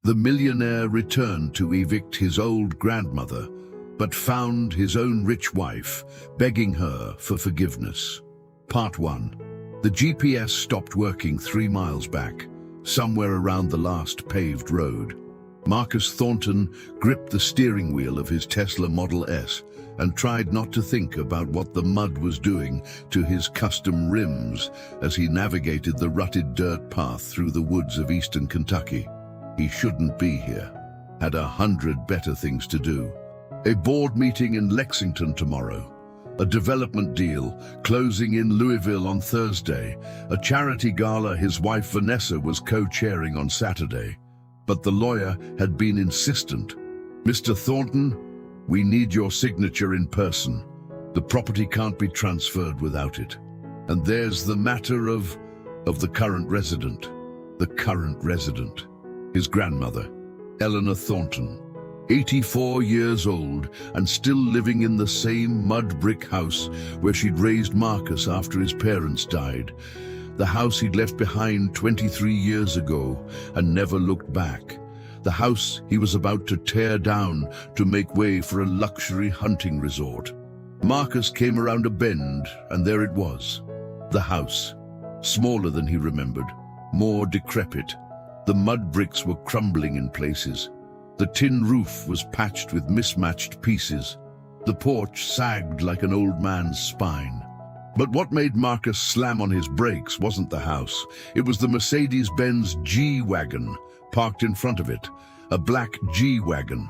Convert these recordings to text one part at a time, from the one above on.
The millionaire returned to evict his old grandmother, but found his own rich wife begging her for forgiveness. Part 1. The GPS stopped working 3 miles back, somewhere around the last paved road. Marcus Thornton gripped the steering wheel of his Tesla Model S and tried not to think about what the mud was doing to his custom rims as he navigated the rutted dirt path through the woods of eastern Kentucky. He shouldn't be here. Had 100 better things to do. A board meeting in Lexington tomorrow. A development deal closing in Louisville on Thursday. A charity gala his wife Vanessa was co-chairing on Saturday. But the lawyer had been insistent. "Mr. Thornton, we need your signature in person. The property can't be transferred without it." And there's the matter of the current resident. The current resident. His grandmother, Eleanor Thornton, 84 years old and still living in the same mud brick house where she'd raised Marcus after his parents died. The house he'd left behind 23 years ago and never looked back. The house he was about to tear down to make way for a luxury hunting resort. Marcus came around a bend and there it was. The house, smaller than he remembered, more decrepit. The mud bricks were crumbling in places. The tin roof was patched with mismatched pieces. The porch sagged like an old man's spine. But what made Marcus slam on his brakes wasn't the house. It was the Mercedes-Benz G-Wagon parked in front of it. A black G-Wagon.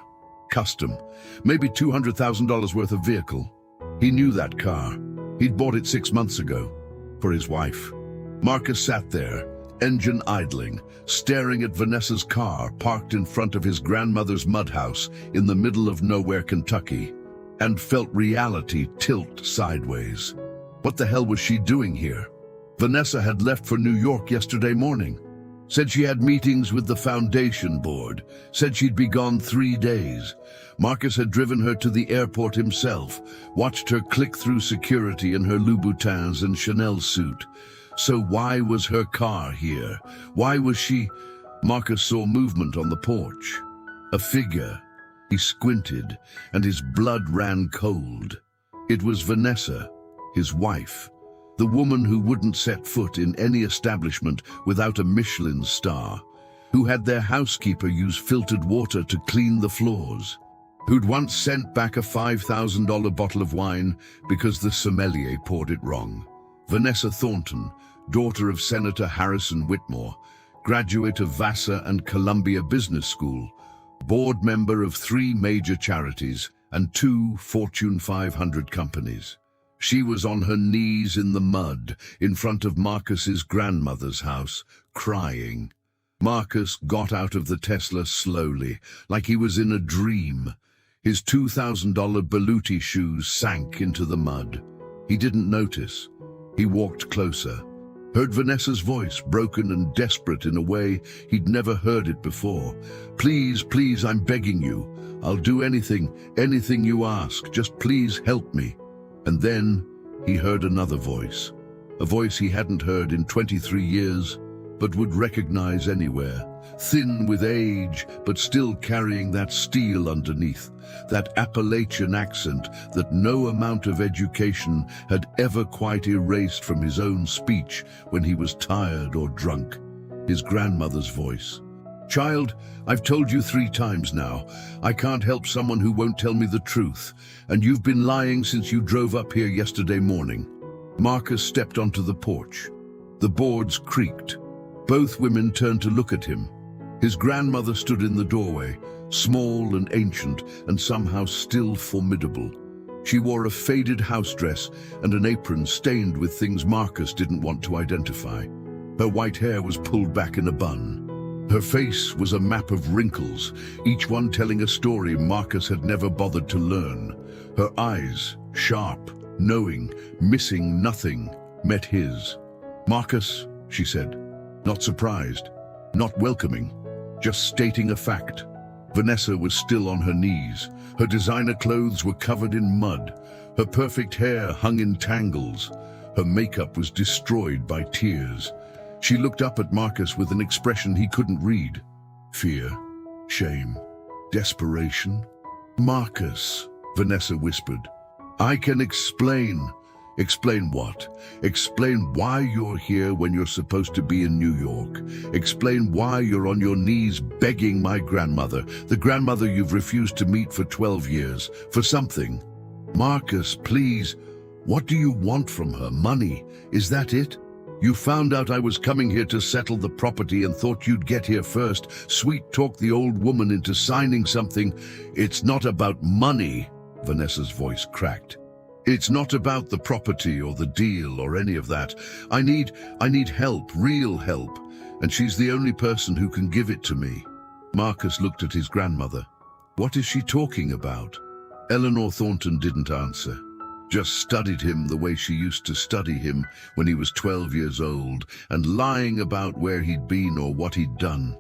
Custom. Maybe $200,000 worth of vehicle. He knew that car. He'd bought it 6 months ago. For his wife. Marcus sat there, engine idling, staring at Vanessa's car parked in front of his grandmother's mud house in the middle of nowhere, Kentucky, and felt reality tilt sideways. What the hell was she doing here? Vanessa had left for New York yesterday morning. Said she had meetings with the foundation board. Said she'd be gone 3 days. Marcus had driven her to the airport himself, watched her click through security in her Louboutins and Chanel suit. So why was her car here? Why was she? Marcus saw movement on the porch. A figure. He squinted, and his blood ran cold. It was Vanessa, his wife, the woman who wouldn't set foot in any establishment without a Michelin star, who had their housekeeper use filtered water to clean the floors, who'd once sent back a $5,000 bottle of wine because the sommelier poured it wrong. Vanessa Thornton, daughter of Senator Harrison Whitmore, graduate of Vassar and Columbia Business School, board member of 3 major charities and 2 Fortune 500 companies. She was on her knees in the mud in front of Marcus's grandmother's house, crying. Marcus got out of the Tesla slowly, like he was in a dream. His $2,000 Beluti shoes sank into the mud. He didn't notice. He walked closer, heard Vanessa's voice, broken and desperate in a way he'd never heard it before. "Please, please, I'm begging you. I'll do anything you ask. Just please help me." And then he heard another voice, a voice he hadn't heard in 23 years, but would recognize anywhere. Thin with age, but still carrying that steel underneath, that Appalachian accent that no amount of education had ever quite erased from his own speech when he was tired or drunk. His grandmother's voice. "Child, I've told you 3 times now. I can't help someone who won't tell me the truth, and you've been lying since you drove up here yesterday morning." Marcus stepped onto the porch. The boards creaked. Both women turned to look at him. His grandmother stood in the doorway, small and ancient, and somehow still formidable. She wore a faded house dress and an apron stained with things Marcus didn't want to identify. Her white hair was pulled back in a bun. Her face was a map of wrinkles, each one telling a story Marcus had never bothered to learn. Her eyes, sharp, knowing, missing nothing, met his. "Marcus," she said, not surprised, not welcoming, just stating a fact. Vanessa was still on her knees. Her designer clothes were covered in mud. Her perfect hair hung in tangles. Her makeup was destroyed by tears. She looked up at Marcus with an expression he couldn't read. Fear. Shame. Desperation. Marcus, Vanessa whispered. I can explain. Explain what? Explain why you're here when you're supposed to be in New York. Explain why you're on your knees begging my grandmother, the grandmother you've refused to meet for 12 years, for something. Marcus, please. What do you want from her? Money? Is that it? You found out I was coming here to settle the property and thought you'd get here first. Sweet-talk the old woman into signing something. It's not about money, Vanessa's voice cracked. It's not about the property or the deal or any of that. I need help, real help, and she's the only person who can give it to me. Marcus looked at his grandmother. What is she talking about? Eleanor Thornton didn't answer, just studied him the way she used to study him when he was 12 years old and lying about where he'd been or what he'd done.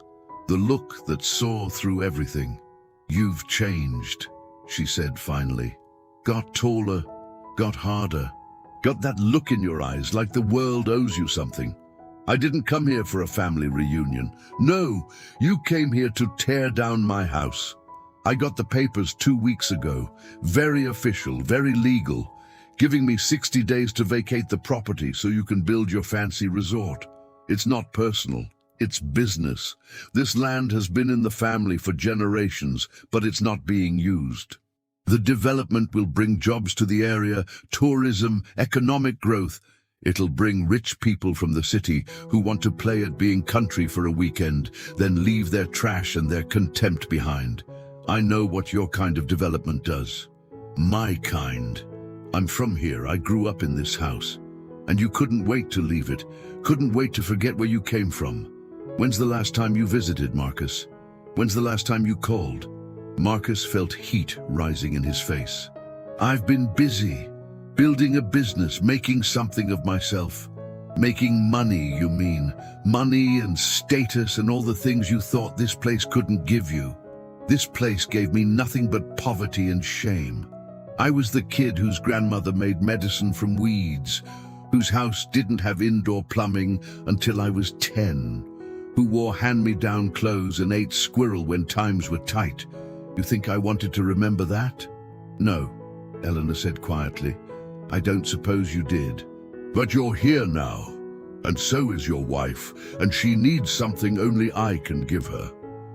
The look that saw through everything. You've changed, she said finally. Got taller, got harder, got that look in your eyes like the world owes you something. I didn't come here for a family reunion. No, you came here to tear down my house. I got the papers 2 weeks ago, very official, very legal, giving me 60 days to vacate the property so you can build your fancy resort. It's not personal, it's business. This land has been in the family for generations, but it's not being used. The development will bring jobs to the area, tourism, economic growth. It'll bring rich people from the city who want to play at being country for a weekend, then leave their trash and their contempt behind. I know what your kind of development does. My kind. I'm from here. I grew up in this house. And you couldn't wait to leave it, couldn't wait to forget where you came from. When's the last time you visited, Marcus? When's the last time you called? Marcus felt heat rising in his face. I've been busy, building a business, making something of myself. Making money, you mean? Money and status and all the things you thought this place couldn't give you. This place gave me nothing but poverty and shame. I was the kid whose grandmother made medicine from weeds, whose house didn't have indoor plumbing until I was 10, who wore hand-me-down clothes and ate squirrel when times were tight. You think I wanted to remember that? No, Eleanor said quietly. I don't suppose you did. But you're here now, and so is your wife, and she needs something only I can give her.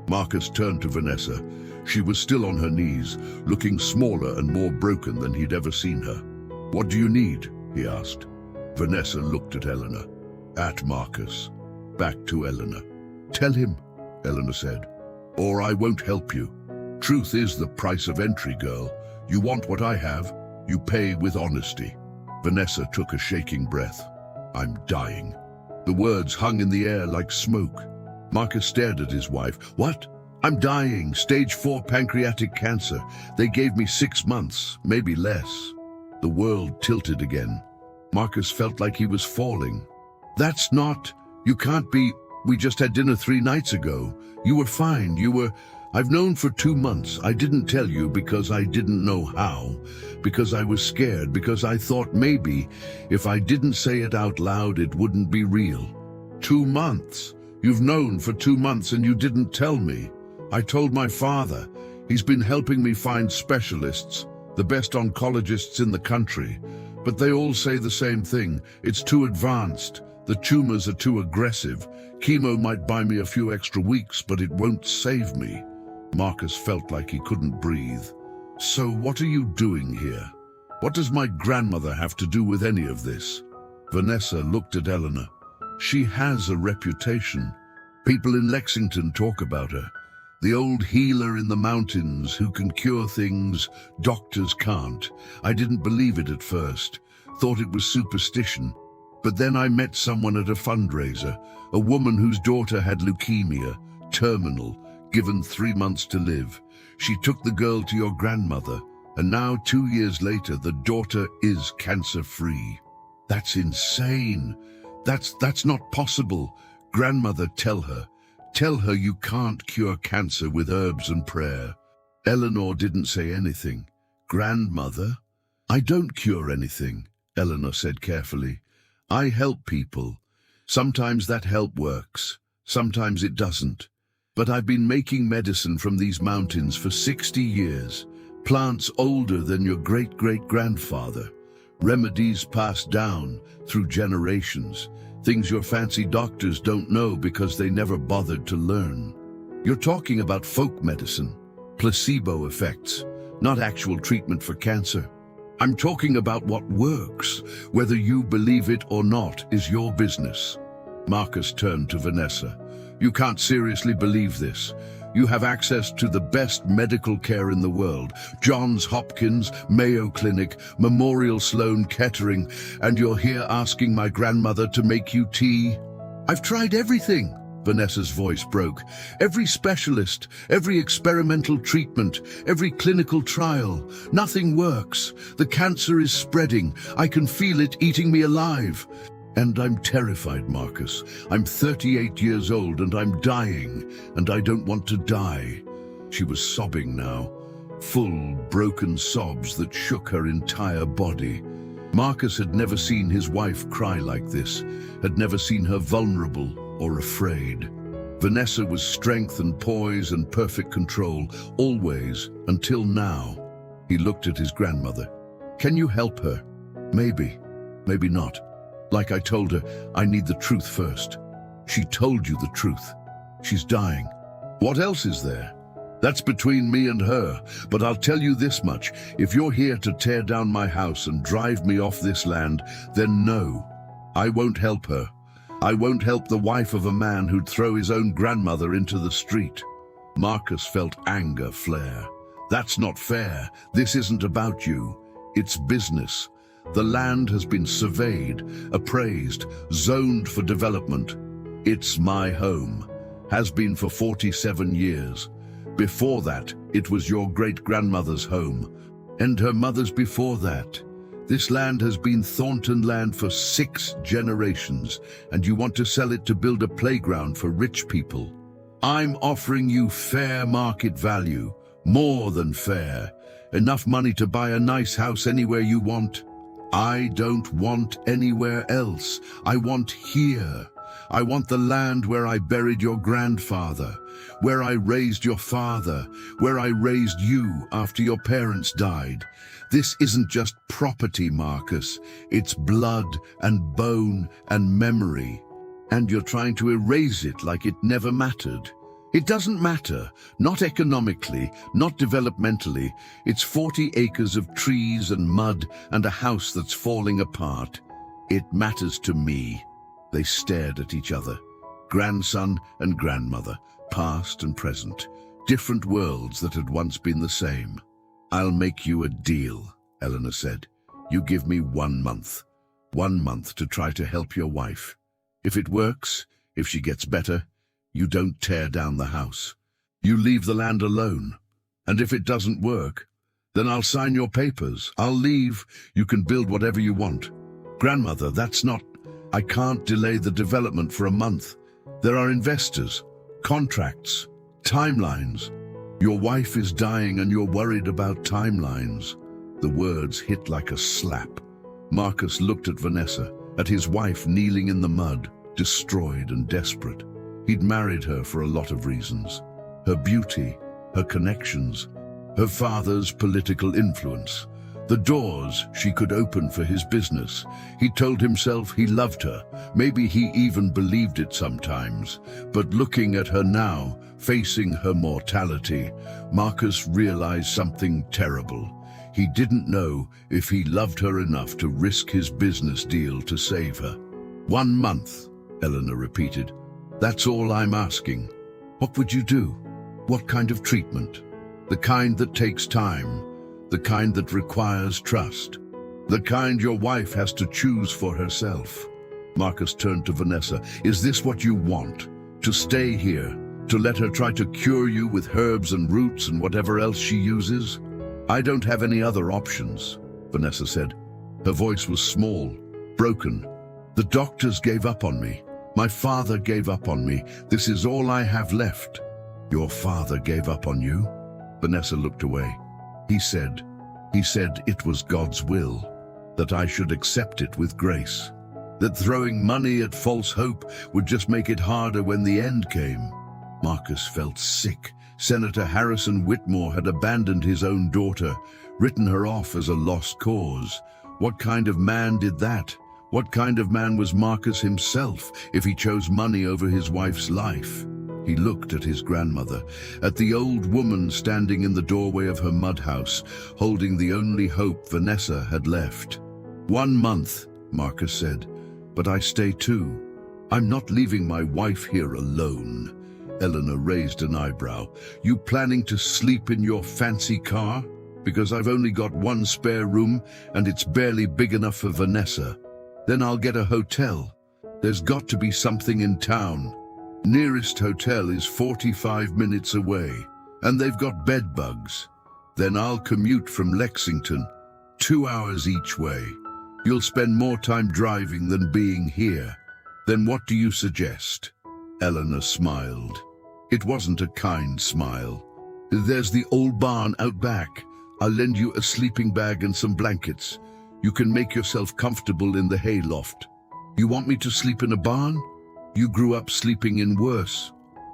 Marcus turned to Vanessa. She was still on her knees, looking smaller and more broken than he'd ever seen her. What do you need? He asked. Vanessa looked at Eleanor, at Marcus, back to Eleanor. Tell him, Eleanor said, or I won't help you. Truth is the price of entry, girl. You want what I have, you pay with honesty. Vanessa took a shaking breath. I'm dying. The words hung in the air like smoke. Marcus stared at his wife. What? I'm dying. Stage 4 pancreatic cancer. They gave me 6 months, maybe less. The world tilted again. Marcus felt like he was falling. That's not... You can't be... We just had dinner 3 nights ago. You were fine. You were... I've known for 2 months. I didn't tell you because I didn't know how, because I was scared, because I thought maybe if I didn't say it out loud, it wouldn't be real. 2 months. You've known for 2 months and you didn't tell me. I told my father. He's been helping me find specialists, the best oncologists in the country. But they all say the same thing. It's too advanced. The tumors are too aggressive. Chemo might buy me a few extra weeks, but it won't save me. Marcus felt like he couldn't breathe. So what are you doing here? What does my grandmother have to do with any of this? Vanessa looked at Eleanor. She has a reputation. People in Lexington talk about her. The old healer in the mountains who can cure things doctors can't. I didn't believe it at first. Thought it was superstition. But then I met someone at a fundraiser, a woman whose daughter had leukemia, terminal, given 3 months to live. She took the girl to your grandmother, and now 2 years later, the daughter is cancer-free. That's insane. That's not possible. Grandmother, tell her you can't cure cancer with herbs and prayer. Eleanor didn't say anything. Grandmother? I don't cure anything, Eleanor said carefully. I help people. Sometimes that help works. Sometimes it doesn't. But I've been making medicine from these mountains for 60 years. Plants older than your great-great-grandfather. Remedies passed down through generations. Things your fancy doctors don't know because they never bothered to learn. You're talking about folk medicine, placebo effects, not actual treatment for cancer. I'm talking about what works. Whether you believe it or not is your business. Marcus turned to Vanessa. You can't seriously believe this. You have access to the best medical care in the world. Johns Hopkins, Mayo Clinic, Memorial Sloan Kettering, and you're here asking my grandmother to make you tea? I've tried everything. Vanessa's voice broke. Every specialist, every experimental treatment, every clinical trial. Nothing works. The cancer is spreading. I can feel it eating me alive. And I'm terrified, Marcus. I'm 38 years old and I'm dying, and I don't want to die. She was sobbing now, full, broken sobs that shook her entire body. Marcus had never seen his wife cry like this, had never seen her vulnerable or afraid. Vanessa was strength and poise and perfect control, always, until now. He looked at his grandmother. Can you help her? Maybe, maybe not. Like I told her, I need the truth first. She told you the truth. She's dying. What else is there? That's between me and her, but I'll tell you this much. If you're here to tear down my house and drive me off this land, then no, I won't help her. I won't help the wife of a man who'd throw his own grandmother into the street. Marcus felt anger flare. That's not fair. This isn't about you. It's business. The land has been surveyed, appraised, zoned for development. It's my home. Has been for 47 years. Before that, it was your great-grandmother's home, and her mother's before that. This land has been Thornton land for 6 generations, and you want to sell it to build a playground for rich people. I'm offering you fair market value, more than fair. Enough money to buy a nice house anywhere you want. I don't want anywhere else. I want here. I want the land where I buried your grandfather, where I raised your father, where I raised you after your parents died. This isn't just property, Marcus. It's blood and bone and memory. And you're trying to erase it like it never mattered. It doesn't matter, not economically, not developmentally. It's 40 acres of trees and mud and a house that's falling apart. It matters to me. They stared at each other. Grandson and grandmother, past and present. Different worlds that had once been the same. I'll make you a deal, Eleanor said. You give me 1 month. 1 month to try to help your wife. If it works, if she gets better, you don't tear down the house. You leave the land alone. And if it doesn't work, then I'll sign your papers. I'll leave. You can build whatever you want. Grandmother, that's not... I can't delay the development for a month. There are investors, contracts, timelines. Your wife is dying and you're worried about timelines. The words hit like a slap. Marcus looked at Vanessa, at his wife kneeling in the mud, destroyed and desperate. He'd married her for a lot of reasons. Her beauty, her connections, her father's political influence, the doors she could open for his business. He told himself he loved her. Maybe he even believed it sometimes. But looking at her now, facing her mortality, Marcus realized something terrible. He didn't know if he loved her enough to risk his business deal to save her. 1 month, Eleanor repeated. That's all I'm asking. What would you do? What kind of treatment? The kind that takes time, the kind that requires trust, the kind your wife has to choose for herself. Marcus turned to Vanessa. Is this what you want? To stay here? To let her try to cure you with herbs and roots and whatever else she uses? I don't have any other options, Vanessa said. Her voice was small, broken. The doctors gave up on me. My father gave up on me. This is all I have left. Your father gave up on you? Vanessa looked away. He said it was God's will, that I should accept it with grace, that throwing money at false hope would just make it harder when the end came. Marcus felt sick. Senator Harrison Whitmore had abandoned his own daughter, written her off as a lost cause. What kind of man did that? What kind of man was Marcus himself if he chose money over his wife's life? He looked at his grandmother, at the old woman standing in the doorway of her mud house, holding the only hope Vanessa had left. 1 month, Marcus said, but I stay too. I'm not leaving my wife here alone. Eleanor raised an eyebrow. You planning to sleep in your fancy car? Because I've only got one spare room and it's barely big enough for Vanessa. Then I'll get a hotel. There's got to be something in town. Nearest hotel is 45 minutes away, and they've got bed bugs. Then I'll commute from Lexington, 2 hours each way. You'll spend more time driving than being here. Then what do you suggest? Eleanor smiled. It wasn't a kind smile. There's the old barn out back. I'll lend you a sleeping bag and some blankets. You can make yourself comfortable in the hay loft. You want me to sleep in a barn? You grew up sleeping in worse.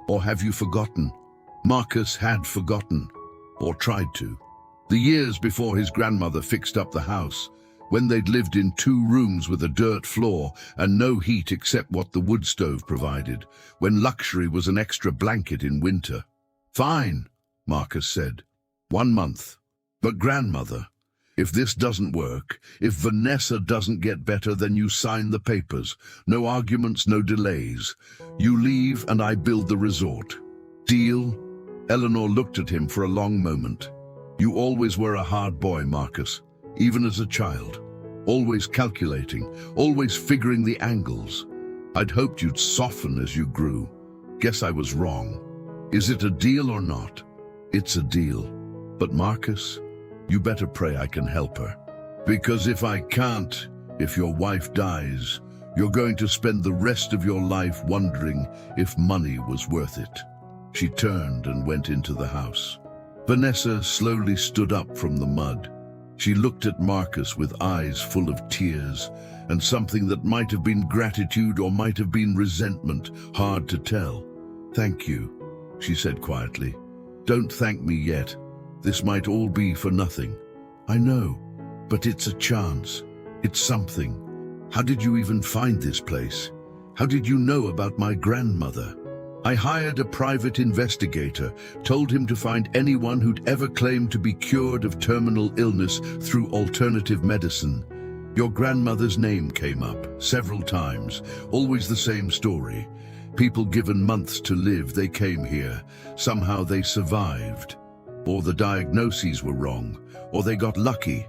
Or have you forgotten? Marcus had forgotten, or tried to. The years before his grandmother fixed up the house, when they'd lived in 2 rooms with a dirt floor and no heat except what the wood stove provided, when luxury was an extra blanket in winter. Fine, Marcus said. 1 month. But grandmother, if this doesn't work, if Vanessa doesn't get better, then you sign the papers. No arguments, no delays. You leave and I build the resort. Deal? Eleanor looked at him for a long moment. You always were a hard boy, Marcus, even as a child. Always calculating, always figuring the angles. I'd hoped you'd soften as you grew. Guess I was wrong. Is it a deal or not? It's a deal. But Marcus, you better pray I can help her. Because if I can't, if your wife dies, you're going to spend the rest of your life wondering if money was worth it. She turned and went into the house. Vanessa slowly stood up from the mud. She looked at Marcus with eyes full of tears, and something that might have been gratitude or might have been resentment, hard to tell. Thank you, she said quietly. Don't thank me yet. This might all be for nothing. I know, but it's a chance. It's something. How did you even find this place? How did you know about my grandmother? I hired a private investigator, told him to find anyone who'd ever claimed to be cured of terminal illness through alternative medicine. Your grandmother's name came up several times, always the same story. People given months to live, they came here. Somehow they survived. Or the diagnoses were wrong, or they got lucky,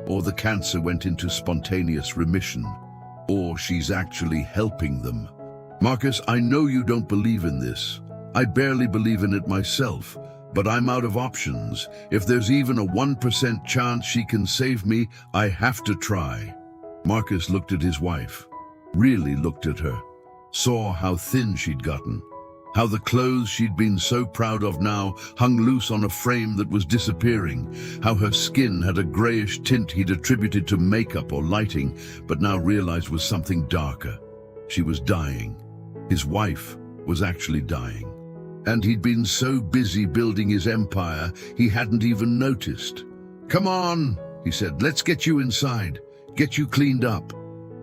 or the cancer went into spontaneous remission, or she's actually helping them. Marcus, I know you don't believe in this. I barely believe in it myself, but I'm out of options. If there's even a 1% chance she can save me, I have to try. Marcus looked at his wife, really looked at her, saw how thin she'd gotten, how the clothes she'd been so proud of now hung loose on a frame that was disappearing, how her skin had a grayish tint he'd attributed to makeup or lighting, but now realized was something darker. She was dying. His wife was actually dying. And he'd been so busy building his empire, he hadn't even noticed. Come on, he said, let's get you inside, get you cleaned up.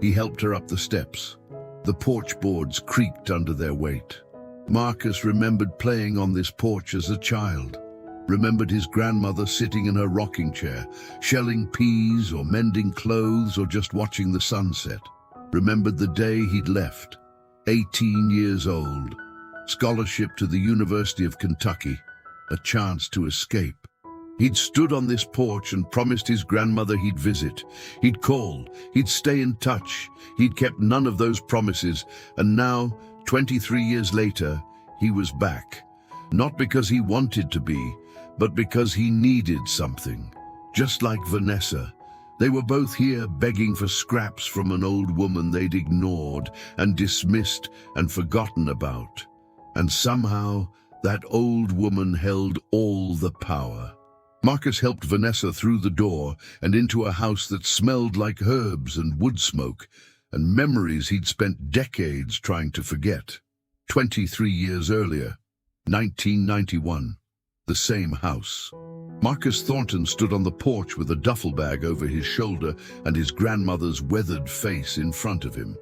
He helped her up the steps. The porch boards creaked under their weight. Marcus remembered playing on this porch as a child, remembered his grandmother sitting in her rocking chair, shelling peas or mending clothes or just watching the sunset. Remembered the day he'd left, 18 years old, scholarship to the University of Kentucky, a chance to escape. He'd stood on this porch and promised his grandmother he'd visit, he'd call, he'd stay in touch. He'd kept none of those promises, and now, 23 years later, he was back. Not because he wanted to be, but because he needed something. Just like Vanessa, they were both here begging for scraps from an old woman they'd ignored and dismissed and forgotten about. And somehow, that old woman held all the power. Marcus helped Vanessa through the door and into a house that smelled like herbs and wood smoke, and memories he'd spent decades trying to forget. 23 years earlier, 1991. The same house. Marcus Thornton stood on the porch with a duffel bag over his shoulder and his grandmother's weathered face in front of him.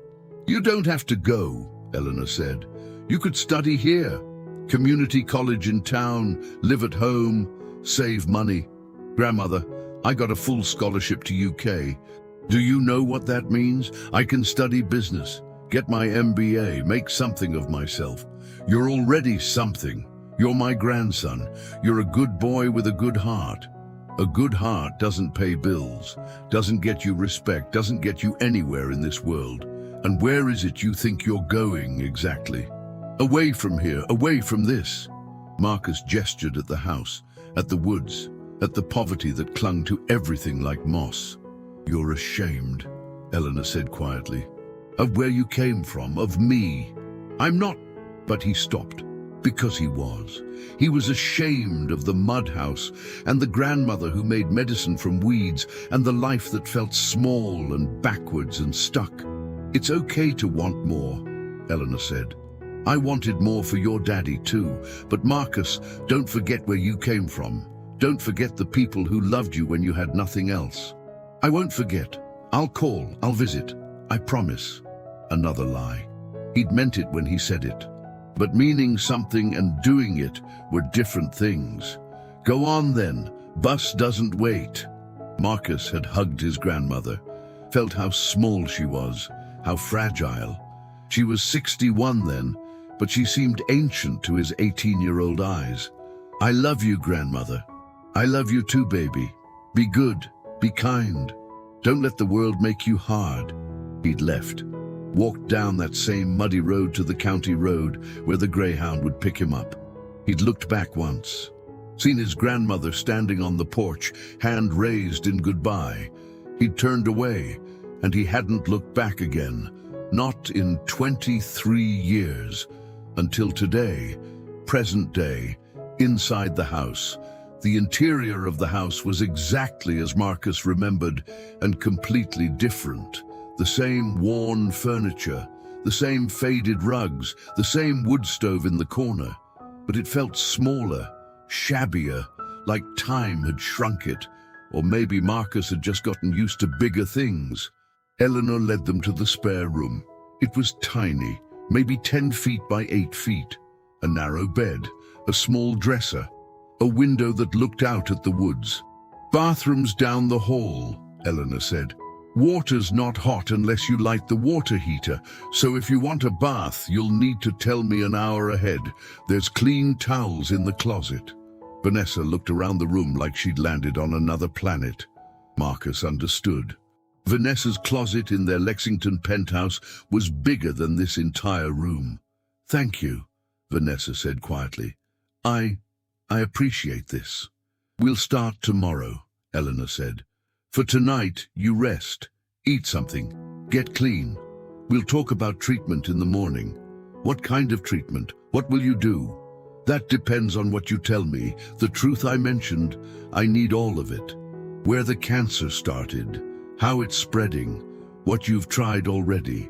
"You don't have to go," Eleanor said. "You could study here. Community college in town, live at home, save money. Grandmother, I got a full scholarship to UK. Do you know what that means? I can study business, get my MBA, make something of myself. You're already something. You're my grandson. You're a good boy with a good heart. A good heart doesn't pay bills, doesn't get you respect, doesn't get you anywhere in this world. And where is it you think you're going exactly? Away from here, away from this." Marcus gestured at the house, at the woods, at the poverty that clung to everything like moss. "You're ashamed," Eleanor said quietly, "of where you came from, of me." "I'm not," but he stopped. Because he was. He was ashamed of the mud house and the grandmother who made medicine from weeds and the life that felt small and backwards and stuck. "It's okay to want more," Eleanor said. "I wanted more for your daddy too, but Marcus, don't forget where you came from. Don't forget the people who loved you when you had nothing else." "I won't forget. I'll call, I'll visit. I promise." Another lie. He'd meant it when he said it. But meaning something and doing it were different things. "Go on then, bus doesn't wait." Marcus had hugged his grandmother, felt how small she was, how fragile. She was 61 then, but she seemed ancient to his 18-year-old eyes. "I love you, grandmother. I love you too, baby. Be good, be kind. Don't let the world make you hard." He'd left. Walked down that same muddy road to the county road where the greyhound would pick him up. He'd looked back once, seen his grandmother standing on the porch, hand raised in goodbye. He'd turned away, and he hadn't looked back again, not in 23 years, until today, present day, inside the house. The interior of the house was exactly as Marcus remembered and completely different. The same worn furniture, the same faded rugs, the same wood stove in the corner. But it felt smaller, shabbier, like time had shrunk it, or maybe Marcus had just gotten used to bigger things. Eleanor led them to the spare room. It was tiny, maybe 10 feet by 8 feet. A narrow bed, a small dresser, a window that looked out at the woods. "Bathroom's down the hall," Eleanor said. "Water's not hot unless you light the water heater, so if you want a bath, you'll need to tell me an hour ahead. There's clean towels in the closet." Vanessa looked around the room like she'd landed on another planet. Marcus understood. Vanessa's closet in their Lexington penthouse was bigger than this entire room. "Thank you," Vanessa said quietly. I appreciate this." "We'll start tomorrow," Eleanor said. "For tonight, you rest, eat something, get clean. We'll talk about treatment in the morning." "What kind of treatment? What will you do?" "That depends on what you tell me. The truth I mentioned, I need all of it. Where the cancer started, how it's spreading, what you've tried already.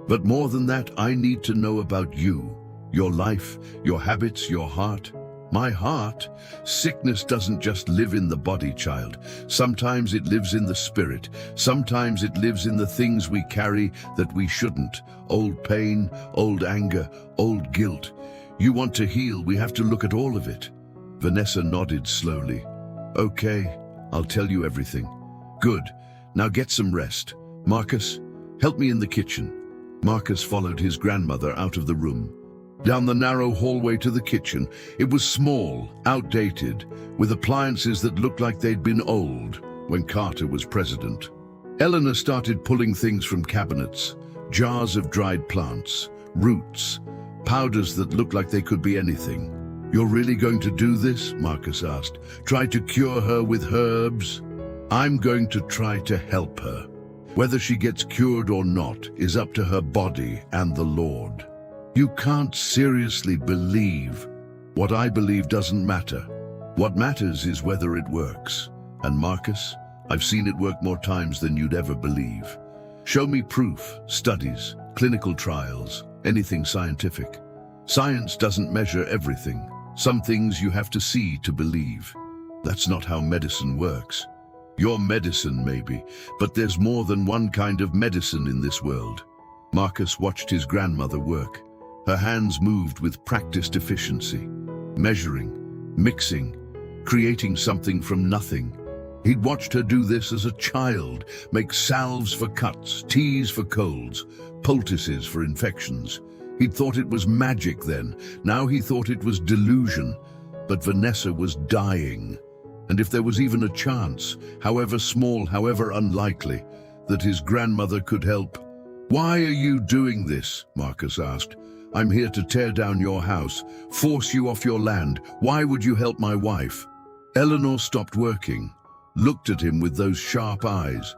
But more than that, I need to know about you, your life, your habits, your heart." "My heart? Sickness doesn't just live in the body, child. Sometimes it lives in the spirit. Sometimes it lives in the things we carry that we shouldn't. Old pain, old anger, old guilt. You want to heal, we have to look at all of it." Vanessa nodded slowly. "Okay, I'll tell you everything." "Good. Now get some rest. Marcus, help me in the kitchen." Marcus followed his grandmother out of the room. Down the narrow hallway to the kitchen. It was small, outdated, with appliances that looked like they'd been old when Carter was president. Eleanor started pulling things from cabinets, jars of dried plants, roots, powders that looked like they could be anything. "You're really going to do this?" Marcus asked. "Try to cure her with herbs?" "I'm going to try to help her. Whether she gets cured or not is up to her body and the Lord." "You can't seriously believe." "What I believe doesn't matter. What matters is whether it works. And Marcus, I've seen it work more times than you'd ever believe. Show me proof, studies, clinical trials, anything scientific. Science doesn't measure everything. Some things you have to see to believe. That's not how medicine works. Your medicine, maybe, but there's more than one kind of medicine in this world. Marcus watched his grandmother work. Her hands moved with practiced efficiency, measuring, mixing, creating something from nothing. He'd watched her do this as a child, make salves for cuts, teas for colds, poultices for infections. He'd thought it was magic then. Now he thought it was delusion. But Vanessa was dying. And if there was even a chance, however small, however unlikely, that his grandmother could help. "Why are you doing this?" Marcus asked. "I'm here to tear down your house, force you off your land. Why would you help my wife?" Eleanor stopped working, looked at him with those sharp eyes.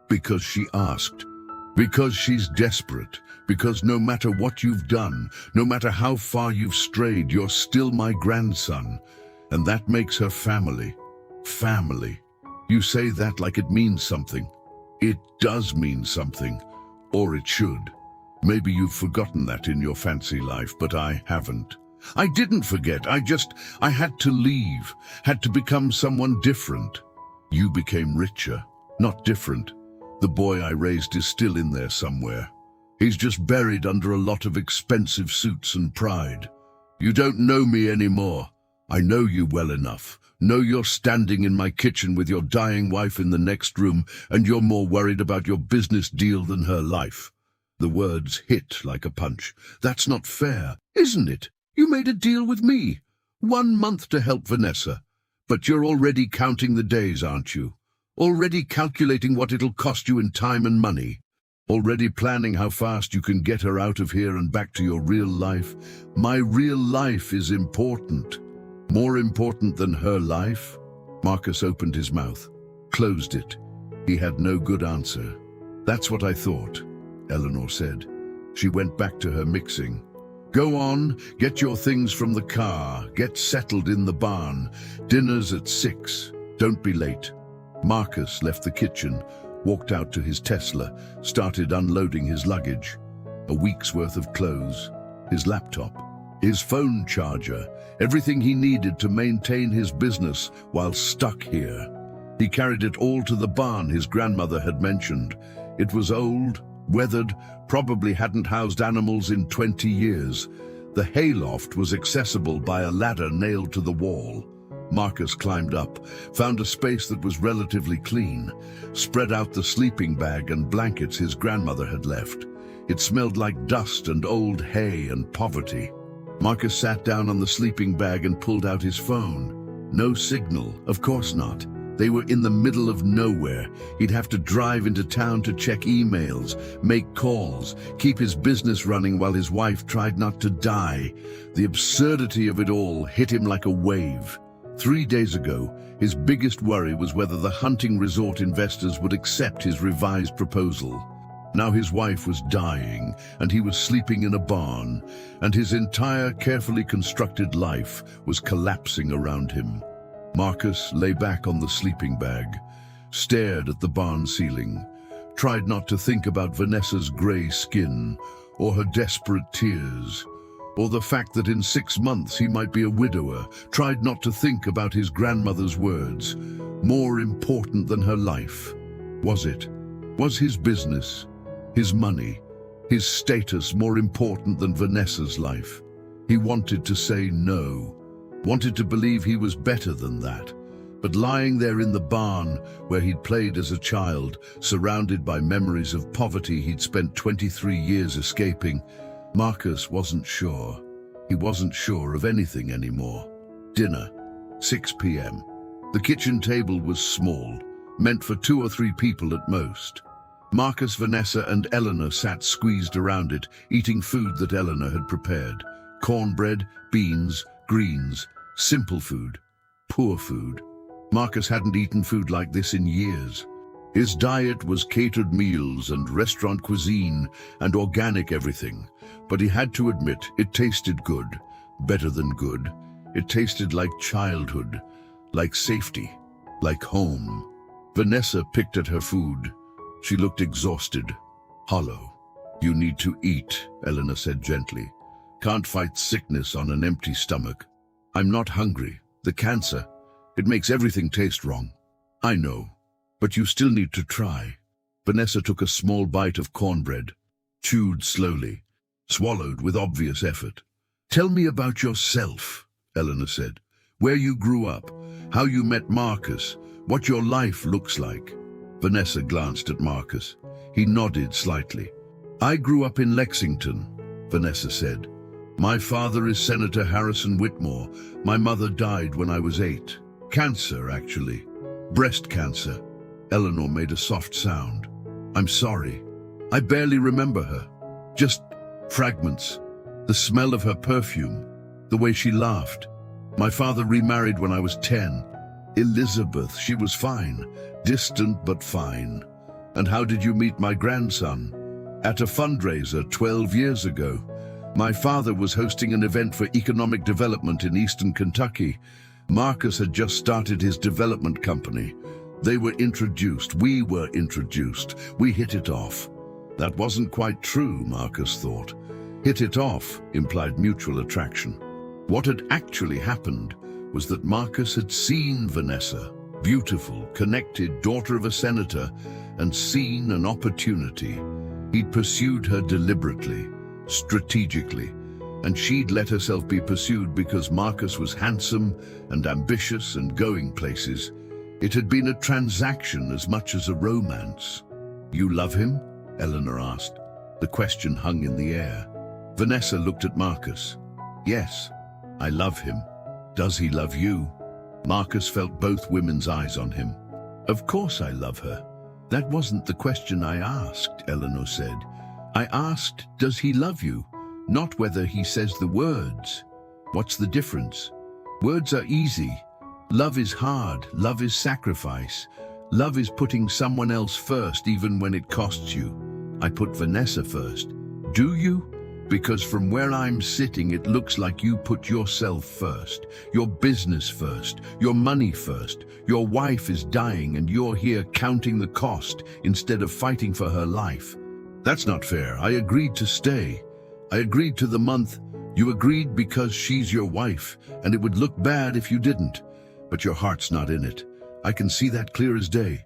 "Because she asked. Because she's desperate. Because no matter what you've done, no matter how far you've strayed, you're still my grandson. And that makes her family. Family. You say that like it means something. It does mean something. Or it should. Maybe you've forgotten that in your fancy life, but I haven't. I didn't forget. I had to leave, had to become someone different. You became richer, not different. The boy I raised is still in there somewhere. He's just buried under a lot of expensive suits and pride. You don't know me anymore. I know you well enough. Know you're standing in my kitchen with your dying wife in the next room, and you're more worried about your business deal than her life." The words hit like a punch. "That's not fair, isn't it? You made a deal with me. 1 month to help Vanessa. But you're already counting the days, aren't you? Already calculating what it'll cost you in time and money. Already planning how fast you can get her out of here and back to your real life. My real life is important. More important than her life?" Marcus opened his mouth, closed it. He had no good answer. "That's what I thought," Eleanor said. She went back to her mixing. "Go on, get your things from the car, get settled in the barn. Dinner's at 6. Don't be late." Marcus left the kitchen, walked out to his Tesla, started unloading his luggage. A week's worth of clothes, his laptop, his phone charger, everything he needed to maintain his business while stuck here. He carried it all to the barn his grandmother had mentioned. It was old, weathered, probably hadn't housed animals in 20 years. The hayloft was accessible by a ladder nailed to the wall. Marcus climbed up, found a space that was relatively clean, spread out the sleeping bag and blankets his grandmother had left. It smelled like dust and old hay and poverty. Marcus sat down on the sleeping bag and pulled out his phone. No signal, of course not. They were in the middle of nowhere. He'd have to drive into town to check emails, make calls, keep his business running while his wife tried not to die. The absurdity of it all hit him like a wave. 3 days ago, his biggest worry was whether the hunting resort investors would accept his revised proposal. Now his wife was dying, and he was sleeping in a barn, and his entire carefully constructed life was collapsing around him. Marcus lay back on the sleeping bag, stared at the barn ceiling, tried not to think about Vanessa's grey skin, or her desperate tears, or the fact that in 6 months he might be a widower, tried not to think about his grandmother's words. More important than her life. Was it? Was his business, his money, his status more important than Vanessa's life? He wanted to say no, wanted to believe he was better than that. But lying there in the barn, where he'd played as a child, surrounded by memories of poverty he'd spent 23 years escaping, Marcus wasn't sure. He wasn't sure of anything anymore. Dinner, 6 p.m. The kitchen table was small, meant for 2 or 3 people at most. Marcus, Vanessa, and Eleanor sat squeezed around it, eating food that Eleanor had prepared. Cornbread, beans, greens, simple food, poor food. Marcus hadn't eaten food like this in years. His diet was catered meals and restaurant cuisine and organic everything. But he had to admit it tasted good, better than good. It tasted like childhood, like safety, like home. Vanessa picked at her food. She looked exhausted, hollow. "You need to eat," Eleanor said gently. "Can't fight sickness on an empty stomach." I'm not hungry. The cancer, it makes everything taste wrong. I know, but you still need to try. Vanessa took a small bite of cornbread, chewed slowly, swallowed with obvious effort. Tell me about yourself, Eleanor said. Where you grew up, how you met Marcus, what your life looks like. Vanessa glanced at Marcus. He nodded slightly. I grew up in Lexington, Vanessa said. My father is Senator Harrison Whitmore. My mother died when I was 8. Cancer, actually. Breast cancer. Eleanor made a soft sound. I'm sorry. I barely remember her. Just fragments. The smell of her perfume. The way she laughed. My father remarried when I was 10. Elizabeth, she was fine. Distant but fine. And how did you meet my grandson? At a fundraiser 12 years ago. My father was hosting an event for economic development in eastern Kentucky. Marcus had just started his development company. They were introduced. We were introduced. We hit it off. That wasn't quite true, Marcus thought. Hit it off implied mutual attraction. What had actually happened was that Marcus had seen Vanessa, beautiful, connected daughter of a senator, and seen an opportunity. He'd pursued her deliberately, strategically, and she'd let herself be pursued because Marcus was handsome and ambitious and going places. It had been a transaction as much as a romance. You love him? Eleanor asked. The question hung in the air. Vanessa looked at Marcus. Yes, I love him. Does he love you? Marcus felt both women's eyes on him. Of course I love her. That wasn't the question I asked, Eleanor said. I asked, does he love you? Not whether he says the words. What's the difference? Words are easy. Love is hard. Love is sacrifice. Love is putting someone else first even when it costs you. I put Vanessa first. Do you? Because from where I'm sitting, it looks like you put yourself first, your business first, your money first. Your wife is dying and you're here counting the cost instead of fighting for her life. That's not fair. I agreed to stay. I agreed to the month. You agreed because she's your wife, and it would look bad if you didn't. But your heart's not in it. I can see that clear as day.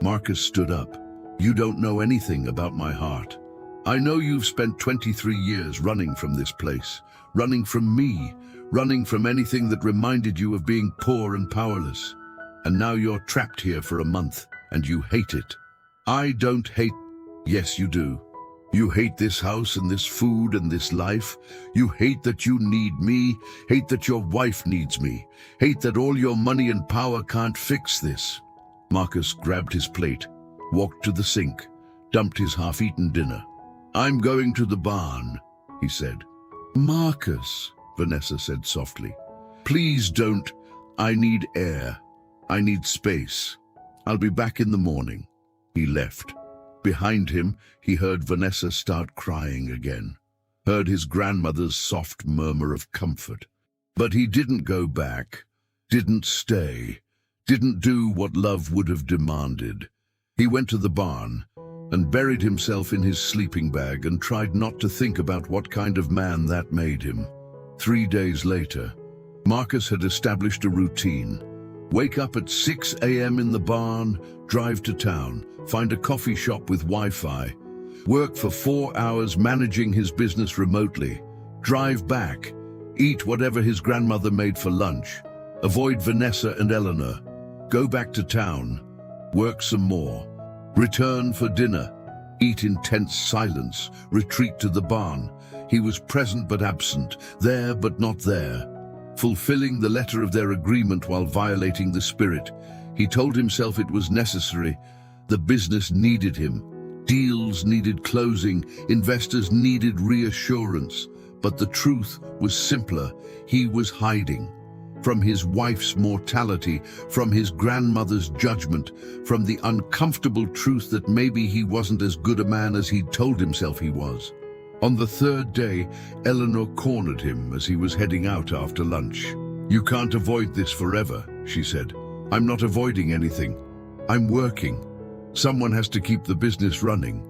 Marcus stood up. You don't know anything about my heart. I know you've spent 23 years running from this place, running from me, running from anything that reminded you of being poor and powerless. And now you're trapped here for a month, and you hate it. I don't hate. Yes, you do. You hate this house and this food and this life. You hate that you need me, hate that your wife needs me, hate that all your money and power can't fix this. Marcus grabbed his plate, walked to the sink, dumped his half-eaten dinner. I'm going to the barn, he said. Marcus, Vanessa said softly. Please don't. I need air. I need space. I'll be back in the morning. He left. Behind him, he heard Vanessa start crying again, heard his grandmother's soft murmur of comfort. But he didn't go back, didn't stay, didn't do what love would have demanded. He went to the barn and buried himself in his sleeping bag and tried not to think about what kind of man that made him. 3 days later, Marcus had established a routine. Wake up at 6 a.m. in the barn, drive to town, find a coffee shop with Wi-Fi, work for 4 hours managing his business remotely, drive back, eat whatever his grandmother made for lunch, avoid Vanessa and Eleanor, go back to town, work some more, return for dinner, eat in tense silence, retreat to the barn. He was present but absent, there but not there, fulfilling the letter of their agreement while violating the spirit. He told himself it was necessary. The business needed him. Deals needed closing. Investors needed reassurance. But the truth was simpler. He was hiding. From his wife's mortality, from his grandmother's judgment, from the uncomfortable truth that maybe he wasn't as good a man as he'd told himself he was. On the 3rd day, Eleanor cornered him as he was heading out after lunch. You can't avoid this forever, she said. I'm not avoiding anything. I'm working. Someone has to keep the business running.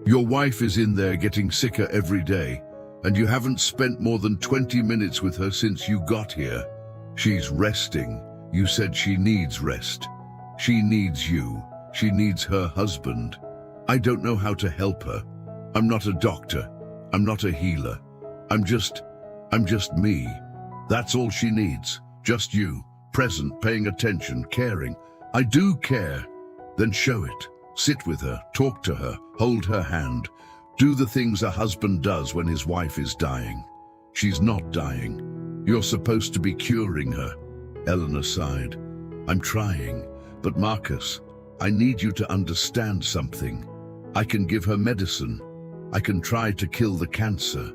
Your wife is in there getting sicker every day, and you haven't spent more than 20 minutes with her since you got here. She's resting. You said she needs rest. She needs you. She needs her husband. I don't know how to help her. I'm not a doctor. I'm not a healer. I'm just me. That's all she needs. Just you, present, paying attention, caring. I do care. Then show it. Sit with her, talk to her, hold her hand. Do the things a husband does when his wife is dying. She's not dying. You're supposed to be curing her. Eleanor sighed. I'm trying, but Marcus, I need you to understand something. I can give her medicine. I can try to kill the cancer,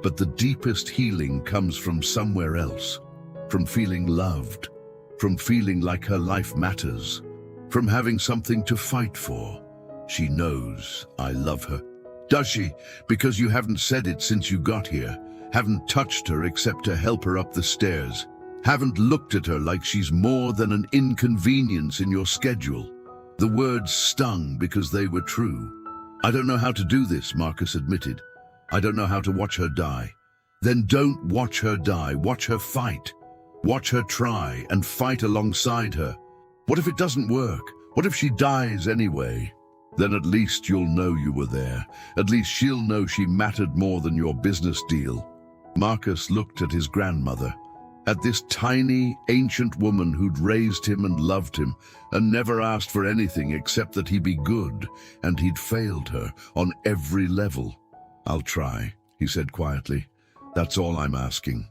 but the deepest healing comes from somewhere else, from feeling loved, from feeling like her life matters, from having something to fight for. She knows I love her. Does she? Because you haven't said it since you got here, haven't touched her except to help her up the stairs, haven't looked at her like she's more than an inconvenience in your schedule. The words stung because they were true. I don't know how to do this, Marcus admitted. I don't know how to watch her die. Then don't watch her die, watch her fight. Watch her try and fight alongside her. What if it doesn't work? What if she dies anyway? Then at least you'll know you were there. At least she'll know she mattered more than your business deal. Marcus looked at his grandmother, at this tiny, ancient woman who'd raised him and loved him and never asked for anything except that he be good, and he'd failed her on every level. I'll try, he said quietly. That's all I'm asking.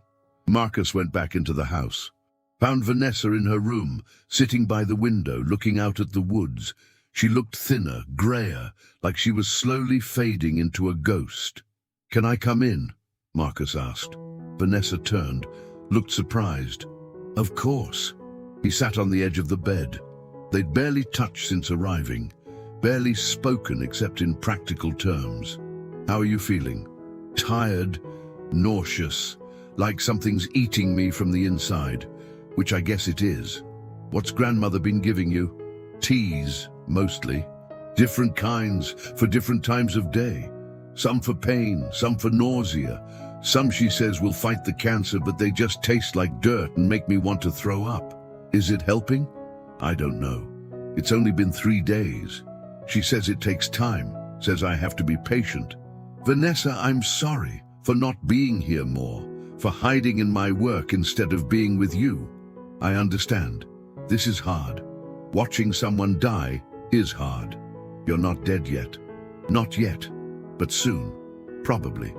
Marcus went back into the house, found Vanessa in her room, sitting by the window, looking out at the woods. She looked thinner, grayer, like she was slowly fading into a ghost. Can I come in? Marcus asked. Vanessa turned, looked surprised. Of course. He sat on the edge of the bed. They'd barely touched since arriving, barely spoken except in practical terms. How are you feeling? Tired, nauseous, like something's eating me from the inside, which I guess it is. What's grandmother been giving you? Teas, mostly. Different kinds for different times of day. Some for pain, some for nausea. Some, she says, will fight the cancer, but they just taste like dirt and make me want to throw up. Is it helping? I don't know. It's only been 3 days. She says it takes time, says I have to be patient. Vanessa, I'm sorry for not being here more, for hiding in my work instead of being with you. I understand. This is hard. Watching someone die is hard. You're not dead yet. Not yet, but soon. Probably.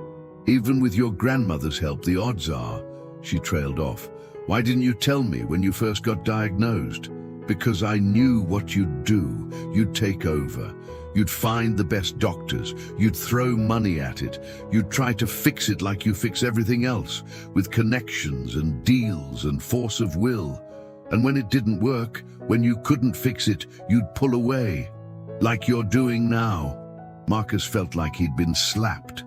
Even with your grandmother's help, the odds are, she trailed off. Why didn't you tell me when you first got diagnosed? Because I knew what you'd do. You'd take over. You'd find the best doctors. You'd throw money at it. You'd try to fix it like you fix everything else, with connections and deals and force of will. And when it didn't work, when you couldn't fix it, you'd pull away, like you're doing now. Marcus felt like he'd been slapped.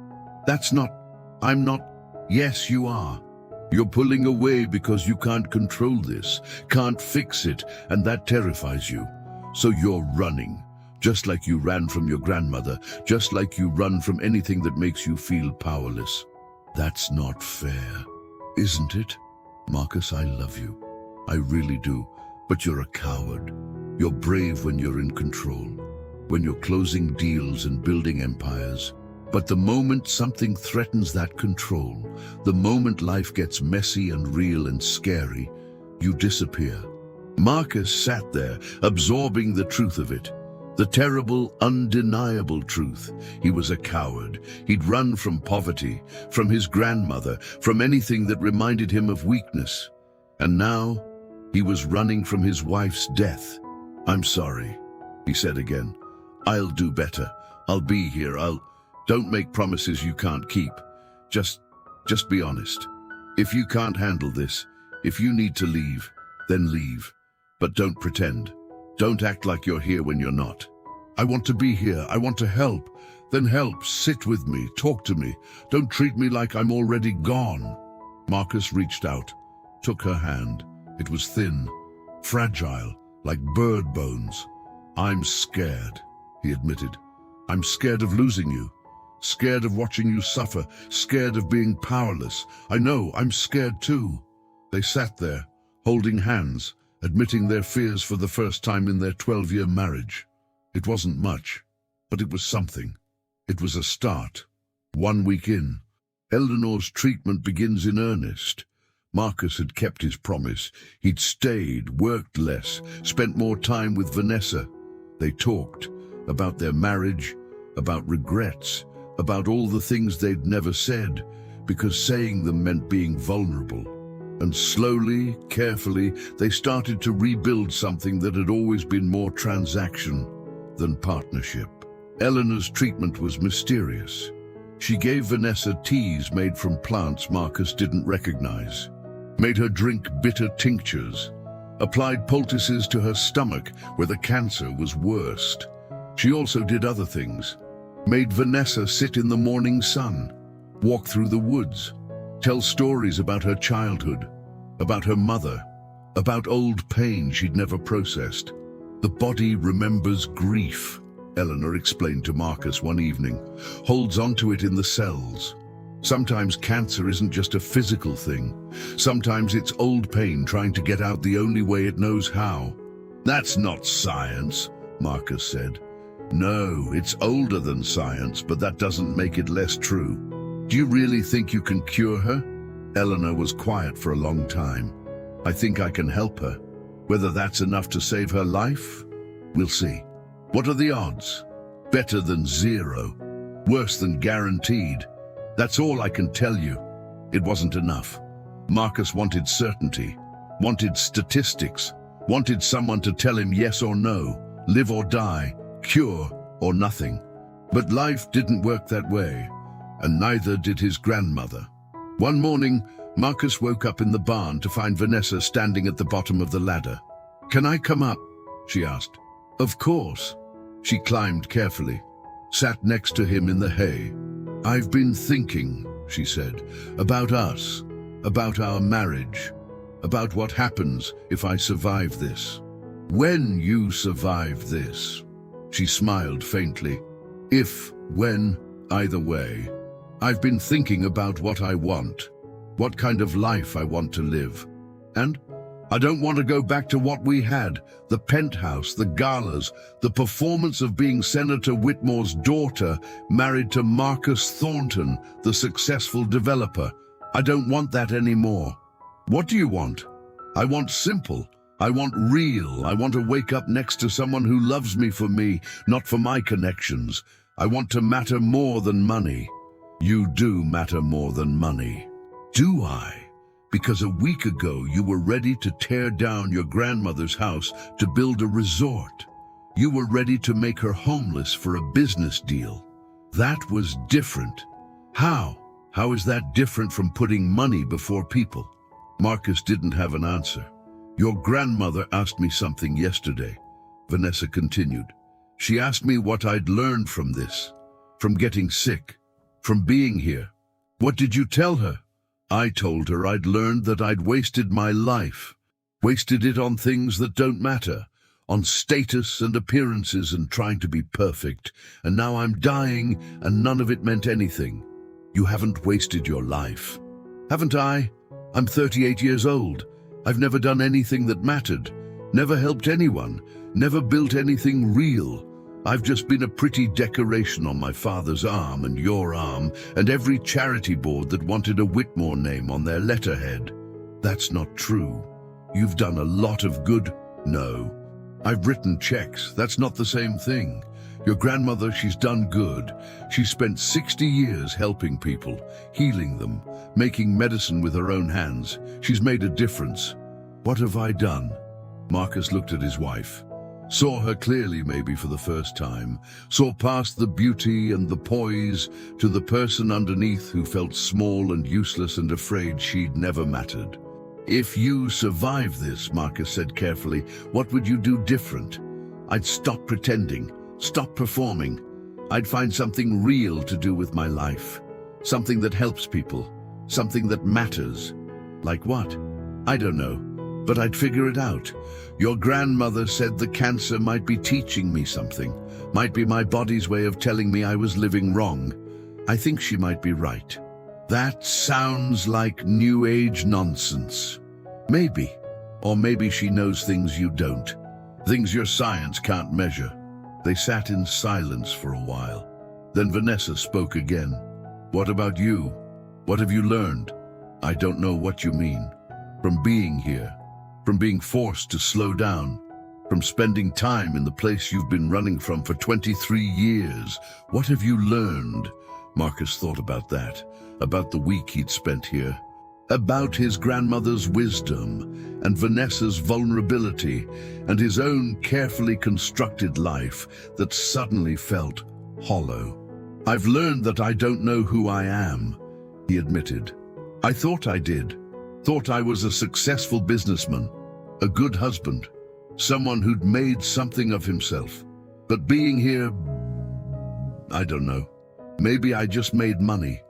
I'm not. Yes, you are. You're pulling away because you can't control this, can't fix it, and that terrifies you. So you're running, just like you ran from your grandmother, just like you run from anything that makes you feel powerless. That's not fair, isn't it? Marcus, I love you. I really do. But you're a coward. You're brave when you're in control, when you're closing deals and building empires. But the moment something threatens that control, the moment life gets messy and real and scary, you disappear. Marcus sat there, absorbing the truth of it. The terrible, undeniable truth. He was a coward. He'd run from poverty, from his grandmother, from anything that reminded him of weakness. And now, he was running from his wife's death. I'm sorry, he said again. I'll do better. I'll be here. Don't make promises you can't keep. Just be honest. If you can't handle this, if you need to leave, then leave. But don't pretend. Don't act like you're here when you're not. I want to be here. I want to help. Then help. Sit with me. Talk to me. Don't treat me like I'm already gone. Marcus reached out, took her hand. It was thin, fragile, like bird bones. I'm scared, he admitted. I'm scared of losing you. Scared of watching you suffer, scared of being powerless. I know, I'm scared too. They sat there, holding hands, admitting their fears for the first time in their 12-year marriage. It wasn't much, but it was something. It was a start. 1 week in, Eleanor's treatment begins in earnest. Marcus had kept his promise. He'd stayed, worked less, spent more time with Vanessa. They talked about their marriage, about regrets, about all the things they'd never said, because saying them meant being vulnerable. And slowly, carefully, they started to rebuild something that had always been more transaction than partnership. Eleanor's treatment was mysterious. She gave Vanessa teas made from plants Marcus didn't recognize, made her drink bitter tinctures, applied poultices to her stomach where the cancer was worst. She also did other things, made Vanessa sit in the morning sun, walk through the woods, tell stories about her childhood, about her mother, about old pain she'd never processed. The body remembers grief, Eleanor explained to Marcus one evening, holds onto it in the cells. Sometimes cancer isn't just a physical thing. Sometimes it's old pain trying to get out the only way it knows how. That's not science, Marcus said. No, it's older than science, but that doesn't make it less true. Do you really think you can cure her? Eleanor was quiet for a long time. I think I can help her. Whether that's enough to save her life? We'll see. What are the odds? Better than zero. Worse than guaranteed. That's all I can tell you. It wasn't enough. Marcus wanted certainty, wanted statistics, wanted someone to tell him yes or no, live or die, cure or nothing. But life didn't work that way, and neither did his grandmother. One morning, Marcus woke up in the barn to find Vanessa standing at the bottom of the ladder. "Can I come up?" she asked. "Of course." She climbed carefully, sat next to him in the hay. "I've been thinking," she said, "about us, about our marriage, about what happens if I survive this. When you survive this." She smiled faintly. "If, when, either way. I've been thinking about what I want, what kind of life I want to live. And I don't want to go back to what we had, the penthouse, the galas, the performance of being Senator Whitmore's daughter, married to Marcus Thornton, the successful developer. I don't want that anymore. What do you want?" "I want simple. I want real. I want to wake up next to someone who loves me for me, not for my connections. I want to matter more than money." "You do matter more than money." "Do I? Because a week ago you were ready to tear down your grandmother's house to build a resort. You were ready to make her homeless for a business deal. That was different." "How? How is that different from putting money before people?" Marcus didn't have an answer. "Your grandmother asked me something yesterday," Vanessa continued. "She asked me what I'd learned from this, from getting sick, from being here." "What did you tell her?" "I told her I'd learned that I'd wasted my life, wasted it on things that don't matter, on status and appearances and trying to be perfect, and now I'm dying and none of it meant anything." "You haven't wasted your life." "Haven't I? I'm 38 years old. I've never done anything that mattered, never helped anyone, never built anything real. I've just been a pretty decoration on my father's arm and your arm and every charity board that wanted a Whitmore name on their letterhead." "That's not true. You've done a lot of good." "No. I've written checks. That's not the same thing. Your grandmother, she's done good. She spent 60 years helping people, healing them, making medicine with her own hands. She's made a difference." "What have I done?" Marcus looked at his wife. Saw her clearly maybe for the first time, saw past the beauty and the poise to the person underneath who felt small and useless and afraid she'd never mattered. "If you survive this," Marcus said carefully, "what would you do different?" "I'd stop pretending, stop performing. I'd find something real to do with my life, something that helps people, something that matters." "Like what?" "I don't know. But I'd figure it out. Your grandmother said the cancer might be teaching me something, might be my body's way of telling me I was living wrong. I think she might be right." "That sounds like New Age nonsense." "Maybe. Or maybe she knows things you don't, things your science can't measure. They sat in silence for a while. Then Vanessa spoke again. What about you? What have you learned? I don't know what you mean. From being here, from being forced to slow down, from spending time in the place you've been running from for 23 years. What have you learned? Marcus thought about that, about the week he'd spent here, about his grandmother's wisdom and Vanessa's vulnerability and his own carefully constructed life that suddenly felt hollow. I've learned that I don't know who I am, he admitted. I thought I did. Thought I was a successful businessman, a good husband, someone who'd made something of himself. But being here, I don't know. Maybe I just made money.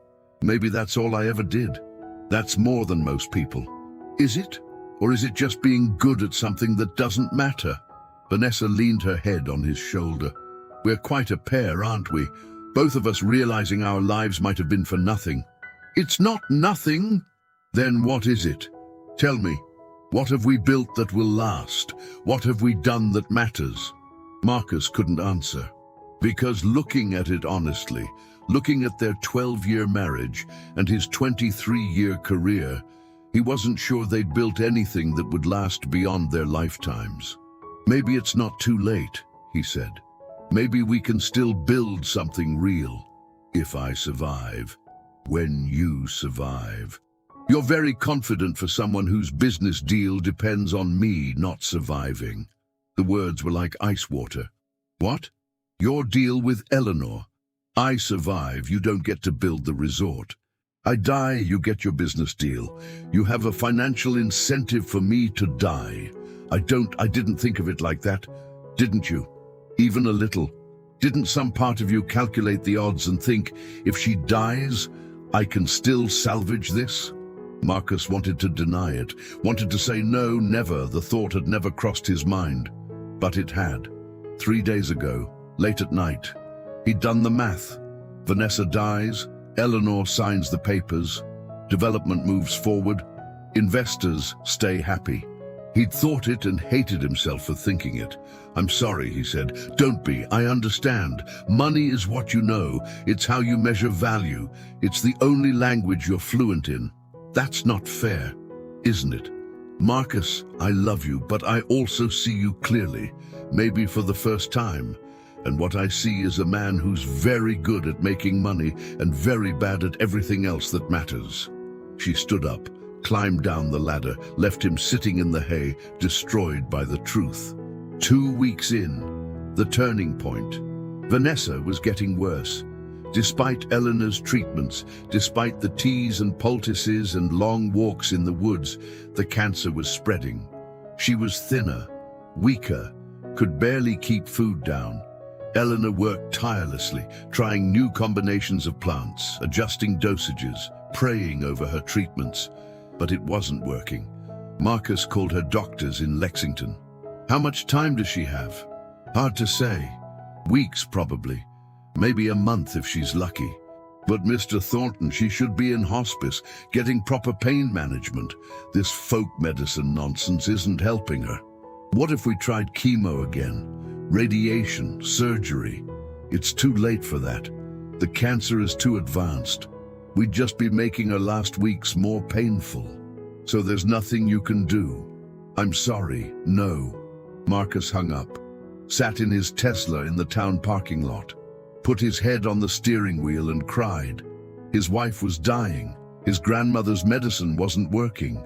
Maybe that's all I ever did. That's more than most people. Is it? Or is it just being good at something that doesn't matter? Vanessa leaned her head on his shoulder. We're quite a pair, aren't we? Both of us realizing our lives might have been for nothing. It's not nothing. Then what is it? Tell me. What have we built that will last? What have we done that matters? Marcus couldn't answer. Because looking at it honestly, looking at their 12-year marriage and his 23-year career, he wasn't sure they'd built anything that would last beyond their lifetimes. Maybe it's not too late, he said. Maybe we can still build something real. If I survive. When you survive. You're very confident for someone whose business deal depends on me not surviving. The words were like ice water. What? Your deal with Eleanor. I survive, you don't get to build the resort. I die, you get your business deal. You have a financial incentive for me to die. I didn't think of it like that. Didn't you? Even a little. Didn't some part of you calculate the odds and think, if she dies, I can still salvage this? Marcus wanted to deny it, wanted to say no, never. The thought had never crossed his mind. But it had. 3 days ago, late at night. He'd done the math. Vanessa dies, Eleanor signs the papers, development moves forward, investors stay happy. He'd thought it and hated himself for thinking it. I'm sorry, he said. Don't be, I understand. Money is what you know. It's how you measure value. It's the only language you're fluent in. That's not fair, isn't it? Marcus, I love you, but I also see you clearly, maybe for the first time. And what I see is a man who's very good at making money and very bad at everything else that matters. She stood up, climbed down the ladder, left him sitting in the hay, destroyed by the truth. 2 weeks in, the turning point. Vanessa was getting worse. Despite Eleanor's treatments, despite the teas and poultices and long walks in the woods, the cancer was spreading. She was thinner, weaker, could barely keep food down. Eleanor worked tirelessly, trying new combinations of plants, adjusting dosages, praying over her treatments. But it wasn't working. Marcus called her doctors in Lexington. How much time does she have? Hard to say. Weeks, probably. Maybe a month if she's lucky. But Mr. Thornton, she should be in hospice, getting proper pain management. This folk medicine nonsense isn't helping her. What if we tried chemo again? Radiation, surgery? It's too late for that. The cancer is too advanced. We'd just be making her last weeks more painful. So there's nothing you can do. I'm sorry, no. Marcus hung up, sat in his Tesla in the town parking lot, put his head on the steering wheel and cried. His wife was dying. His grandmother's medicine wasn't working.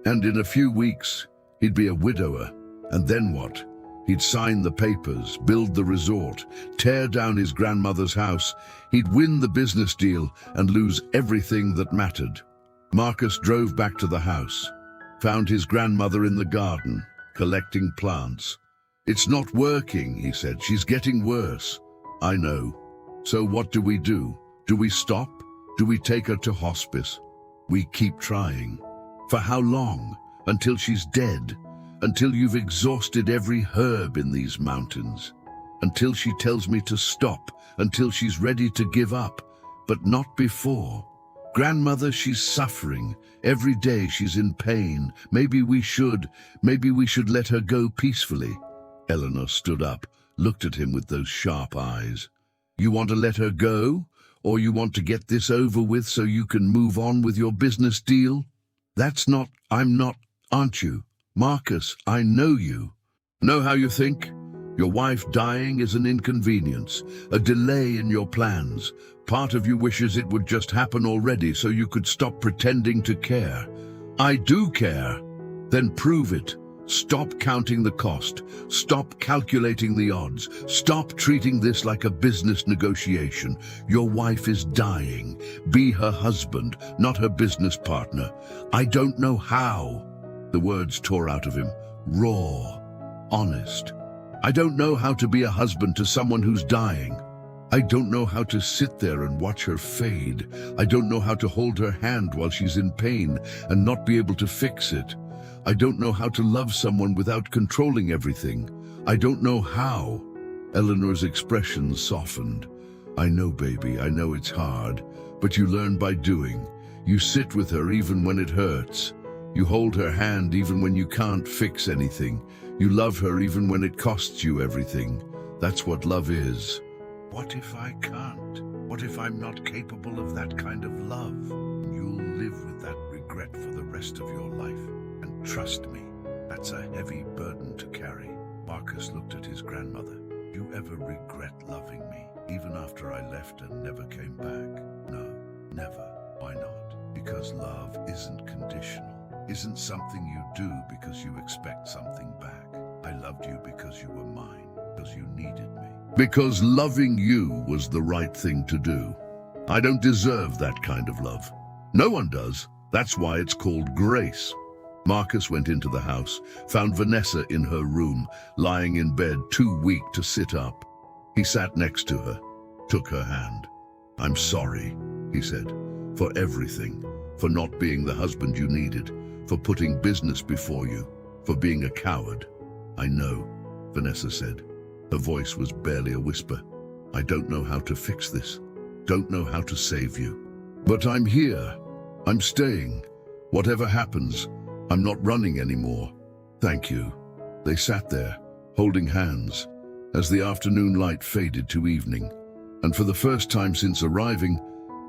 And in a few weeks, he'd be a widower. And then what? He'd sign the papers, build the resort, tear down his grandmother's house. He'd win the business deal and lose everything that mattered. Marcus drove back to the house, found his grandmother in the garden, collecting plants. It's not working, he said. She's getting worse. I know. So what do? Do we stop? Do we take her to hospice? We keep trying. For how long? Until she's dead? Until you've exhausted every herb in these mountains? Until she tells me to stop? Until she's ready to give up? But not before. Grandmother, she's suffering. Every day she's in pain. Maybe we should let her go peacefully. Eleanor stood up, looked at him with those sharp eyes. You want to let her go? Or you want to get this over with so you can move on with your business deal? I'm not, aren't you? Marcus, I know you. Know how you think? Your wife dying is an inconvenience, a delay in your plans. Part of you wishes it would just happen already so you could stop pretending to care. I do care. Then prove it. Stop counting the cost. Stop calculating the odds. Stop treating this like a business negotiation. Your wife is dying. Be her husband, not her business partner. I don't know how. The words tore out of him, raw, honest. I don't know how to be a husband to someone who's dying. I don't know how to sit there and watch her fade. I don't know how to hold her hand while she's in pain and not be able to fix it. I don't know how to love someone without controlling everything. I don't know how. Eleanor's expression softened. I know, baby, I know it's hard, but you learn by doing. You sit with her even when it hurts. You hold her hand even when you can't fix anything. You love her even when it costs you everything. That's what love is. What if I can't? What if I'm not capable of that kind of love? You'll live with that regret for the rest of your life. And trust me, that's a heavy burden to carry. Marcus looked at his grandmother. Do you ever regret loving me, even after I left and never came back? No, never. Why not? Because love isn't conditional. Isn't something you do because you expect something back. I loved you because you were mine, because you needed me. Because loving you was the right thing to do. I don't deserve that kind of love. No one does. That's why it's called grace. Marcus went into the house, found Vanessa in her room, lying in bed, too weak to sit up. He sat next to her, took her hand. I'm sorry, he said, for everything, for not being the husband you needed, for putting business before you, for being a coward. I know, Vanessa said. Her voice was barely a whisper. I don't know how to fix this. Don't know how to save you. But I'm here. I'm staying. Whatever happens, I'm not running anymore. Thank you. They sat there, holding hands, as the afternoon light faded to evening. And for the first time since arriving,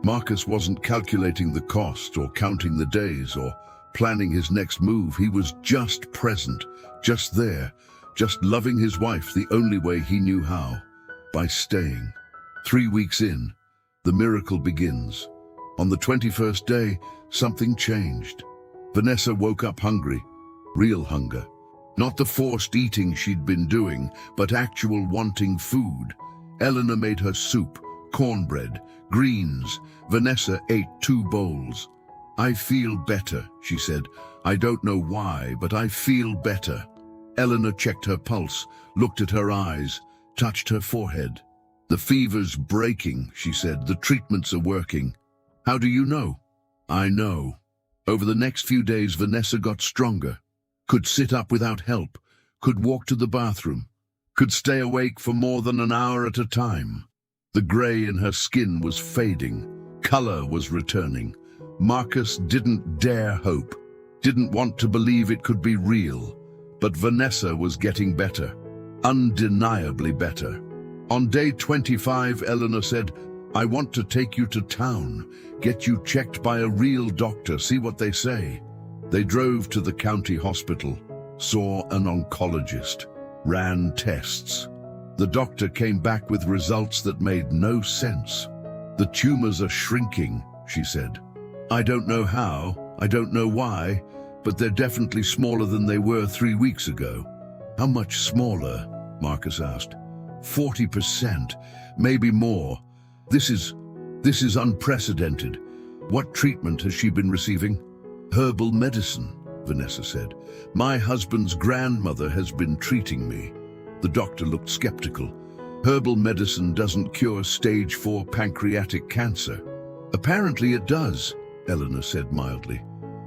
Marcus wasn't calculating the cost or counting the days or planning his next move. He was just present, just there, just loving his wife the only way he knew how, by staying. 3 weeks in, the miracle begins. On the 21st day, something changed. Vanessa woke up hungry, real hunger. Not the forced eating she'd been doing, but actual wanting food. Eleanor made her soup, cornbread, greens. Vanessa ate 2 bowls. I feel better, she said. I don't know why, but I feel better. Eleanor checked her pulse, looked at her eyes, touched her forehead. The fever's breaking, she said. The treatments are working. How do you know? I know. Over the next few days, Vanessa got stronger, could sit up without help, could walk to the bathroom, could stay awake for more than an hour at a time. The gray in her skin was fading. Color was returning. Marcus didn't dare hope, didn't want to believe it could be real. But Vanessa was getting better, undeniably better. On day 25, Eleanor said, I want to take you to town, get you checked by a real doctor, see what they say. They drove to the county hospital, saw an oncologist, ran tests. The doctor came back with results that made no sense. The tumors are shrinking, she said. I don't know how, I don't know why, but they're definitely smaller than they were 3 weeks ago. How much smaller? Marcus asked. 40%, maybe more. This is unprecedented. What treatment has she been receiving? Herbal medicine, Vanessa said. My husband's grandmother has been treating me. The doctor looked skeptical. Herbal medicine doesn't cure stage 4 pancreatic cancer. Apparently it does, Eleanor said mildly.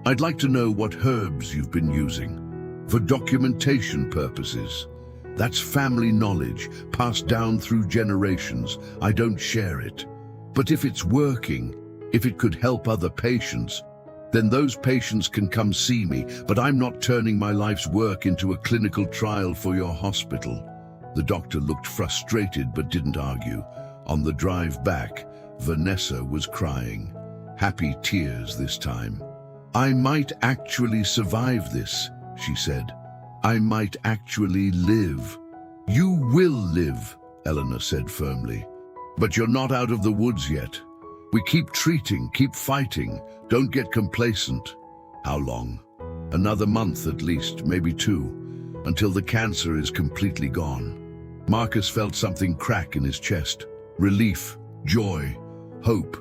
I'd like to know what herbs you've been using. For documentation purposes. That's family knowledge, passed down through generations. I don't share it. But if it's working, If it could help other patients, then those patients can come see me, but I'm not turning my life's work into a clinical trial for your hospital." The doctor looked frustrated but didn't argue. On the drive back, Vanessa was crying. Happy tears this time. "I might actually survive this," she said. "I might actually live." "You will live," Eleanor said firmly. "But you're not out of the woods yet. We keep treating, keep fighting. Don't get complacent." "How long?" "Another month at least, maybe 2, until the cancer is completely gone." Marcus felt something crack in his chest. Relief, joy, hope.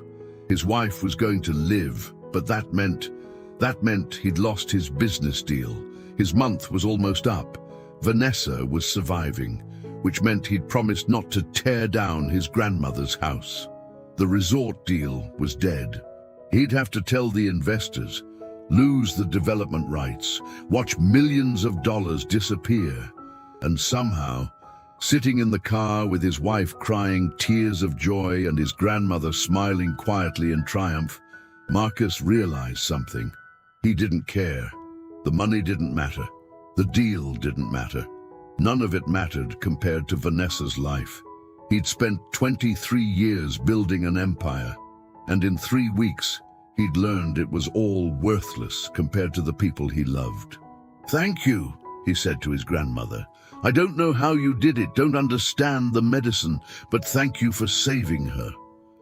His wife was going to live, but that meant he'd lost his business deal. His month was almost up. Vanessa was surviving, which meant he'd promised not to tear down his grandmother's house. The resort deal was dead. He'd have to tell the investors, lose the development rights, watch millions of dollars disappear. And somehow, sitting in the car with his wife crying tears of joy and his grandmother smiling quietly in triumph, Marcus realized something. He didn't care. The money didn't matter. The deal didn't matter. None of it mattered compared to Vanessa's life. He'd spent 23 years building an empire, and in 3 weeks, he'd learned it was all worthless compared to the people he loved. "Thank you," he said to his grandmother. "I don't know how you did it, don't understand the medicine, but thank you for saving her."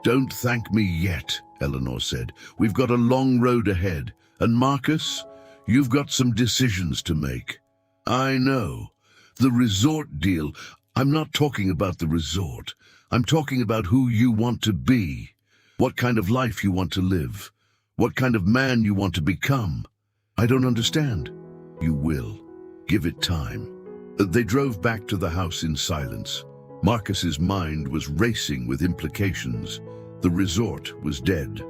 "Don't thank me yet," Eleanor said. "We've got a long road ahead. And Marcus, you've got some decisions to make." "I know. The resort deal. I'm not talking about the resort. I'm talking about who you want to be. What kind of life you want to live. What kind of man you want to become." "I don't understand." "You will. Give it time." They drove back to the house in silence. Marcus's mind was racing with implications. The resort was dead.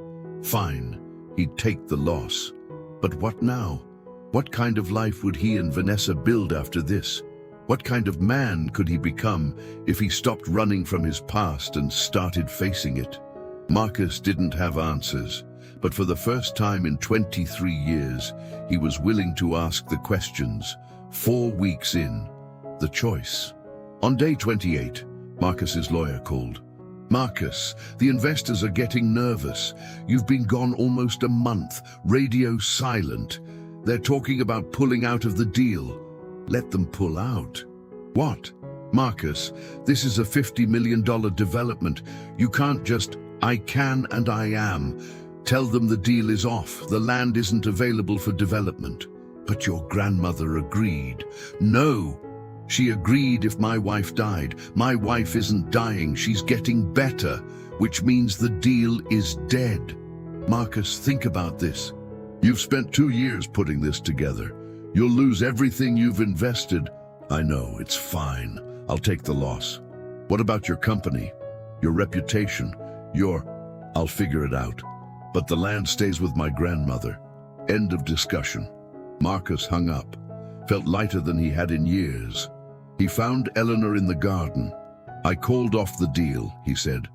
Fine, he'd take the loss. But what now? What kind of life would he and Vanessa build after this? What kind of man could he become if he stopped running from his past and started facing it? Marcus didn't have answers, but for the first time in 23 years, he was willing to ask the questions. 4 weeks in, the choice. On day 28, Marcus's lawyer called. "Marcus, the investors are getting nervous. You've been gone almost a month, radio silent. They're talking about pulling out of the deal." "Let them pull out." "What?" "Marcus, this is a $50 million development. You can't just, 'I can and I am.' Tell them the deal is off. The land isn't available for development." "But your grandmother agreed." "No. She agreed if my wife died. My wife isn't dying, she's getting better, which means the deal is dead." "Marcus, think about this. You've spent 2 years putting this together. You'll lose everything you've invested." "I know, it's fine. I'll take the loss." "What about your company, your reputation, I'll figure it out. But the land stays with my grandmother." End of discussion. Marcus hung up, felt lighter than he had in years. He found Eleanor in the garden. "I called off the deal," he said.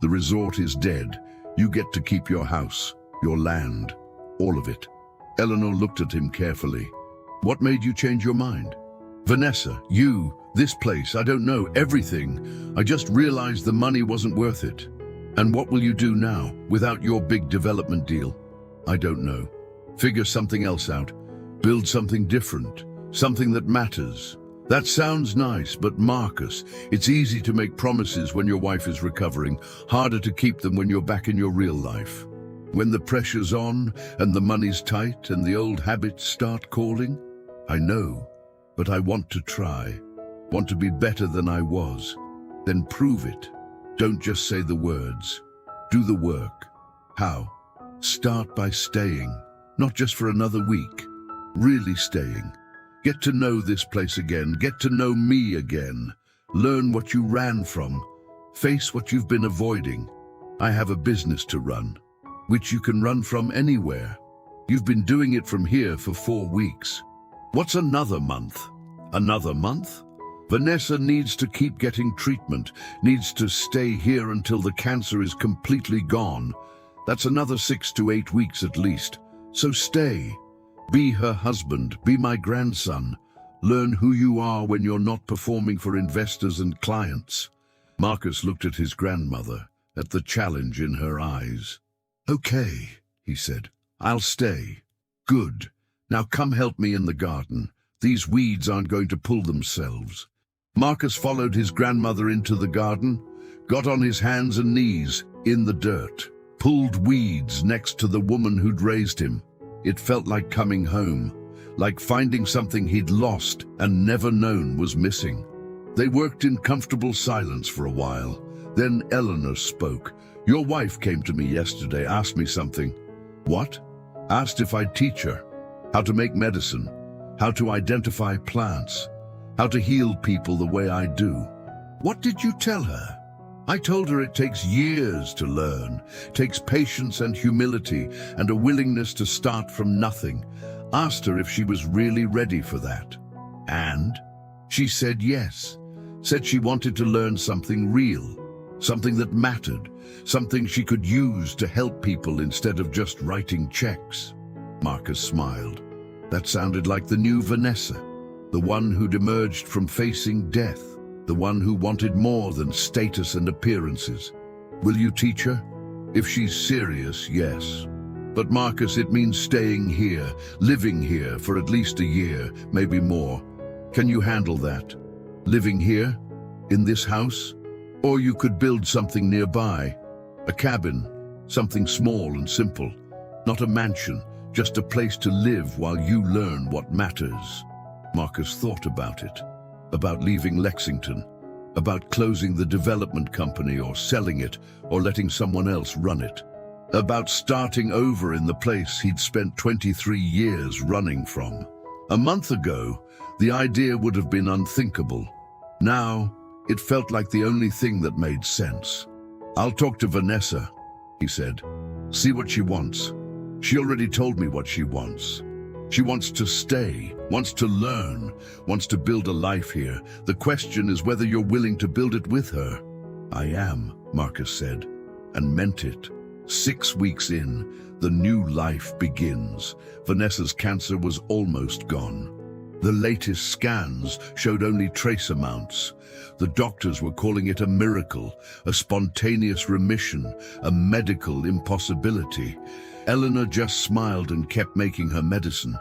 "The resort is dead. You get to keep your house, your land, all of it." Eleanor looked at him carefully. "What made you change your mind?" "Vanessa, you, this place, I don't know, everything. I just realized the money wasn't worth it." "And what will you do now, without your big development deal?" "I don't know. Figure something else out. Build something different, something that matters." "That sounds nice, but Marcus, it's easy to make promises when your wife is recovering, harder to keep them when you're back in your real life. When the pressure's on and the money's tight and the old habits start calling." "I know, but I want to try. Want to be better than I was." "Then prove it. Don't just say the words. Do the work." "How?" "Start by staying, not just for another week. Really staying. Get to know this place again, get to know me again. Learn what you ran from. Face what you've been avoiding. I have a business to run, which you can run from anywhere. You've been doing it from here for 4 weeks. What's another month?" "Another month?" "Vanessa needs to keep getting treatment, needs to stay here until the cancer is completely gone. That's another 6 to 8 weeks at least. So stay. Be her husband, be my grandson. Learn who you are when you're not performing for investors and clients. Marcus looked at his grandmother, at the challenge in her eyes. Okay, he said, I'll stay. Good. Now come help me in the garden. These weeds aren't going to pull themselves. Marcus followed his grandmother into the garden, got on his hands and knees in the dirt, pulled weeds next to the woman who'd raised him. It felt like coming home, like finding something he'd lost and never known was missing. They worked in comfortable silence for a while. Then Eleanor spoke. Your wife came to me yesterday, asked me something. What? Asked if I'd teach her how to make medicine, how to identify plants, how to heal people the way I do. What did you tell her? I told her it takes years to learn, takes patience and humility and a willingness to start from nothing. Asked her if she was really ready for that. And she said yes. Said she wanted to learn something real, something that mattered, something she could use to help people instead of just writing checks. Marcus smiled. That sounded like the new Vanessa, the one who'd emerged from facing death, the one who wanted more than status and appearances. Will you teach her? If she's serious, yes. But Marcus, it means staying here, living here for at least a year, maybe more. Can you handle that? Living here? In this house? Or you could build something nearby. A cabin, something small and simple. Not a mansion, just a place to live while you learn what matters. Marcus thought about it. About leaving Lexington. About closing the development company or selling it or letting someone else run it. About starting over in the place he'd spent 23 years running from. A month ago, the idea would have been unthinkable. Now, it felt like the only thing that made sense. I'll talk to Vanessa, he said. See what she wants. She already told me what she wants. She wants to stay, wants to learn, wants to build a life here. The question is whether you're willing to build it with her. I am, Marcus said, and meant it. 6 weeks in, the new life begins. Vanessa's cancer was almost gone. The latest scans showed only trace amounts. The doctors were calling it a miracle, a spontaneous remission, a medical impossibility. Eleanor just smiled and kept making her medicine.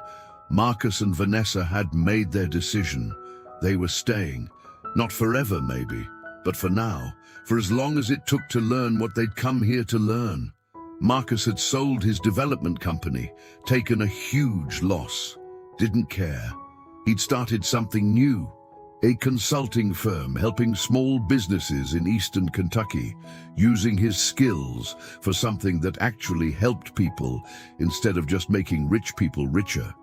Marcus and Vanessa had made their decision. They were staying. Not forever, maybe, but for now, for as long as it took to learn what they'd come here to learn. Marcus had sold his development company, taken a huge loss. Didn't care. He'd started something new. A consulting firm helping small businesses in eastern Kentucky, using his skills for something that actually helped people instead of just making rich people richer.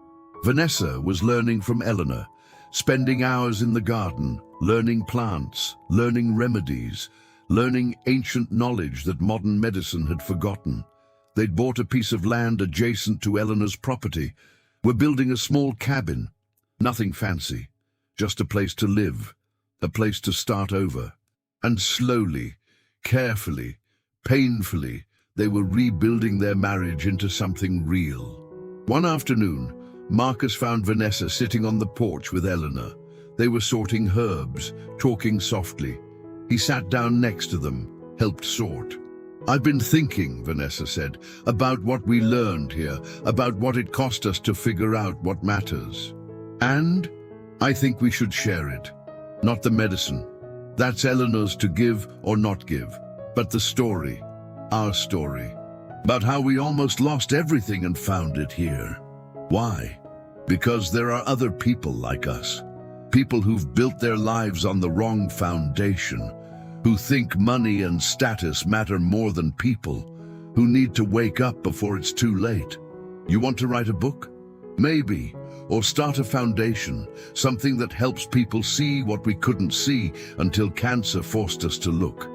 Vanessa was learning from Eleanor, spending hours in the garden, learning plants, learning remedies, learning ancient knowledge that modern medicine had forgotten. They'd bought a piece of land adjacent to Eleanor's property, were building a small cabin, nothing fancy. Just a place to live, a place to start over. And slowly, carefully, painfully, they were rebuilding their marriage into something real. One afternoon, Marcus found Vanessa sitting on the porch with Eleanor. They were sorting herbs, talking softly. He sat down next to them, helped sort. I've been thinking, Vanessa said, about what we learned here, about what it cost us to figure out what matters. And I think we should share it. Not the medicine. That's Eleanor's to give or not give. But the story. Our story. About how we almost lost everything and found it here. Why? Because there are other people like us. People who've built their lives on the wrong foundation. Who think money and status matter more than people. Who need to wake up before it's too late. You want to write a book? Maybe. Or start a foundation, something that helps people see what we couldn't see until cancer forced us to look.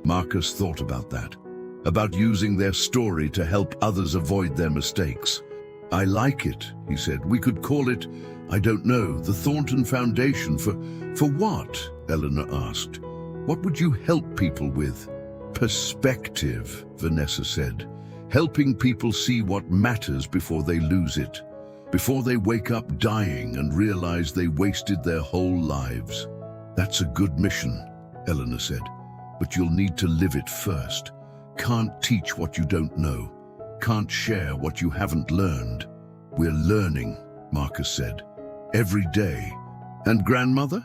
Marcus thought about that, about using their story to help others avoid their mistakes. I like it, he said. We could call it, I don't know, the Thornton Foundation for what? Eleanor asked. What would you help people with? Perspective, Vanessa said. helping people see what matters before they lose it, before they wake up dying and realize they wasted their whole lives. That's a good mission, Eleanor said, but you'll need to live it first. Can't teach what you don't know. Can't share what you haven't learned. We're learning, Marcus said, every day. And grandmother,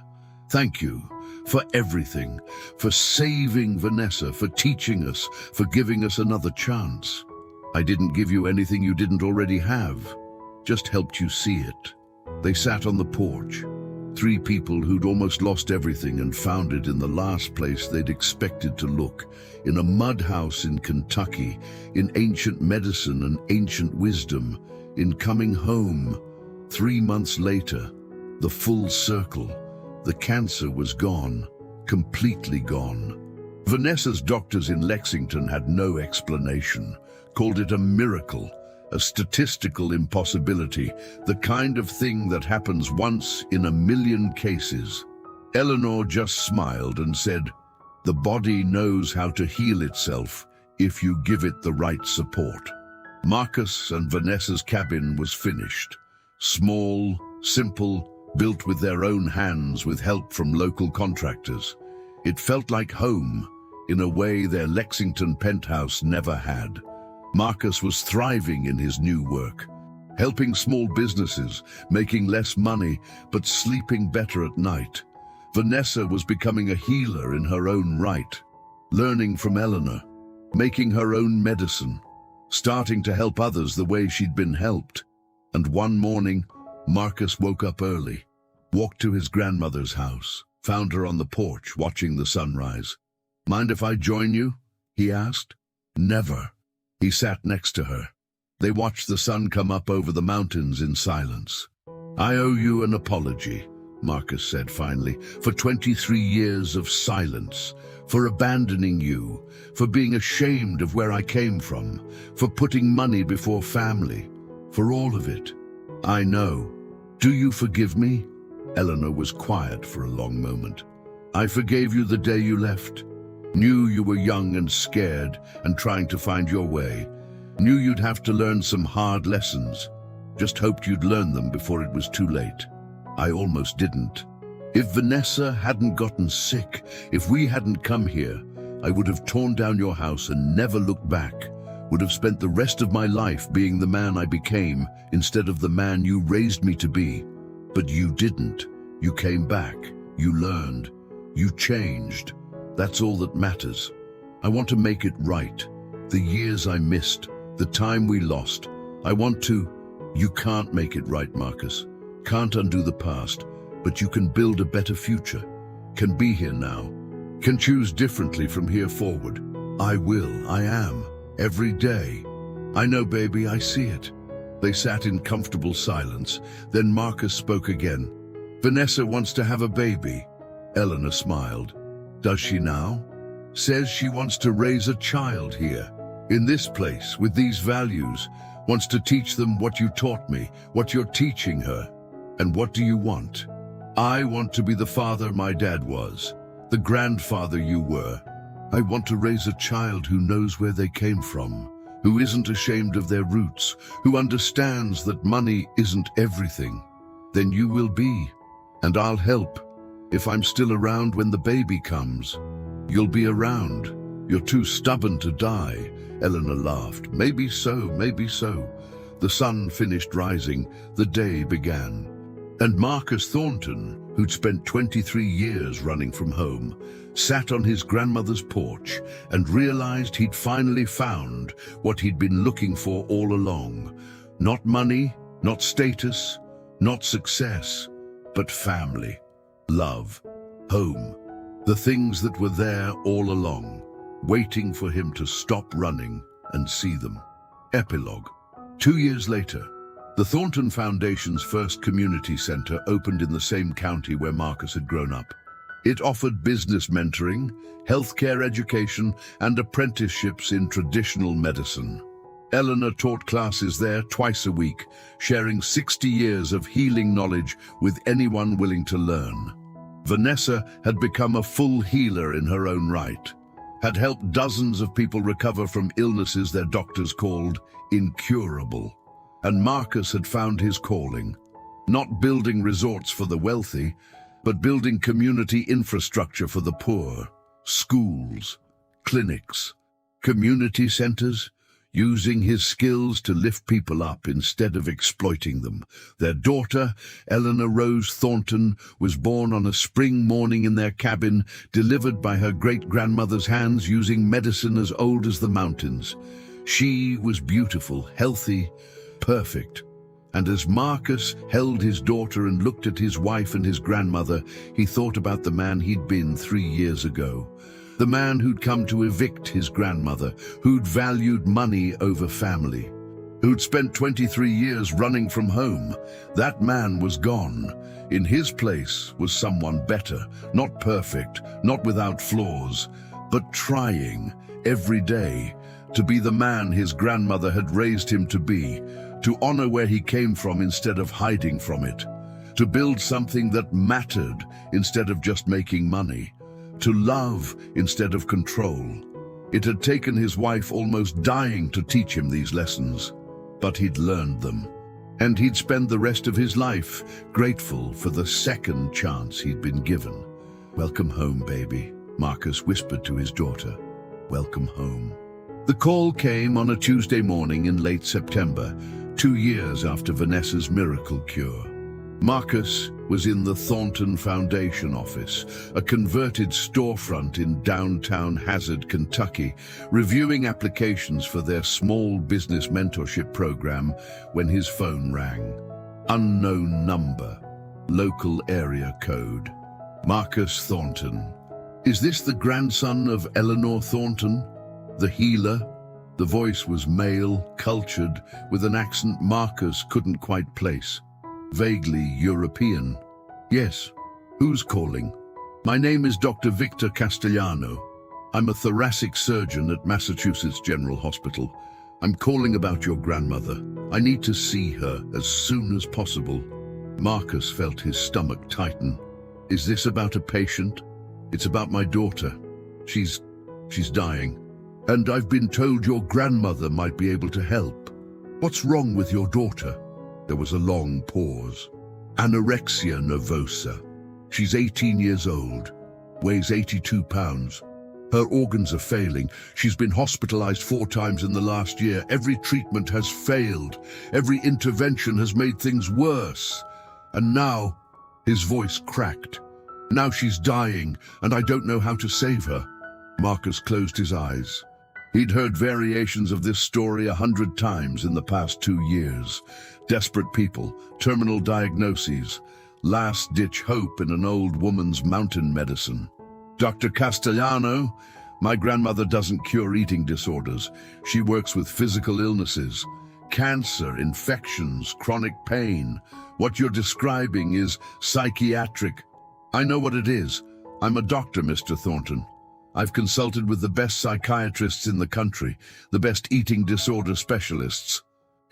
thank you for everything, for saving Vanessa, for teaching us, for giving us another chance. I didn't give you anything you didn't already have, just helped you see it. They sat on the porch, three people who'd almost lost everything and found it in the last place they'd expected to look, in a mud house in Kentucky, in ancient medicine and ancient wisdom, in coming home. 3 months later, the full circle. The cancer was gone, completely gone. Vanessa's doctors in Lexington had no explanation, called it a miracle, a statistical impossibility, the kind of thing that happens once in a million cases. Eleanor just smiled and said, "The body knows how to heal itself if you give it the right support." Marcus and Vanessa's cabin was finished. Small, simple, built with their own hands with help from local contractors. It felt like home, in a way their Lexington penthouse never had. Marcus was thriving in his new work, helping small businesses, making less money, but sleeping better at night. Vanessa was becoming a healer in her own right, learning from Eleanor, making her own medicine, starting to help others the way she'd been helped. And one morning, Marcus woke up early, walked to his grandmother's house, found her on the porch watching the sunrise. "Mind if I join you?" he asked. "Never." He sat next to her. They watched the sun come up over the mountains in silence. "I owe you an apology," Marcus said finally, "for 23 years of silence, for abandoning you, for being ashamed of where I came from, for putting money before family, for all of it. I know. Do you forgive me?" Eleanor was quiet for a long moment. "I forgave you the day you left. Knew you were young and scared and trying to find your way. Knew you'd have to learn some hard lessons. Just hoped you'd learn them before it was too late. I almost didn't. If Vanessa hadn't gotten sick, if we hadn't come here, I would have torn down your house and never looked back. Would have spent the rest of my life being the man I became instead of the man you raised me to be. But you didn't. You came back. You learned. You changed. That's all that matters. I want to make it right. The years I missed, the time we lost. I want to..." "You can't make it right, Marcus. Can't undo the past, but you can build a better future. Can be here now. Can choose differently from here forward. I will. I am. Every day. I know, baby, I see it." They sat in comfortable silence. Then Marcus spoke again. "Vanessa wants to have a baby." Eleanor smiled. "Does she now?" "Says she wants to raise a child here, in this place, with these values. Wants to teach them what you taught me, what you're teaching her." "And what do you want?" "I want to be the father my dad was, the grandfather you were. I want to raise a child who knows where they came from, who isn't ashamed of their roots, who understands that money isn't everything. Then you will be, and I'll help. If I'm still around when the baby comes, you'll be around. You're too stubborn to die." Eleanor laughed. "Maybe so, maybe so." The sun finished rising. The day began. And Marcus Thornton, who'd spent 23 years running from home, sat on his grandmother's porch and realized he'd finally found what he'd been looking for all along. Not money, not status, not success, but family, love, home. The things that were there all along, waiting for him to stop running and see them. Epilogue. 2 years later, the Thornton Foundation's first community center opened in the same county where Marcus had grown up. It offered business mentoring, healthcare education, and apprenticeships in traditional medicine. Eleanor taught classes there twice a week, sharing 60 years of healing knowledge with anyone willing to learn. Vanessa had become a full healer in her own right. had helped dozens of people recover from illnesses their doctors called incurable. And Marcus had found his calling, not building resorts for the wealthy, but building community infrastructure for the poor, schools, clinics, community centers, using his skills to lift people up instead of exploiting them. Their daughter, Eleanor Rose Thornton, was born on a spring morning in their cabin, delivered by her great-grandmother's hands using medicine as old as the mountains. She was beautiful, healthy, perfect. And as Marcus held his daughter and looked at his wife and his grandmother, he thought about the man he'd been 3 years ago. The man who'd come to evict his grandmother, who'd valued money over family, who'd spent 23 years running from home. That man was gone. In his place was someone better, not perfect, not without flaws, but trying every day to be the man his grandmother had raised him to be, to honor where he came from instead of hiding from it, to build something that mattered instead of just making money, to love instead of control. It had taken his wife almost dying to teach him these lessons, but he'd learned them. And he'd spend the rest of his life grateful for the second chance he'd been given. "Welcome home, baby," Marcus whispered to his daughter. "Welcome home." The call came on a Tuesday morning in late September, 2 years after Vanessa's miracle cure. Marcus was in the Thornton Foundation office, a converted storefront in downtown Hazard, Kentucky, reviewing applications for their small business mentorship program when his phone rang. Unknown number, local area code. Marcus Thornton. "Is this the grandson of Eleanor Thornton, the healer?" The voice was male, cultured, with an accent Marcus couldn't quite place. Vaguely European. "Yes. Who's calling?" "My name is Dr. Victor Castellano. I'm a thoracic surgeon at Massachusetts General Hospital. I'm calling about your grandmother. I need to see her as soon as possible." Marcus felt his stomach tighten. "Is this about a patient?" "It's about my daughter. She's dying. And I've been told your grandmother might be able to help." "What's wrong with your daughter?" There was a long pause. "Anorexia nervosa. She's 18 years old, weighs 82 pounds. Her organs are failing. She's been hospitalized 4 times in the last year. Every treatment has failed. Every intervention has made things worse. And now," his voice cracked, "now she's dying, and I don't know how to save her." Marcus closed his eyes. He'd heard variations of this story 100 times in the past 2 years. Desperate people, terminal diagnoses, last-ditch hope in an old woman's mountain medicine. "Dr. Castellano, my grandmother doesn't cure eating disorders. She works with physical illnesses, cancer, infections, chronic pain. What you're describing is psychiatric." "I know what it is. I'm a doctor, Mr. Thornton. I've consulted with the best psychiatrists in the country, the best eating disorder specialists.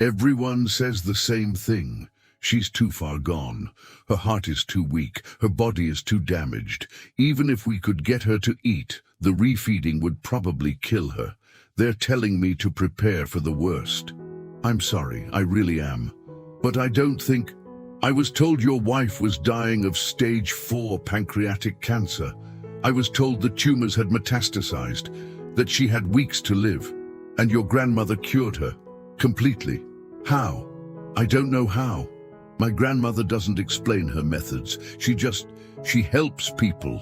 Everyone says the same thing. She's too far gone. Her heart is too weak. Her body is too damaged. Even if we could get her to eat, the refeeding would probably kill her. They're telling me to prepare for the worst." "I'm sorry, I really am. But I don't think... I was told your wife was dying of stage 4 pancreatic cancer. I was told the tumors had metastasized, that she had weeks to live, and your grandmother cured her. Completely. How? I don't know how. My grandmother doesn't explain her methods. She helps people.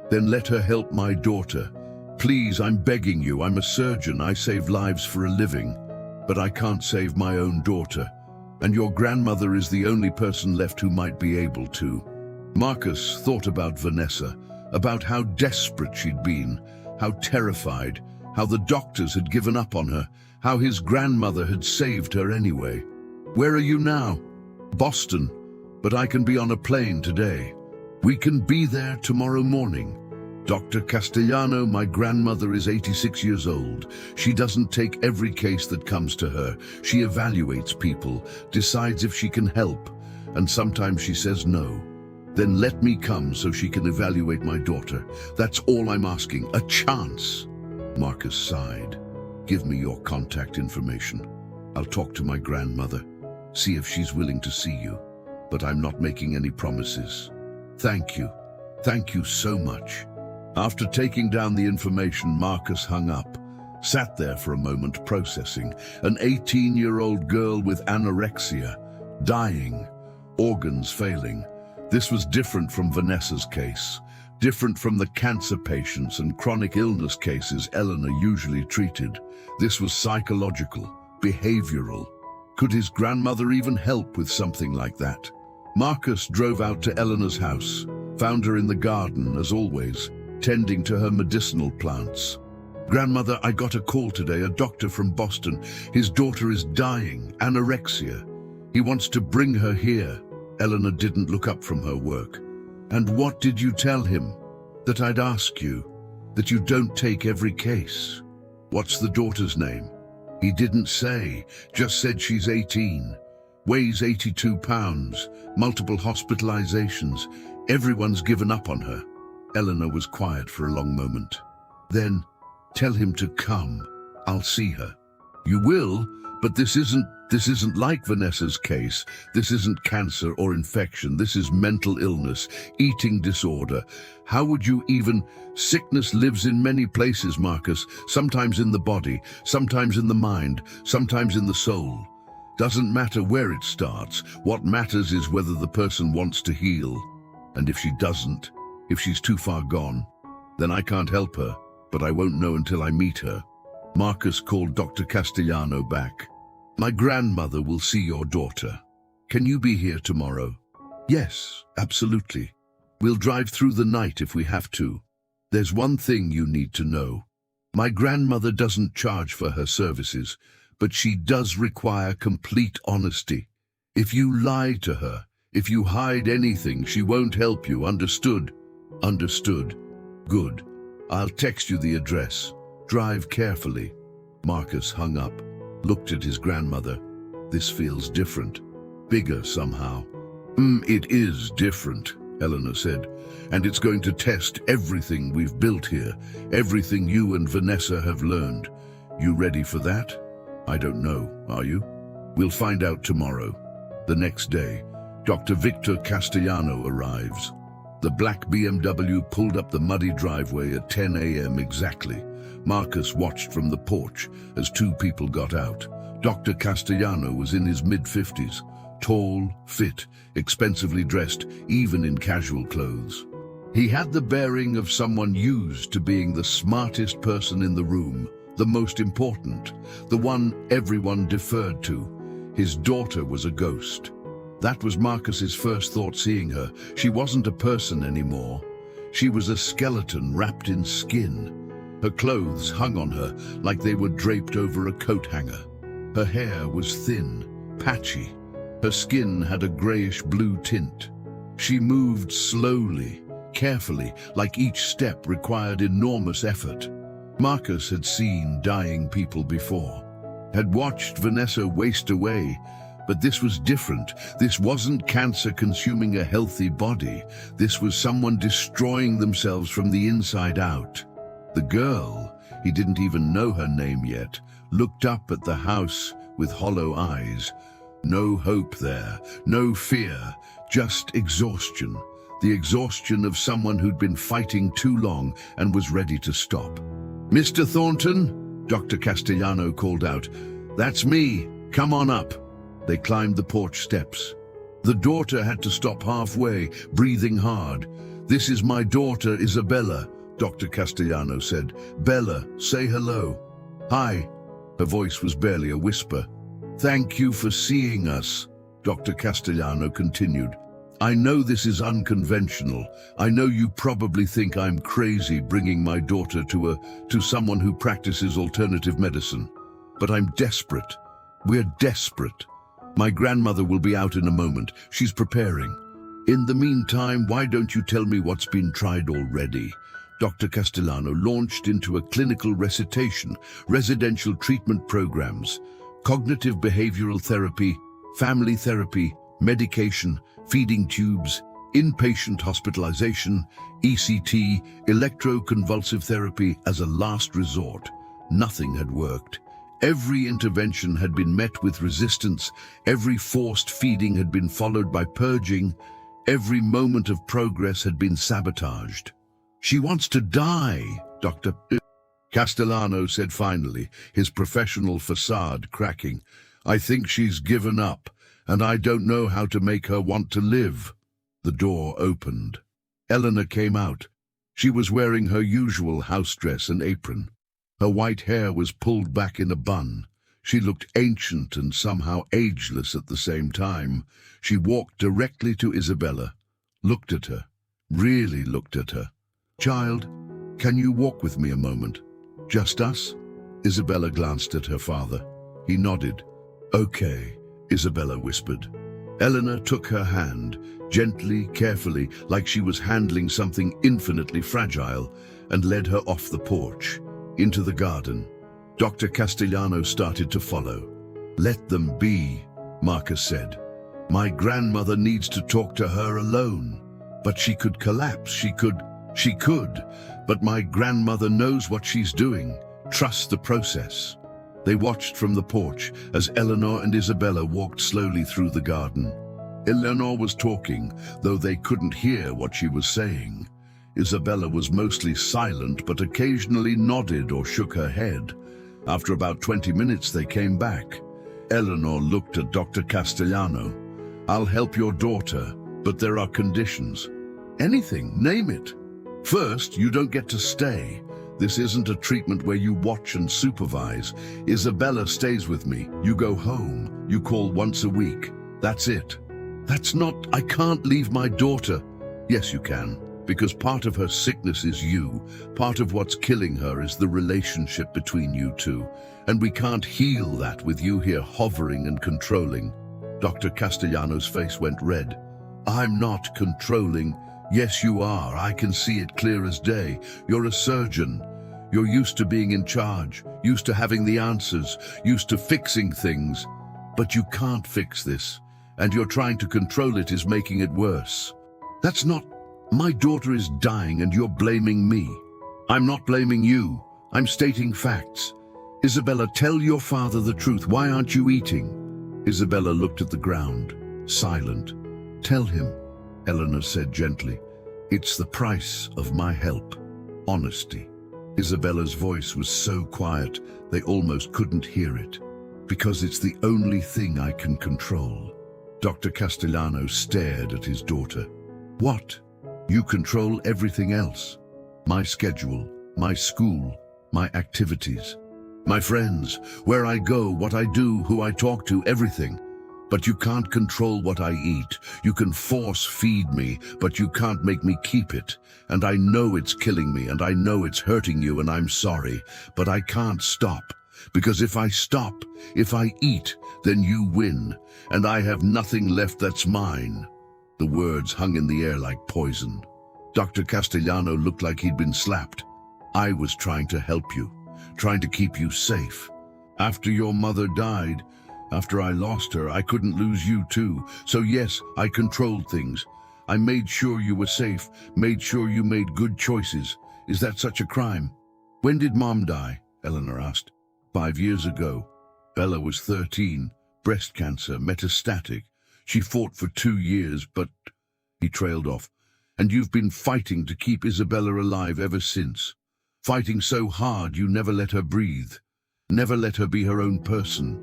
Then let her help my daughter. Please, I'm begging you. I'm a surgeon. I save lives for a living. But I can't save my own daughter. And your grandmother is the only person left who might be able to." Marcus thought about Vanessa, about how desperate she'd been, how terrified, how the doctors had given up on her, how his grandmother had saved her anyway. "Where are you now?" "Boston, but I can be on a plane today." "We can be there tomorrow morning." "Dr. Castellano, my grandmother is 86 years old. She doesn't take every case that comes to her. She evaluates people, decides if she can help, and sometimes she says no. Then let me come so she can evaluate my daughter. That's all I'm asking, a chance." Marcus sighed. Give me your contact information. I'll talk to my grandmother, see if she's willing to see you. But I'm not making any promises. Thank you. Thank you so much. After taking down the information, Marcus hung up, sat there for a moment processing. An 18-year-old girl with anorexia, dying, organs failing. This was different from Vanessa's case, different from the cancer patients and chronic illness cases Eleanor usually treated. This was psychological, behavioral. Could his grandmother even help with something like that? Marcus drove out to Eleanor's house, found her in the garden, as always, tending to her medicinal plants. Grandmother, I got a call today, a doctor from Boston. His daughter is dying, anorexia. He wants to bring her here. Eleanor didn't look up from her work. And what did you tell him? That I'd ask you, that you don't take every case. What's the daughter's name? He didn't say, just said she's 18, weighs 82 pounds, multiple hospitalizations. Everyone's given up on her. Eleanor was quiet for a long moment. Then, tell him to come. I'll see her. You will, but this isn't like Vanessa's case. This isn't cancer or infection. This is mental illness, eating disorder. How would you even... Sickness lives in many places, Marcus. Sometimes in the body, sometimes in the mind, sometimes in the soul. Doesn't matter where it starts. What matters is whether the person wants to heal. And if she doesn't, if she's too far gone, then I can't help her, but I won't know until I meet her. Marcus called Dr. Castellano back. My grandmother will see your daughter. Can you be here tomorrow? Yes, absolutely. We'll drive through the night if we have to. There's one thing you need to know. My grandmother doesn't charge for her services, but she does require complete honesty. If you lie to her, if you hide anything, she won't help you. Understood? Understood. Good. I'll text you the address. Drive carefully. Marcus hung up, looked at his grandmother. This feels different. Bigger somehow. It is different, Eleanor said. And it's going to test everything we've built here, everything you and Vanessa have learned. You ready for that? I don't know, are you? We'll find out tomorrow. The next day, Dr. Victor Castellano arrives. The black BMW pulled up the muddy driveway at 10 a.m. exactly. Marcus watched from the porch as two people got out. Dr. Castellano was in his mid-50s, tall, fit, expensively dressed, even in casual clothes. He had the bearing of someone used to being the smartest person in the room, the most important, the one everyone deferred to. His daughter was a ghost. That was Marcus's first thought seeing her. She wasn't a person anymore. She was a skeleton wrapped in skin. Her clothes hung on her like they were draped over a coat hanger. Her hair was thin, patchy. Her skin had a grayish-blue tint. She moved slowly, carefully, like each step required enormous effort. Marcus had seen dying people before, had watched Vanessa waste away, but this was different. This wasn't cancer consuming a healthy body. This was someone destroying themselves from the inside out. The girl, he didn't even know her name yet, looked up at the house with hollow eyes. No hope there, no fear, just exhaustion. The exhaustion of someone who'd been fighting too long and was ready to stop. Mr. Thornton, Dr. Castellano called out. That's me, come on up. They climbed the porch steps. The daughter had to stop halfway, breathing hard. This is my daughter, Isabella, Dr. Castellano said. Bella, say hello. Hi. Her voice was barely a whisper. Thank you for seeing us, Dr. Castellano continued. I know this is unconventional. I know you probably think I'm crazy bringing my daughter to someone who practices alternative medicine. But I'm desperate. We're desperate. My grandmother will be out in a moment. She's preparing. In the meantime, why don't you tell me what's been tried already? Dr. Castellano launched into a clinical recitation, residential treatment programs, cognitive behavioral therapy, family therapy, medication, feeding tubes, Inpatient hospitalization, ECT, electroconvulsive therapy as a last resort. Nothing had worked. Every intervention had been met with resistance. Every forced feeding had been followed by purging. Every moment of progress had been sabotaged. "She wants to die," Dr. Castellano said finally, his professional facade cracking. "I think she's given up, and I don't know how to make her want to live." The door opened. Eleanor came out. She was wearing her usual house dress and apron. Her white hair was pulled back in a bun. She looked ancient and somehow ageless at the same time. She walked directly to Isabella, looked at her, really looked at her. "Child, can you walk with me a moment? Just us?" Isabella glanced at her father. He nodded. "Okay," Isabella whispered. Eleanor took her hand, gently, carefully, like she was handling something infinitely fragile, and led her off the porch, into the garden. Dr. Castellano started to follow. "Let them be," Marcus said. "My grandmother needs to talk to her alone." But she could collapse, she could, but my grandmother knows what she's doing. Trust the process. They watched from the porch as Eleanor and Isabella walked slowly through the garden. Eleanor was talking, though they couldn't hear what she was saying. Isabella was mostly silent, but occasionally nodded or shook her head. After about 20 minutes, they came back. Eleanor looked at Dr. Castellano. "I'll help your daughter, but there are conditions." "Anything, name it." "First, you don't get to stay. This isn't a treatment where you watch and supervise. Isabella stays with me. You go home. You call once a week. That's it." I can't leave my daughter." "Yes, you can, because part of her sickness is you. Part of what's killing her is the relationship between you two. And we can't heal that with you here hovering and controlling." Dr. Castellano's face went red. "I'm not controlling." "Yes, you are. I can see it clear as day. You're a surgeon. You're used to being in charge, used to having the answers, used to fixing things. But you can't fix this, and you're trying to control it is making it worse." "That's not... My daughter is dying and you're blaming me." "I'm not blaming you. I'm stating facts. Isabella, tell your father the truth. Why aren't you eating?" Isabella looked at the ground, silent. "Tell him," Eleanor said gently. "It's the price of my help. Honesty." Isabella's voice was so quiet they almost couldn't hear it. "Because it's the only thing I can control." Dr. Castellano stared at his daughter. "What? You control everything else. My schedule, my school, my activities, my friends, where I go, what I do, who I talk to, everything. But you can't control what I eat. You can force feed me, but you can't make me keep it. And I know it's killing me, and I know it's hurting you, and I'm sorry. But I can't stop. Because if I stop, if I eat, then you win. And I have nothing left that's mine." The words hung in the air like poison. Dr. Castellano looked like he'd been slapped. "I was trying to help you, trying to keep you safe. After your mother died, after I lost her, I couldn't lose you too. So yes, I controlled things. I made sure you were safe, made sure you made good choices. Is that such a crime?" "When did Mom die?" Eleanor asked. 5 years ago. Bella was 13, breast cancer, metastatic. She fought for 2 years, but..." He trailed off. "And you've been fighting to keep Isabella alive ever since. Fighting so hard you never let her breathe. Never let her be her own person.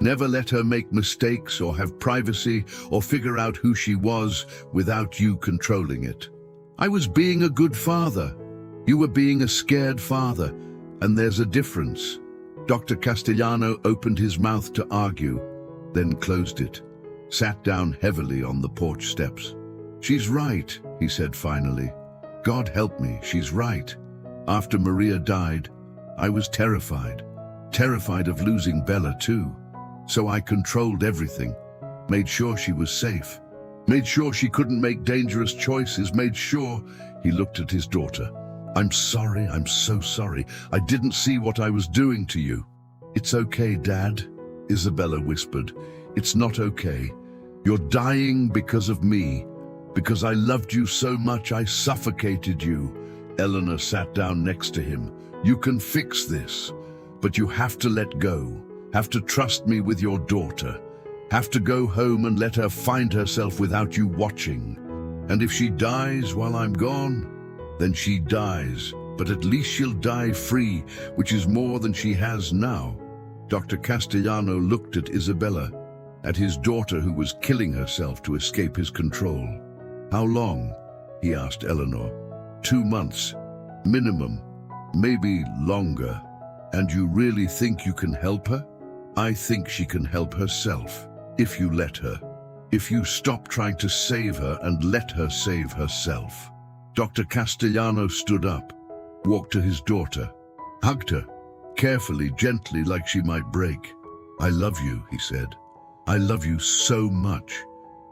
Never let her make mistakes or have privacy or figure out who she was without you controlling it. I was being a good father. You were being a scared father, and there's a difference." Dr. Castellano opened his mouth to argue, then closed it, sat down heavily on the porch steps. "She's right," he said finally. "God help me, she's right. After Maria died, I was terrified. Terrified of losing Bella too. So I controlled everything, made sure she was safe, made sure she couldn't make dangerous choices, made sure..." He looked at his daughter. I'm so sorry. I didn't see what I was doing to you." "It's okay, Dad," Isabella whispered. "It's not okay. You're dying because of me. Because I loved you so much I suffocated you. Eleanor sat down next to him. You can fix this, but you have to let go. Have to trust me with your daughter. Have to go home and let her find herself without you watching. And if she dies while I'm gone, then she dies. But at least she'll die free, which is more than she has now. Dr. Castellano looked at Isabella, at his daughter who was killing herself to escape his control. How long? He asked Eleanor. 2 months, minimum, maybe longer. And you really think you can help her? I think she can help herself, if you let her. If you stop trying to save her and let her save herself. Dr. Castellano stood up, walked to his daughter, hugged her, carefully, gently, like she might break. I love you, he said. I love you so much,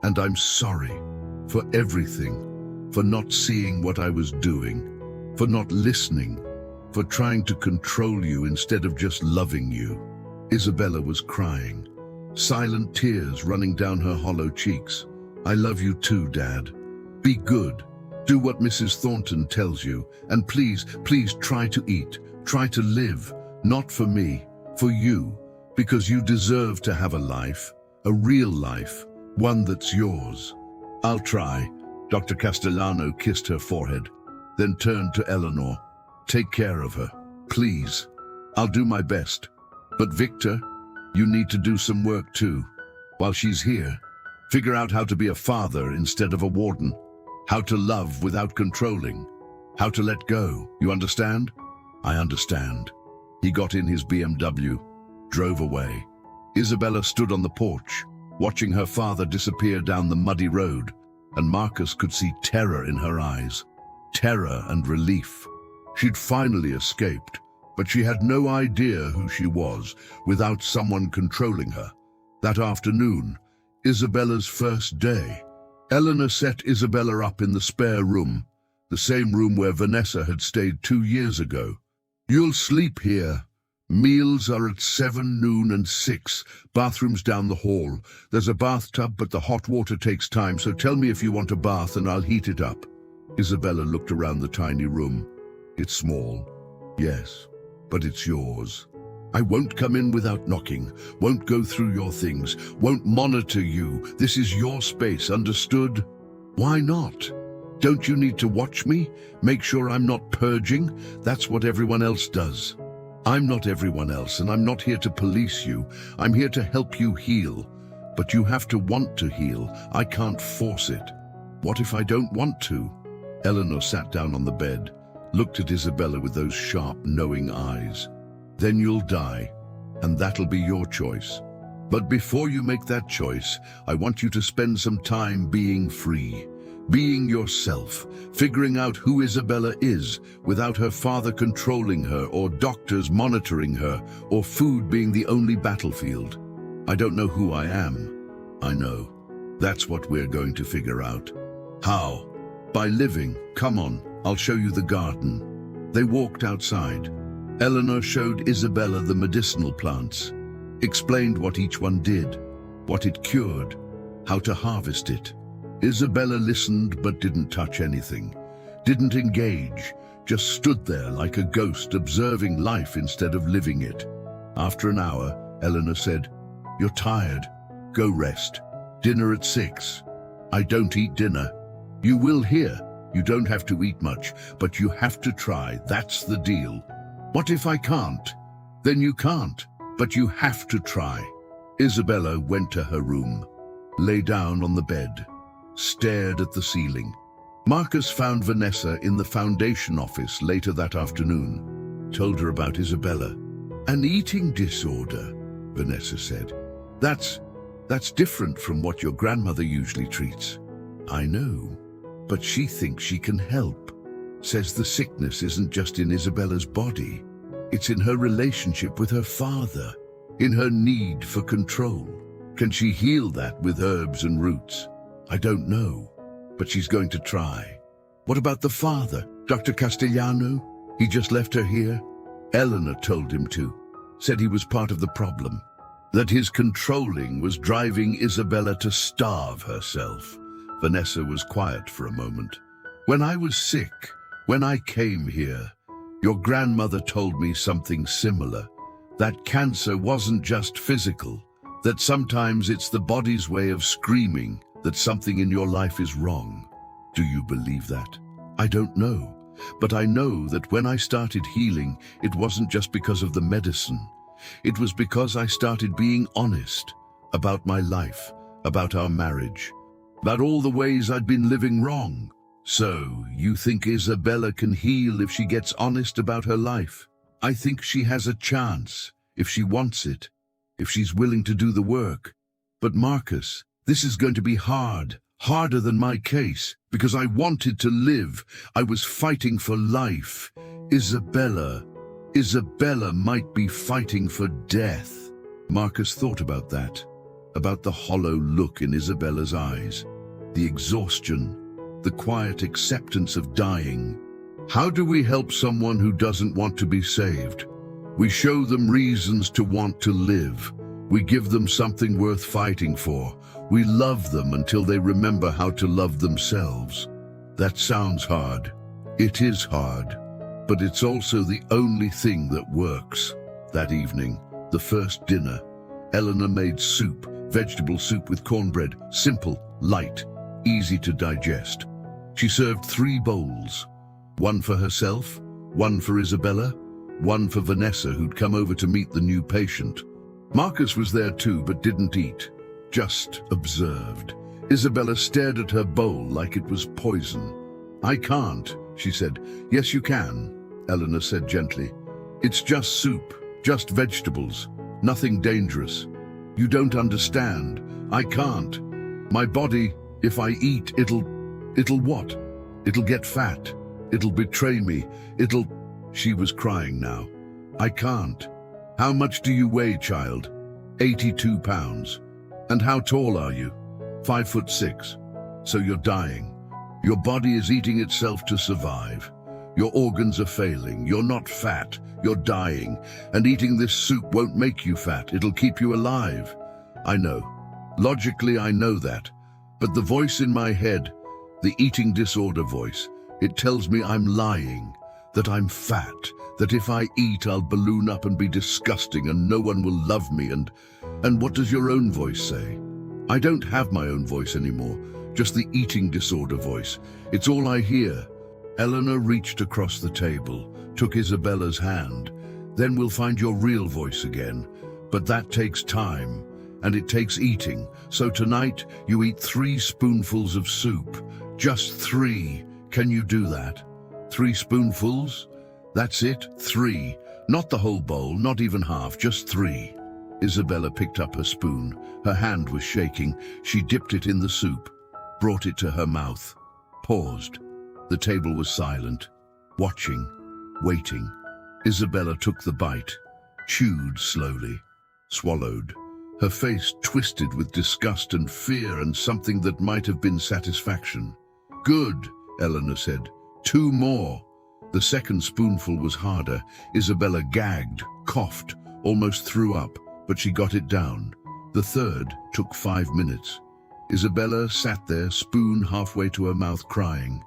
and I'm sorry for everything, for not seeing what I was doing, for not listening, for trying to control you instead of just loving you. Isabella was crying, silent tears running down her hollow cheeks. I love you too, Dad. Be good. Do what Mrs. Thornton tells you, and please, please try to eat, try to live, not for me, for you, because you deserve to have a life, a real life, one that's yours. I'll try. Dr. Castellano kissed her forehead, then turned to Eleanor. Take care of her, please. I'll do my best. But Victor, you need to do some work too. While she's here, figure out how to be a father instead of a warden. How to love without controlling. How to let go. You understand? I understand. He got in his BMW, drove away. Isabella stood on the porch, watching her father disappear down the muddy road, and Marcus could see terror in her eyes. Terror and relief. She'd finally escaped, but she had no idea who she was without someone controlling her. That afternoon, Isabella's first day, Eleanor set Isabella up in the spare room, the same room where Vanessa had stayed 2 years ago. You'll sleep here. Meals are at 7, noon and 6. Bathrooms down the hall. There's a bathtub, but the hot water takes time, so tell me if you want a bath and I'll heat it up. Isabella looked around the tiny room. It's small, yes, but it's yours. I won't come in without knocking, won't go through your things, won't monitor you. This is your space, understood? Why not? Don't you need to watch me? Make sure I'm not purging? That's what everyone else does. I'm not everyone else, and I'm not here to police you. I'm here to help you heal. But you have to want to heal. I can't force it. What if I don't want to? Eleanor sat down on the bed, looked at Isabella with those sharp, knowing eyes. Then you'll die, and that'll be your choice. But before you make that choice, I want you to spend some time being free, being yourself, figuring out who Isabella is without her father controlling her or doctors monitoring her or food being the only battlefield. I don't know who I am. I know. That's what we're going to figure out. How? By living. Come on, I'll show you the garden. They walked outside. Eleanor showed Isabella the medicinal plants, explained what each one did, what it cured, how to harvest it. Isabella listened but didn't touch anything, didn't engage, just stood there like a ghost observing life instead of living it. After an hour, Eleanor said, "You're tired. Go rest. Dinner at 6. I don't eat dinner. You will here. You don't have to eat much, but you have to try. That's the deal. What if I can't? Then you can't, but you have to try." Isabella went to her room, lay down on the bed, stared at the ceiling. Marcus found Vanessa in the foundation office later that afternoon, told her about Isabella. "An eating disorder," Vanessa said. That's different from what your grandmother usually treats." "I know, but she thinks she can help. Says the sickness isn't just in Isabella's body. It's in her relationship with her father, in her need for control. Can she heal that with herbs and roots? I don't know, but she's going to try." "What about the father, Dr. Castellano? He just left her here?" Eleanor told him to, said he was part of the problem, that his controlling was driving Isabella to starve herself. Vanessa was quiet for a moment. When I was sick, when I came here, your grandmother told me something similar. That cancer wasn't just physical, that sometimes it's the body's way of screaming that something in your life is wrong. Do you believe that? I don't know, but I know that when I started healing, it wasn't just because of the medicine. It was because I started being honest about my life, about our marriage, about all the ways I'd been living wrong. So, you think Isabella can heal if she gets honest about her life? I think she has a chance, if she wants it, if she's willing to do the work. But Marcus, this is going to be hard, harder than my case, because I wanted to live. I was fighting for life. Isabella might be fighting for death. Marcus thought about that, about the hollow look in Isabella's eyes, the exhaustion, the quiet acceptance of dying. How do we help someone who doesn't want to be saved? We show them reasons to want to live. We give them something worth fighting for. We love them until they remember how to love themselves. That sounds hard. It is hard, but it's also the only thing that works. That evening, the first dinner, Eleanor made soup, vegetable soup with cornbread, simple, light, easy to digest. She served 3 bowls, one for herself, one for Isabella, one for Vanessa, who'd come over to meet the new patient. Marcus was there too, but didn't eat, just observed. Isabella stared at her bowl like it was poison. I can't, she said. Yes, you can, Eleanor said gently. It's just soup, just vegetables, nothing dangerous. You don't understand. I can't. My body, if I eat, it'll what? It'll get fat. It'll betray me. She was crying now. I can't. How much do you weigh, child? 82 pounds. And how tall are you? 5'6". So you're dying. Your body is eating itself to survive. Your organs are failing. You're not fat. You're dying. And eating this soup won't make you fat. It'll keep you alive. I know. Logically, I know that. But the voice in my head, the eating disorder voice, it tells me I'm lying, that I'm fat, that if I eat, I'll balloon up and be disgusting and no one will love me. And what does your own voice say? I don't have my own voice anymore, just the eating disorder voice. It's all I hear. Eleanor reached across the table, took Isabella's hand. Then we'll find your real voice again. But that takes time, and it takes eating. So tonight, you eat 3 spoonfuls of soup. Just 3. Can you do that? 3 spoonfuls? That's it, 3. Not the whole bowl, not even half, just 3. Isabella picked up her spoon. Her hand was shaking. She dipped it in the soup, brought it to her mouth, paused. The table was silent, watching, waiting. Isabella took the bite, chewed slowly, swallowed. Her face twisted with disgust and fear and something that might have been satisfaction. Good, Eleanor said. 2 more. The second spoonful was harder. Isabella gagged, coughed, almost threw up, but she got it down. The third took 5 minutes. Isabella sat there, spoon halfway to her mouth, crying.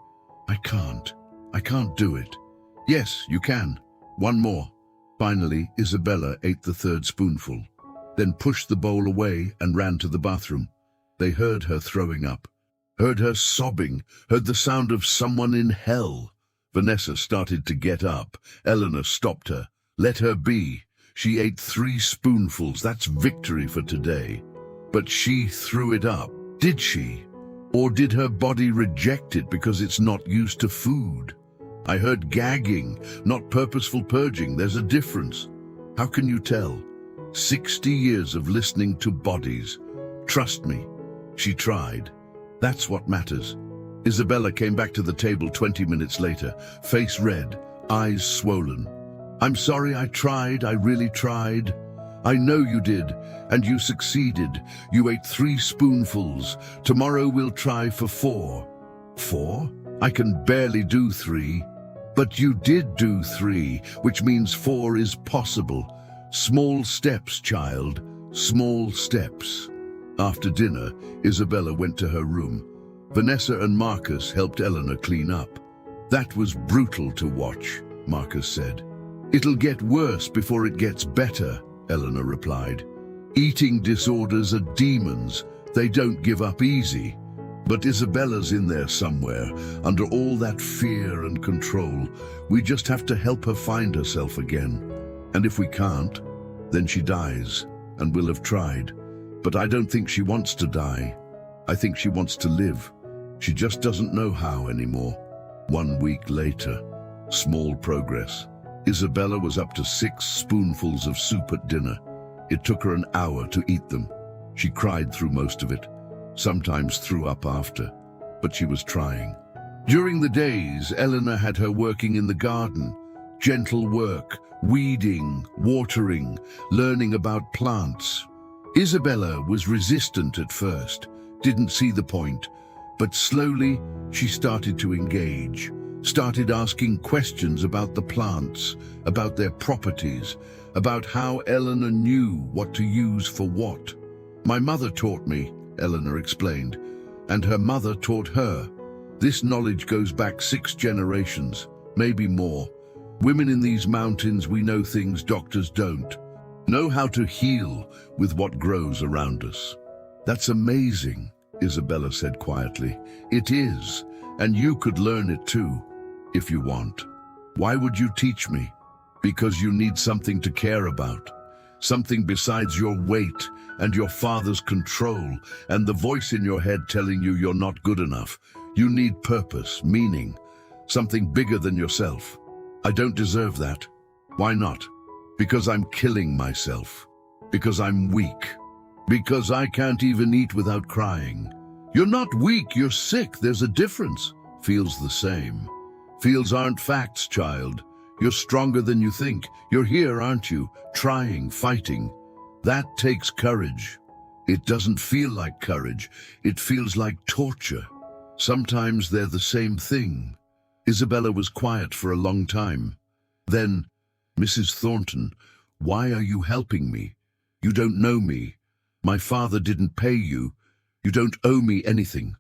I can't do it. Yes, you can. 1 more. Finally, Isabella ate the 3rd spoonful, then pushed the bowl away and ran to the bathroom. They heard her throwing up, heard her sobbing, heard the sound of someone in hell. Vanessa started to get up. Eleanor stopped her. Let her be. She ate 3 spoonfuls. That's victory for today. But she threw it up. Did she? Or did her body reject it because it's not used to food? I heard gagging, not purposeful purging. There's a difference. How can you tell? 60 years of listening to bodies. Trust me, she tried. That's what matters. Isabella came back to the table 20 minutes later, face red, eyes swollen. I'm sorry, I tried, I really tried. I know you did, and you succeeded. You ate 3 spoonfuls. Tomorrow we'll try for 4. 4? I can barely do 3. But you did do 3, which means 4 is possible. Small steps, child, small steps. After dinner, Isabella went to her room. Vanessa and Marcus helped Eleanor clean up. "That was brutal to watch," Marcus said. "It'll get worse before it gets better," Eleanor replied. "Eating disorders are demons. They don't give up easy." But Isabella's in there somewhere, under all that fear and control. We just have to help her find herself again. And if we can't, then she dies, and we'll have tried. But I don't think she wants to die. I think she wants to live. She just doesn't know how anymore. 1 week later, small progress. Isabella was up to 6 spoonfuls of soup at dinner. It took her an hour to eat them. She cried through most of it, sometimes threw up after, but she was trying. During the days, Eleanor had her working in the garden. Gentle work, weeding, watering, learning about plants. Isabella was resistant at first, didn't see the point, but slowly she started to engage, started asking questions about the plants, about their properties, about how Eleanor knew what to use for what. "My mother taught me," Eleanor explained, "and her mother taught her. This knowledge goes back 6 generations, maybe more. Women in these mountains, we know things doctors don't. Know how to heal with what grows around us." "That's amazing," Isabella said quietly. "It is, and you could learn it too, if you want." "Why would you teach me?" "Because you need something to care about. Something besides your weight and your father's control and the voice in your head telling you you're not good enough. You need purpose, meaning, something bigger than yourself." "I don't deserve that." "Why not?" "Because I'm killing myself. Because I'm weak. Because I can't even eat without crying." "You're not weak, you're sick. There's a difference." "Feels the same." "Feels aren't facts, child. You're stronger than you think. You're here, aren't you? Trying, fighting. That takes courage." "It doesn't feel like courage. It feels like torture." "Sometimes they're the same thing." Isabella was quiet for a long time. Then, "Mrs. Thornton, why are you helping me? You don't know me. My father didn't pay you. You don't owe me anything.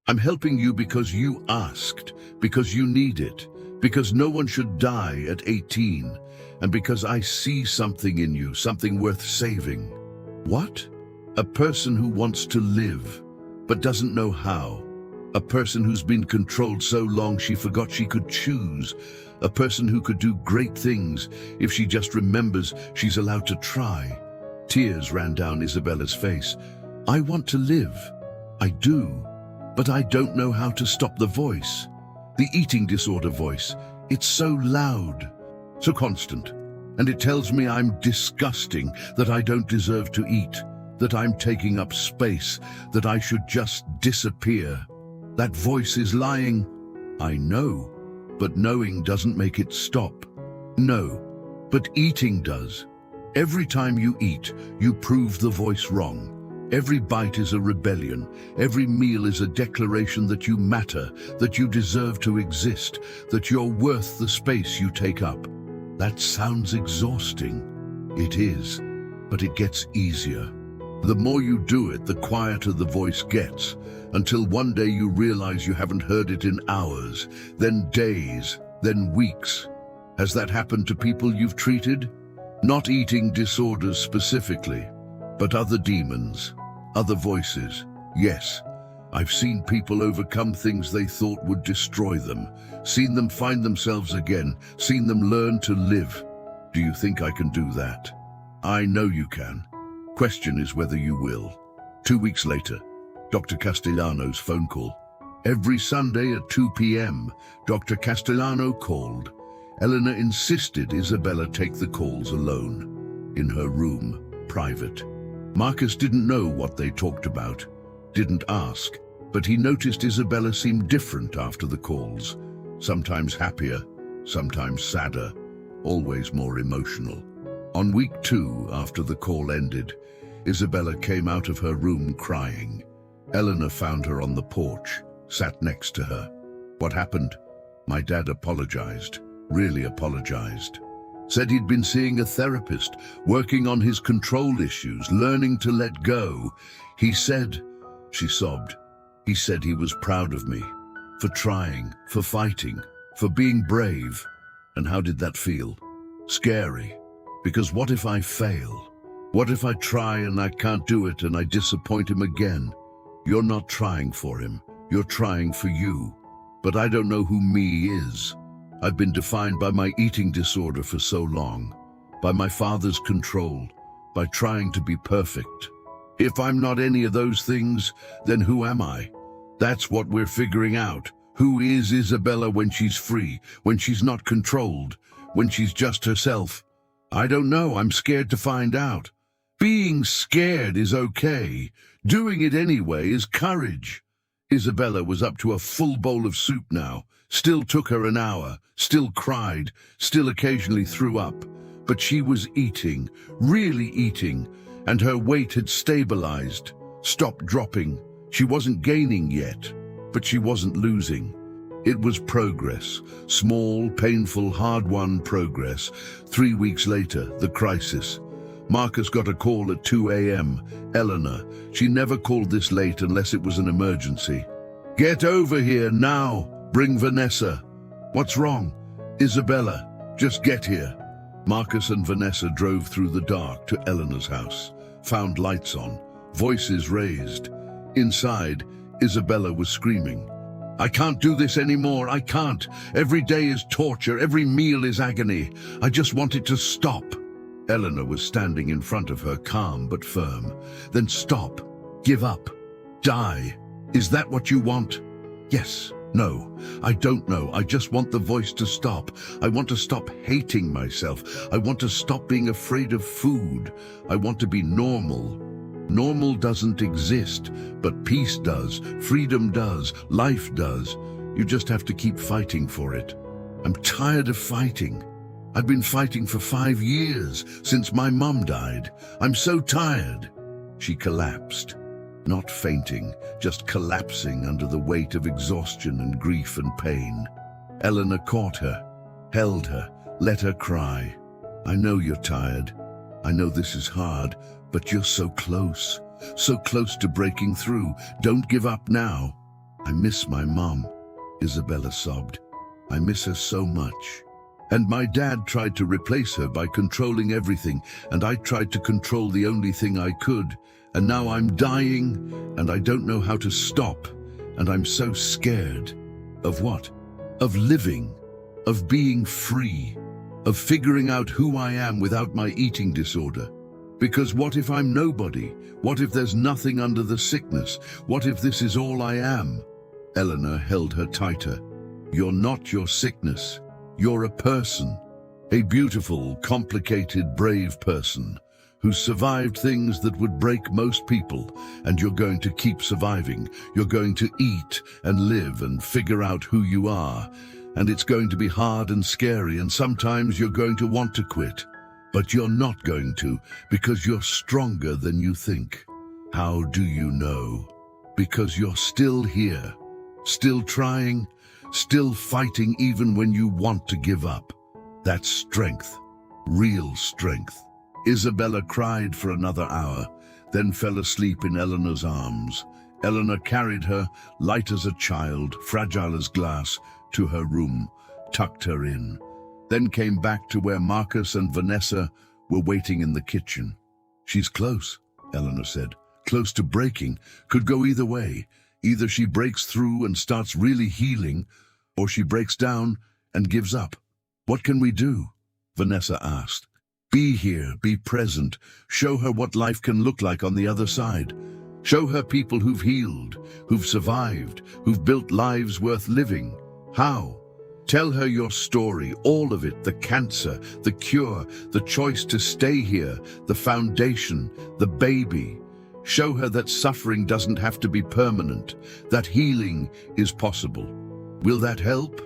I'm helping you because you asked, because you need it, because no one should die at 18, and because I see something in you, something worth saving." "What?" "A person who wants to live, but doesn't know how. A person who's been controlled so long she forgot she could choose. A person who could do great things if she just remembers she's allowed to try." Tears ran down Isabella's face. "I want to live. I do. But I don't know how to stop the voice. The eating disorder voice. It's so loud, so constant. And it tells me I'm disgusting, that I don't deserve to eat, that I'm taking up space, that I should just disappear. That voice is lying." "I know, but knowing doesn't make it stop." "No, but eating does. Every time you eat, you prove the voice wrong. Every bite is a rebellion. Every meal is a declaration that you matter, that you deserve to exist, that you're worth the space you take up." That sounds exhausting. It is, but it gets easier. The more you do it, the quieter the voice gets, until one day you realize you haven't heard it in hours, then days, then weeks. Has that happened to people you've treated? Not eating disorders specifically, but other demons, other voices. Yes, I've seen people overcome things they thought would destroy them, seen them find themselves again, seen them learn to live. Do you think I can do that? I know you can. Question is whether you will. 2 weeks later, Dr. Castellano's phone call. Every Sunday at 2 p.m., Dr. Castellano called. Eleanor insisted Isabella take the calls alone, in her room, private. Marcus didn't know what they talked about, didn't ask, but he noticed Isabella seemed different after the calls, sometimes happier, sometimes sadder, always more emotional. On week 2, after the call ended, Isabella came out of her room crying. Eleanor found her on the porch, sat next to her. "What happened?" "My dad apologized, really apologized. Said he'd been seeing a therapist, working on his control issues, learning to let go. He said," she sobbed, He said he was proud of me, for trying, for fighting, for being brave. And how did that feel? Scary. Because what if I fail? What if I try and I can't do it and I disappoint him again? You're not trying for him. You're trying for you. But I don't know who me is. I've been defined by my eating disorder for so long, by my father's control, by trying to be perfect. If I'm not any of those things, then who am I? That's what we're figuring out. Who is Isabella when she's free, when she's not controlled, when she's just herself? I don't know. I'm scared to find out. Being scared is okay. Doing it anyway is courage. Isabella was up to a full bowl of soup now. Still took her an hour, still cried, still occasionally threw up. But she was eating, really eating, and her weight had stabilized, stopped dropping. She wasn't gaining yet, but she wasn't losing. It was progress, small, painful, hard-won progress. 3 weeks later, the crisis. Marcus got a call at 2 a.m. Eleanor. She never called this late unless it was an emergency. Get over here now. Bring Vanessa. What's wrong? Isabella, just get here. Marcus and Vanessa drove through the dark to Eleanor's house, found lights on, voices raised. Inside, Isabella was screaming. I can't do this anymore. I can't. Every day is torture. Every meal is agony. I just want it to stop. Eleanor was standing in front of her, calm but firm. Then stop. Give up. Die. Is that what you want? Yes. No. I don't know. I just want the voice to stop. I want to stop hating myself. I want to stop being afraid of food. I want to be normal. Normal doesn't exist, but peace does, freedom does, life does. You just have to keep fighting for it. I'm tired of fighting. I've been fighting for 5 years, since my mum died. I'm so tired. She collapsed. Not fainting, just collapsing under the weight of exhaustion and grief and pain. Eleanor caught her, held her, let her cry. I know you're tired. I know this is hard, but you're so close to breaking through. Don't give up now. I miss my mom, Isabella sobbed. I miss her so much. And my dad tried to replace her by controlling everything, and I tried to control the only thing I could. And now I'm dying, and I don't know how to stop. And I'm so scared. Of what? Of living, of being free, of figuring out who I am without my eating disorder. Because what if I'm nobody? What if there's nothing under the sickness? What if this is all I am? Eleanor held her tighter. You're not your sickness. You're a person. A beautiful, complicated, brave person who's survived things that would break most people, and you're going to keep surviving. You're going to eat and live and figure out who you are. And it's going to be hard and scary, and sometimes you're going to want to quit. But you're not going to, because you're stronger than you think. How do you know? Because you're still here, still trying, still fighting even when you want to give up. That's strength, real strength. Isabella cried for another hour, then fell asleep in Eleanor's arms. Eleanor carried her, light as a child, fragile as glass, to her room, tucked her in, then came back to where Marcus and Vanessa were waiting in the kitchen. She's close, Eleanor said. Close to breaking. Could go either way. Either she breaks through and starts really healing, or she breaks down and gives up. What can we do? Vanessa asked. Be here, be present. Show her what life can look like on the other side. Show her people who've healed, who've survived, who've built lives worth living. How? Tell her your story, all of it, the cancer, the cure, the choice to stay here, the foundation, the baby. Show her that suffering doesn't have to be permanent, that healing is possible. Will that help?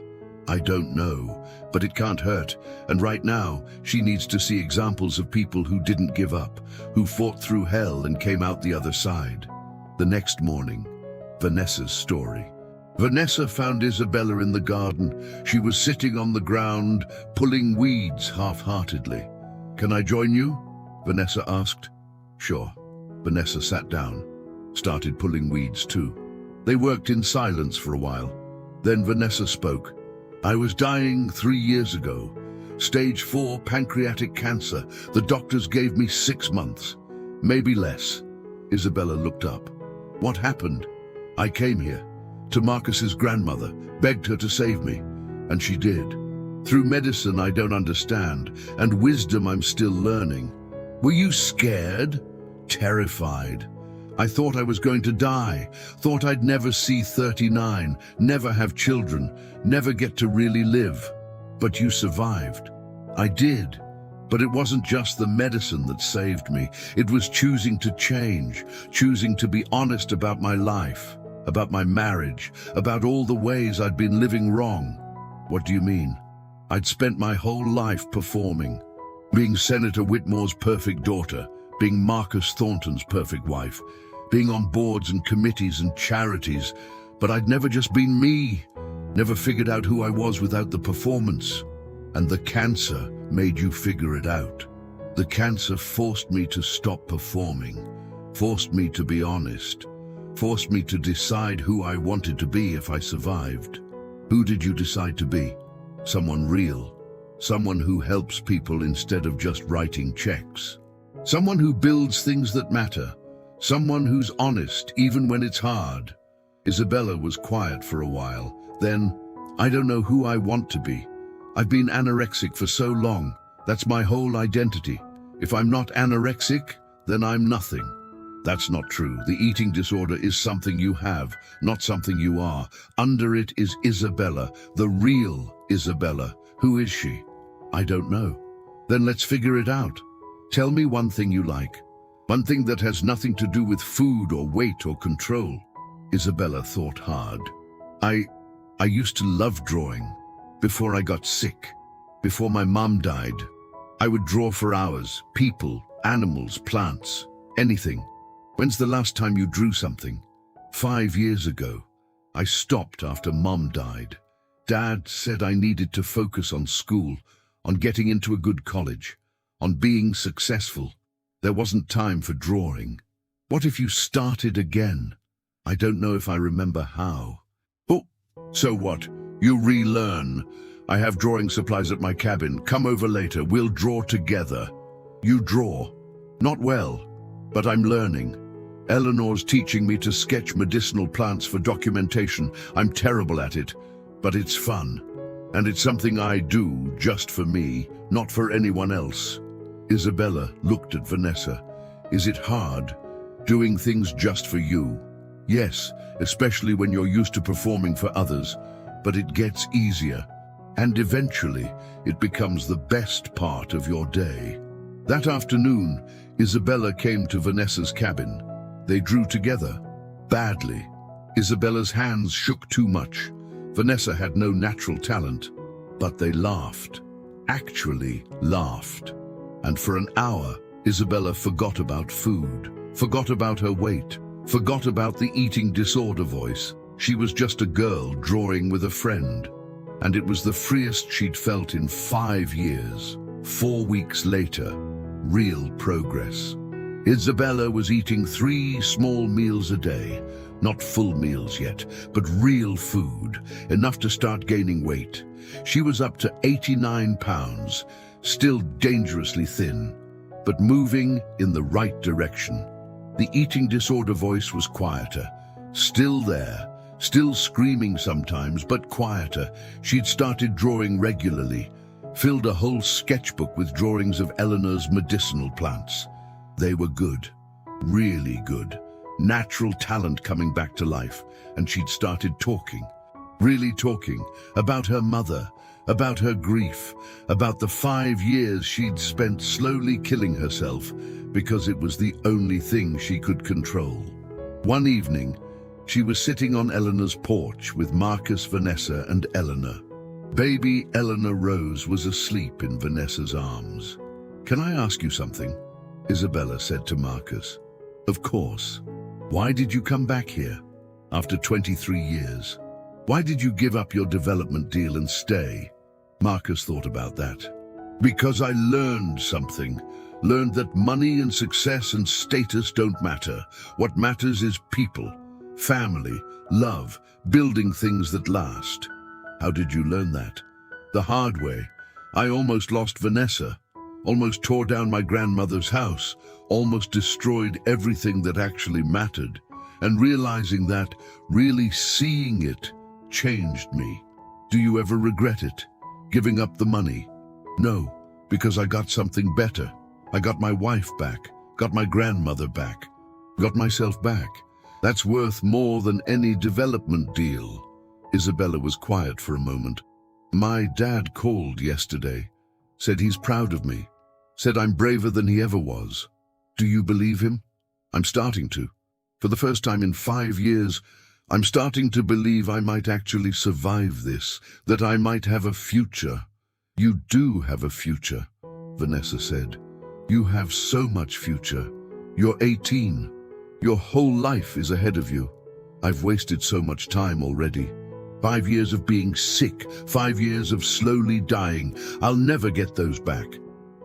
I don't know, but it can't hurt. And right now, she needs to see examples of people who didn't give up, who fought through hell and came out the other side. The next morning, Vanessa's story. Vanessa found Isabella in the garden. She was sitting on the ground, pulling weeds half-heartedly. Can I join you? Vanessa asked. Sure. Vanessa sat down, started pulling weeds too. They worked in silence for a while. Then Vanessa spoke. "I was dying 3 years ago. Stage 4 pancreatic cancer. The doctors gave me 6 months. Maybe less." Isabella looked up. "What happened?" "I came here, to Marcus's grandmother, begged her to save me, and she did. Through medicine I don't understand, and wisdom I'm still learning." "Were you scared?" "Terrified. I thought I was going to die, thought I'd never see 39, never have children, never get to really live. But you survived." "I did. But it wasn't just the medicine that saved me. It was choosing to change, choosing to be honest about my life, about my marriage, about all the ways I'd been living wrong." "What do you mean?" "I'd spent my whole life performing, being Senator Whitmore's perfect daughter, being Marcus Thornton's perfect wife, being on boards and committees and charities, but I'd never just been me, never figured out who I was without the performance. And the cancer made you figure it out. The cancer forced me to stop performing, forced me to be honest, forced me to decide who I wanted to be if I survived." "Who did you decide to be?" "Someone real, someone who helps people instead of just writing checks, someone who builds things that matter, someone who's honest even when it's hard." Isabella was quiet for a while. Then, "I don't know who I want to be. I've been anorexic for so long. That's my whole identity. If I'm not anorexic, then I'm nothing." "That's not true. The eating disorder is something you have, not something you are. Under it is Isabella, the real Isabella. Who is she?" "I don't know." "Then let's figure it out. Tell me one thing you like. One thing that has nothing to do with food or weight or control." Isabella thought hard. I used to love drawing. Before I got sick, before my mom died, I would draw for hours. People, animals, plants, anything." "When's the last time you drew something?" 5 years ago. I stopped after Mom died. Dad said I needed to focus on school, on getting into a good college, on being successful. There wasn't time for drawing. What if you started again? I don't know if I remember how." "Oh, so what? You relearn. I have drawing supplies at my cabin. Come over later. We'll draw together." "You draw?" "Not well, but I'm learning. Eleanor's teaching me to sketch medicinal plants for documentation. I'm terrible at it, but it's fun. And it's something I do just for me, not for anyone else." Isabella looked at Vanessa. "Is it hard, doing things just for you?" "Yes, especially when you're used to performing for others. But it gets easier, and eventually it becomes the best part of your day." That afternoon, Isabella came to Vanessa's cabin. They drew together, badly. Isabella's hands shook too much. Vanessa had no natural talent, but they laughed, actually laughed. And for an hour, Isabella forgot about food, forgot about her weight, forgot about the eating disorder voice. She was just a girl drawing with a friend, and it was the freest she'd felt in 5 years. 4 weeks later, real progress. Isabella was eating 3 small meals a day, not full meals yet, but real food, enough to start gaining weight. She was up to 89 pounds, still dangerously thin, but moving in the right direction. The eating disorder voice was quieter, still there, still screaming sometimes, but quieter. She'd started drawing regularly, filled a whole sketchbook with drawings of Eleanor's medicinal plants. They were good, really good. Natural talent coming back to life, and she'd started talking, really talking, about her mother, about her grief, about the 5 years she'd spent slowly killing herself because it was the only thing she could control. One evening, she was sitting on Eleanor's porch with Marcus, Vanessa, and Eleanor. Baby Eleanor Rose was asleep in Vanessa's arms. "Can I ask you something?" Isabella said to Marcus. "Of course. Why did you come back here after 23 years? Why did you give up your development deal and stay?" Marcus thought about that. "Because I learned something. Learned that money and success and status don't matter. What matters is people. family, love, building things that last. How did you learn that? The hard way. I almost lost Vanessa, almost tore down my grandmother's house, almost destroyed everything that actually mattered. And realizing that, really seeing it, changed me. Do you ever regret it? Giving up the money? No, because I got something better. I got my wife back, got my grandmother back, got myself back. That's worth more than any development deal. Isabella was quiet for a moment. My dad called yesterday, said he's proud of me, said I'm braver than he ever was. Do you believe him? I'm starting to. For the first time in 5 years, I'm starting to believe I might actually survive this, that I might have a future. You do have a future, Vanessa said. You have so much future. You're 18. Your whole life is ahead of you. I've wasted so much time already. 5 years of being sick, 5 years of slowly dying. I'll never get those back.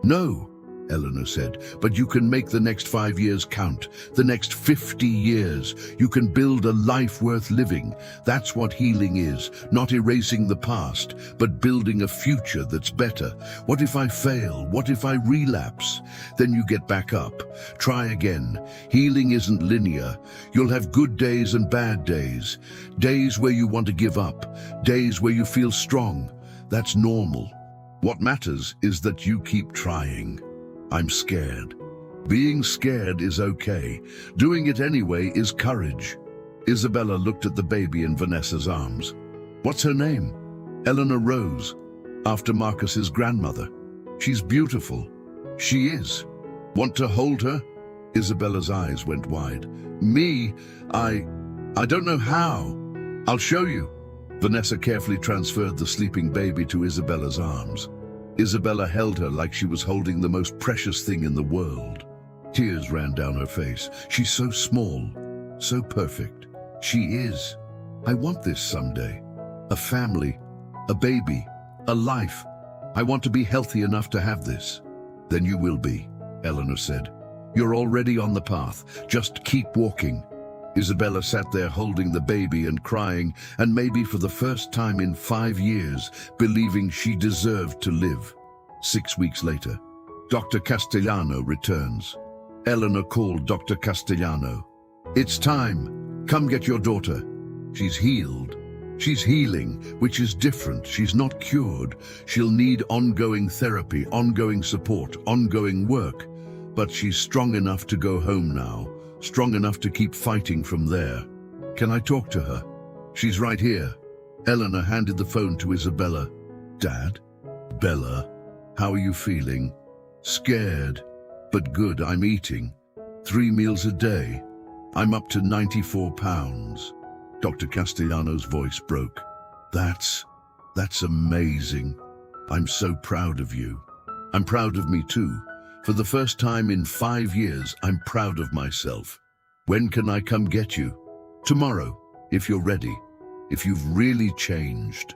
No, Eleanor said, but you can make the next 5 years count, the next 50 years. You can build a life worth living. That's what healing is, not erasing the past, but building a future that's better. What if I fail? What if I relapse? Then you get back up. Try again. Healing isn't linear. You'll have good days and bad days. Days where you want to give up. Days where you feel strong. That's normal. What matters is that you keep trying. I'm scared. Being scared is okay. Doing it anyway is courage. Isabella looked at the baby in Vanessa's arms. What's her name? Eleanor Rose, after Marcus's grandmother. She's beautiful. She is. Want to hold her? Isabella's eyes went wide. Me? I don't know how. I'll show you. Vanessa carefully transferred the sleeping baby to Isabella's arms. Isabella held her like she was holding the most precious thing in the world. Tears ran down her face. She's so small, so perfect. She is. I want this someday. A family, a baby, a life. I want to be healthy enough to have this. Then you will be, Eleanor said. You're already on the path. Just keep walking. Isabella sat there holding the baby and crying, and maybe for the first time in 5 years, believing she deserved to live. 6 weeks later, Dr. Castellano returns. Eleanor called Dr. Castellano. It's time. Come get your daughter. She's healed. She's healing, which is different. She's not cured. She'll need ongoing therapy, ongoing support, ongoing work. But she's strong enough to go home now. Strong enough to keep fighting from there. Can I talk to her? She's right here. Eleanor handed the phone to Isabella. Dad? Bella? How are you feeling? Scared, but good. I'm eating. 3 meals a day. I'm up to 94 pounds. Dr. Castellano's voice broke. That's amazing. I'm so proud of you. I'm proud of me too. For the first time in 5 years, I'm proud of myself. When can I come get you? Tomorrow, if you're ready. If you've really changed.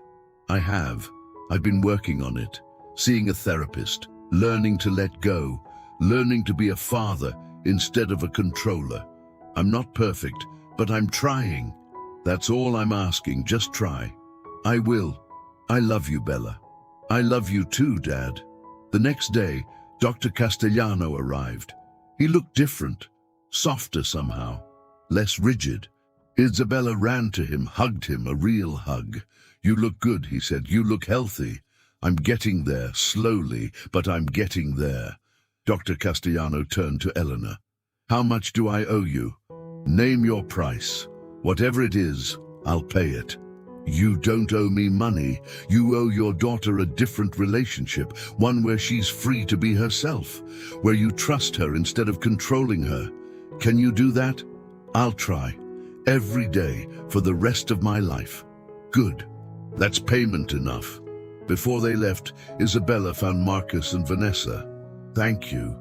I have. I've been working on it. Seeing a therapist. Learning to let go. Learning to be a father instead of a controller. I'm not perfect, but I'm trying. That's all I'm asking. Just try. I will. I love you, Bella. I love you too, Dad. The next day, Dr. Castellano arrived. He looked different, softer somehow, less rigid. Isabella ran to him, hugged him, a real hug. You look good, he said. You look healthy. I'm getting there, slowly, but I'm getting there. Dr. Castellano turned to Eleanor. How much do I owe you? Name your price. Whatever it is, I'll pay it. You don't owe me money. You owe your daughter a different relationship, one where she's free to be herself, where you trust her instead of controlling her. Can you do that? I'll try. Every day for the rest of my life. Good. That's payment enough. Before they left, Isabella found Marcus and Vanessa. Thank you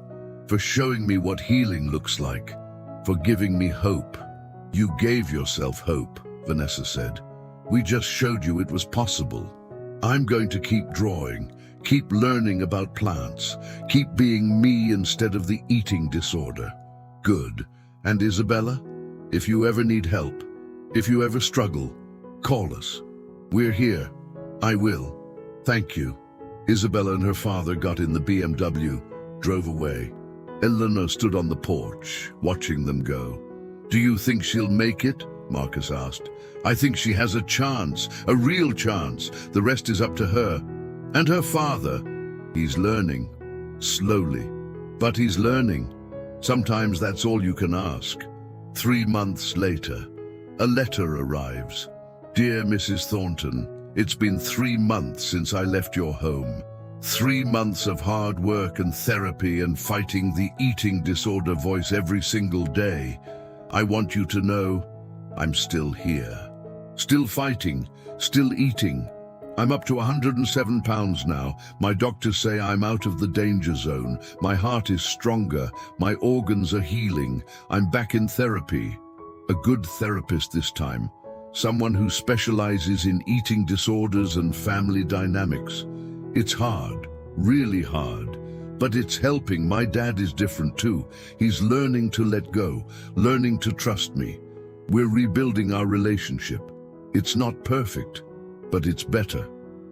for showing me what healing looks like, for giving me hope. You gave yourself hope, Vanessa said. We just showed you it was possible. I'm going to keep drawing, keep learning about plants, keep being me instead of the eating disorder. Good. And Isabella, if you ever need help, If you ever struggle, call us. We're here. I will. Thank you. Isabella and her father got in the BMW, drove away. Eleanor stood on the porch, watching them go. Do you think she'll make it? Marcus asked. I think she has a chance, a real chance. The rest is up to her. And her father. He's learning. Slowly. But he's learning. Sometimes that's all you can ask. 3 months later, a letter arrives. Dear Mrs. Thornton, it's been 3 months since I left your home. 3 months of hard work and therapy and fighting the eating disorder voice every single day. I want you to know I'm still here. Still fighting, still eating. I'm up to 107 pounds now. My doctors say I'm out of the danger zone. My heart is stronger. My organs are healing. I'm back in therapy. A good therapist this time. Someone who specializes in eating disorders and family dynamics. It's hard, really hard, but it's helping. My dad is different too. He's learning to let go, learning to trust me. We're rebuilding our relationship. It's not perfect, but it's better,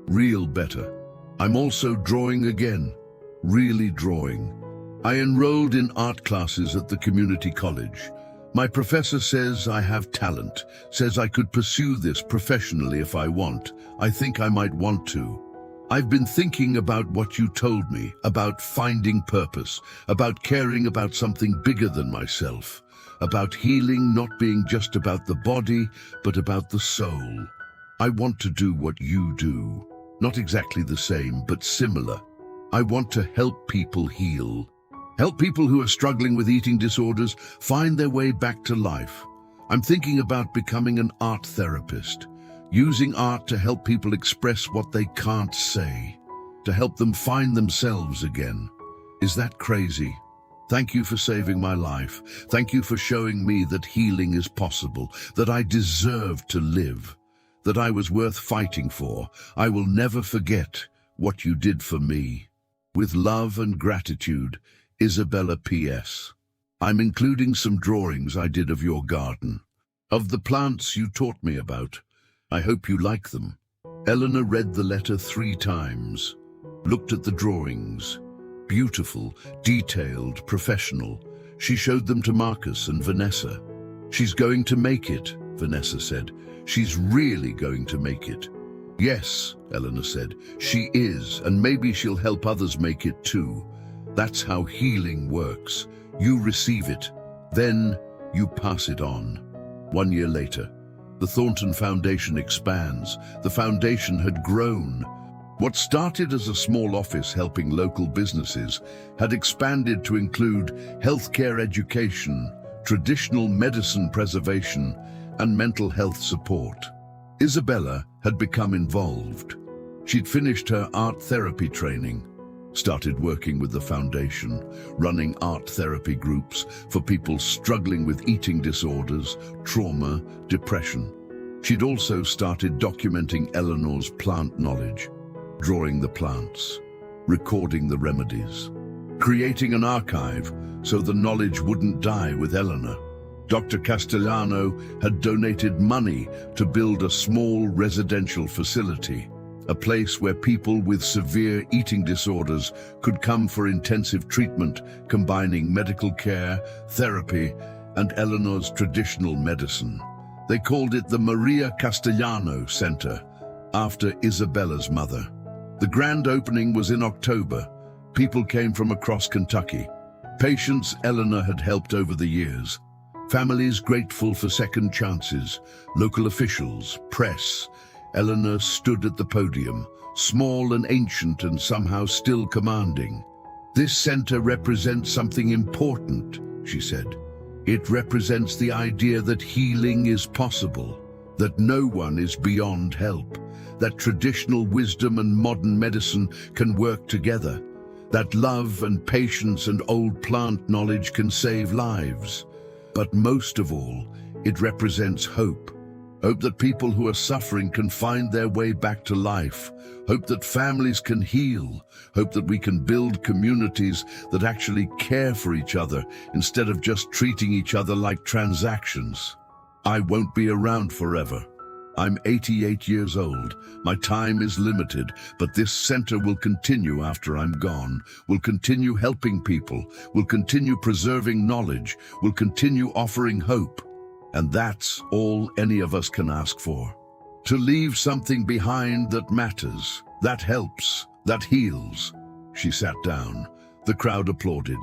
real better. I'm also drawing again, really drawing. I enrolled in art classes at the community college. My professor says I have talent, says I could pursue this professionally if I want. I think I might want to. I've been thinking about what you told me, about finding purpose, about caring about something bigger than myself, about healing not being just about the body, but about the soul. I want to do what you do. Not exactly the same, but similar. I want to help people heal. Help people who are struggling with eating disorders find their way back to life. I'm thinking about becoming an art therapist, using art to help people express what they can't say, to help them find themselves again. Is that crazy? Thank you for saving my life. Thank you for showing me that healing is possible, that I deserve to live, that I was worth fighting for. I will never forget what you did for me. With love and gratitude, Isabella P.S. I'm including some drawings I did of your garden, of the plants you taught me about. I hope you like them. Eleanor read the letter 3 times, looked at the drawings. Beautiful, detailed, professional. She showed them to Marcus and Vanessa. She's going to make it, Vanessa said. She's really going to make it. Yes, Eleanor said, she is, and maybe she'll help others make it too. That's how healing works. You receive it, then you pass it on. 1 year later, the Thornton Foundation expands. The foundation had grown. What started as a small office helping local businesses had expanded to include healthcare education, traditional medicine preservation, and mental health support. Isabella had become involved. She'd finished her art therapy training, started working with the foundation, running art therapy groups for people struggling with eating disorders, trauma, depression. She'd also started documenting Eleanor's plant knowledge, drawing the plants, recording the remedies, creating an archive so the knowledge wouldn't die with Eleanor. Dr. Castellano had donated money to build a small residential facility, a place where people with severe eating disorders could come for intensive treatment, combining medical care, therapy, and Eleanor's traditional medicine. They called it the Maria Castellano Center, after Isabella's mother. The grand opening was in October. People came from across Kentucky. Patients Eleanor had helped over the years. Families grateful for second chances. Local officials, press. Eleanor stood at the podium, small and ancient and somehow still commanding. This center represents something important, she said. It represents the idea that healing is possible, that no one is beyond help, that traditional wisdom and modern medicine can work together, that love and patience and old plant knowledge can save lives. But most of all, it represents hope. Hope that people who are suffering can find their way back to life. Hope that families can heal. Hope that we can build communities that actually care for each other instead of just treating each other like transactions. I won't be around forever. I'm 88 years old. My time is limited, but this center will continue after I'm gone, will continue helping people, will continue preserving knowledge, will continue offering hope. And that's all any of us can ask for. To leave something behind that matters, that helps, that heals. She sat down. The crowd applauded.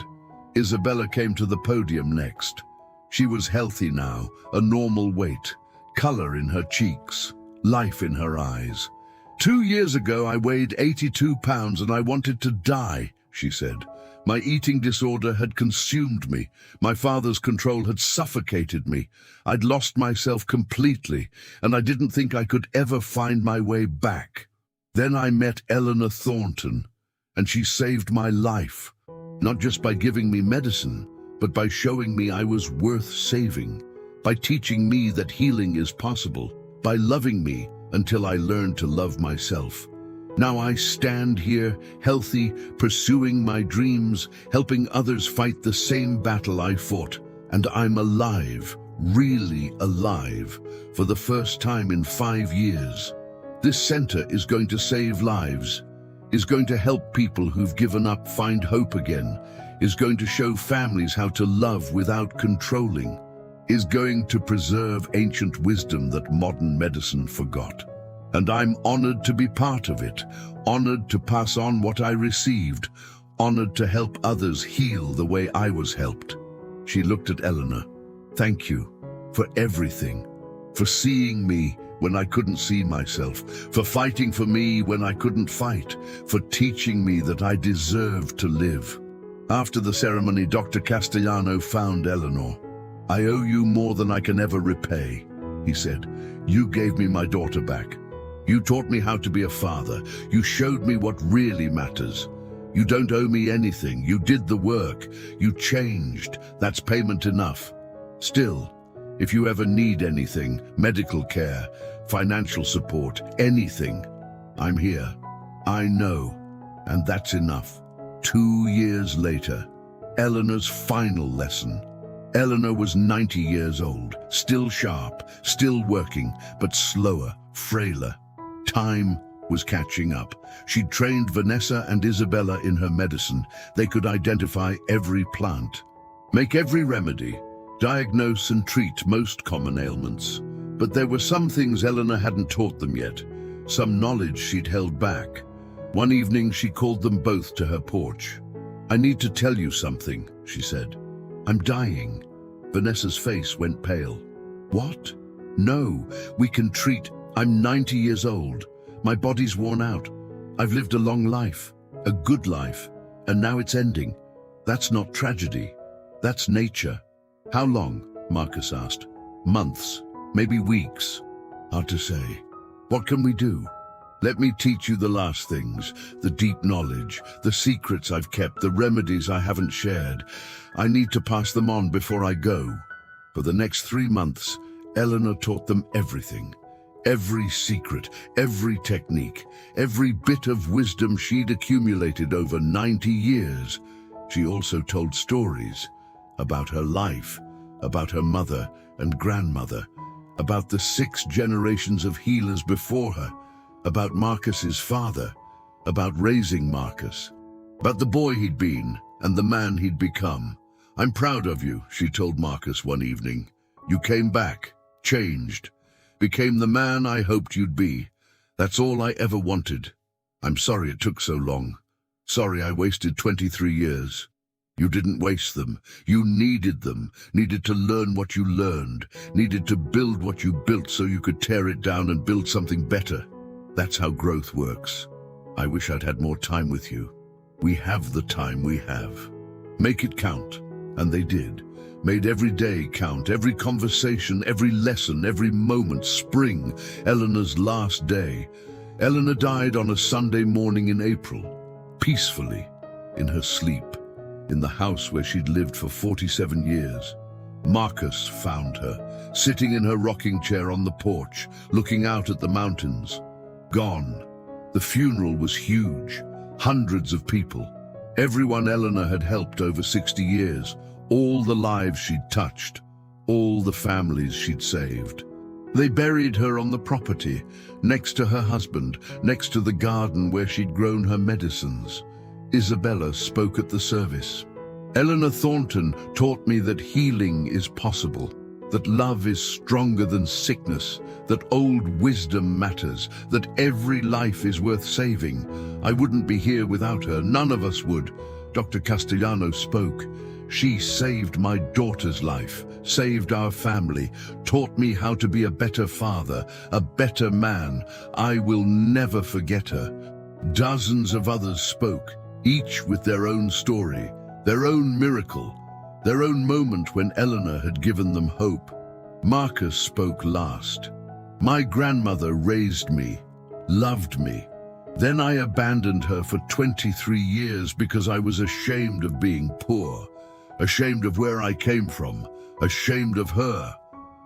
Isabella came to the podium next. She was healthy now, a normal weight, color in her cheeks, life in her eyes. 2 years ago, I weighed 82 pounds and I wanted to die, she said. My eating disorder had consumed me. My father's control had suffocated me. I'd lost myself completely, and I didn't think I could ever find my way back. Then I met Eleanor Thornton, and she saved my life, not just by giving me medicine, but by showing me I was worth saving, by teaching me that healing is possible, by loving me until I learned to love myself. Now I stand here, healthy, pursuing my dreams, helping others fight the same battle I fought, and I'm alive, really alive, for the first time in 5 years. This center is going to save lives, is going to help people who've given up find hope again, is going to show families how to love without controlling, is going to preserve ancient wisdom that modern medicine forgot. And I'm honored to be part of it, honored to pass on what I received, honored to help others heal the way I was helped. She looked at Eleanor. Thank you for everything, for seeing me when I couldn't see myself, for fighting for me when I couldn't fight, for teaching me that I deserved to live. After the ceremony, Dr. Castellano found Eleanor. I owe you more than I can ever repay, he said. You gave me my daughter back. You taught me how to be a father. You showed me what really matters. You don't owe me anything. You did the work. You changed. That's payment enough. Still, if you ever need anything, medical care, financial support, anything, I'm here. I know, and that's enough. 2 years later, Eleanor's final lesson. Eleanor was 90 years old, still sharp, still working, but slower, frailer. Time was catching up. She'd trained Vanessa and Isabella in her medicine. They could identify every plant, make every remedy, diagnose and treat most common ailments. But there were some things Eleanor hadn't taught them yet, some knowledge she'd held back. One evening, she called them both to her porch. I need to tell you something, she said. I'm dying. Vanessa's face went pale. What? No, we can treat. I'm 90 years old. My body's worn out. I've lived a long life, a good life, and now it's ending. That's not tragedy. That's nature. How long? Marcus asked. Months, maybe weeks. Hard to say. What can we do? Let me teach you the last things, the deep knowledge, the secrets I've kept, the remedies I haven't shared. I need to pass them on before I go. For the next 3 months, Eleanor taught them everything. Every secret, every technique, every bit of wisdom she'd accumulated over 90 years. She also told stories about her life, about her mother and grandmother, about the 6 generations of healers before her, about Marcus's father, about raising Marcus, about the boy he'd been and the man he'd become. I'm proud of you, she told Marcus one evening. You came back, changed, became the man I hoped you'd be. That's all I ever wanted. I'm sorry it took so long. Sorry I wasted 23 years. You didn't waste them. You needed them, needed to learn what you learned, needed to build what you built so you could tear it down and build something better. That's how growth works. I wish I'd had more time with you. We have the time we have. Make it count. And they did. Made every day count, every conversation, every lesson, every moment. Spring, Eleanor's last day. Eleanor died on a Sunday morning in April, peacefully, in her sleep, in the house where she'd lived for 47 years. Marcus found her, sitting in her rocking chair on the porch, looking out at the mountains. Gone. The funeral was huge. Hundreds of people. Everyone Eleanor had helped over 60 years. All the lives she'd touched. all the families she'd saved. They buried her on the property, next to her husband, next to the garden where she'd grown her medicines. Isabella spoke at the service. Eleanor Thornton taught me that healing is possible, that love is stronger than sickness, that old wisdom matters, that every life is worth saving. I wouldn't be here without her. None of us would. Dr. Castellano spoke. She saved my daughter's life, saved our family, taught me how to be a better father, a better man. I will never forget her. Dozens of others spoke, each with their own story, their own miracle, their own moment when Eleanor had given them hope. Marcus spoke last. My grandmother raised me, loved me. Then I abandoned her for 23 years because I was ashamed of being poor, ashamed of where I came from, ashamed of her.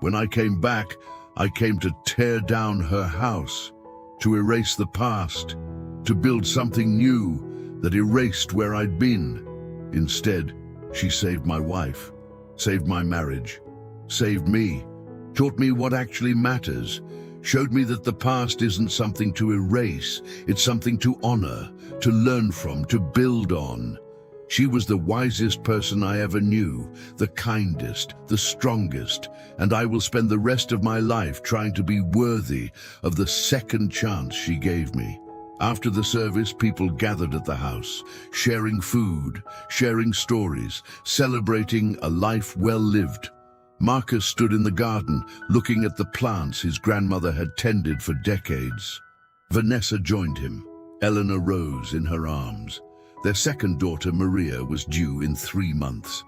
When I came back, I came to tear down her house, to erase the past, to build something new that erased where I'd been. Instead, she saved my wife, saved my marriage, saved me, taught me what actually matters, showed me that the past isn't something to erase, it's something to honor, to learn from, to build on. She was the wisest person I ever knew, the kindest, the strongest, and I will spend the rest of my life trying to be worthy of the second chance she gave me. After the service, people gathered at the house, sharing food, sharing stories, celebrating a life well lived. Marcus stood in the garden, looking at the plants his grandmother had tended for decades. Vanessa joined him. Eleanor rose in her arms. Their second daughter, Maria, was due in 3 months.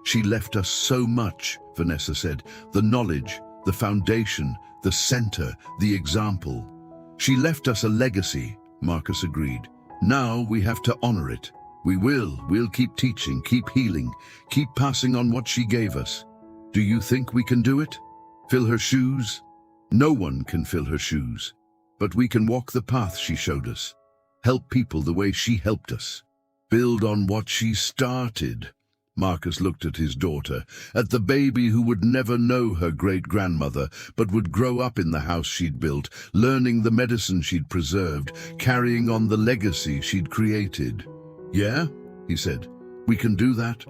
She left us so much, Vanessa said. The knowledge, the foundation, the center, the example. She left us a legacy, Marcus agreed. Now we have to honor it. We'll keep teaching, keep healing, keep passing on what she gave us. Do you think we can do it? Fill her shoes? No one can fill her shoes. But we can walk the path she showed us. Help people the way she helped us. Build on what she started. Marcus looked at his daughter, at the baby who would never know her great-grandmother, but would grow up in the house she'd built, learning the medicine she'd preserved, carrying on the legacy she'd created. Yeah, he said, we can do that.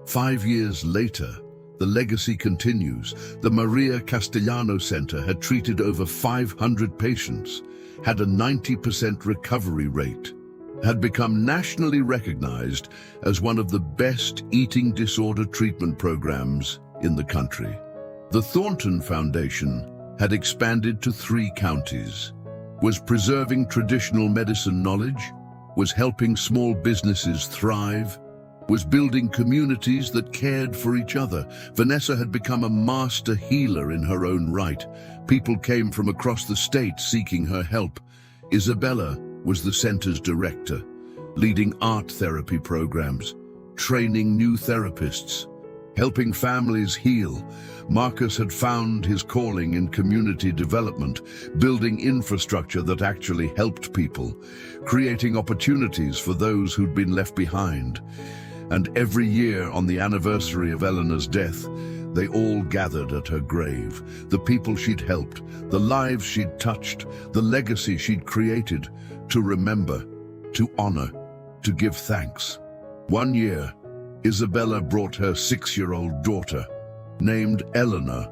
5 years later, the legacy continues. The Maria Castellano Center had treated over 500 patients, had a 90% recovery rate, had become nationally recognized as one of the best eating disorder treatment programs in the country. The Thornton Foundation had expanded to 3 counties, was preserving traditional medicine knowledge, was helping small businesses thrive, was building communities that cared for each other. Vanessa had become a master healer in her own right. People came from across the state seeking her help. Isabella was the center's director, leading art therapy programs, training new therapists, helping families heal. Marcus had found his calling in community development, building infrastructure that actually helped people, creating opportunities for those who'd been left behind. And every year on the anniversary of Eleanor's death, they all gathered at her grave. The people she'd helped, the lives she'd touched, the legacy she'd created, to remember, to honor, to give thanks. One year, Isabella brought her 6-year-old daughter, named Eleanor,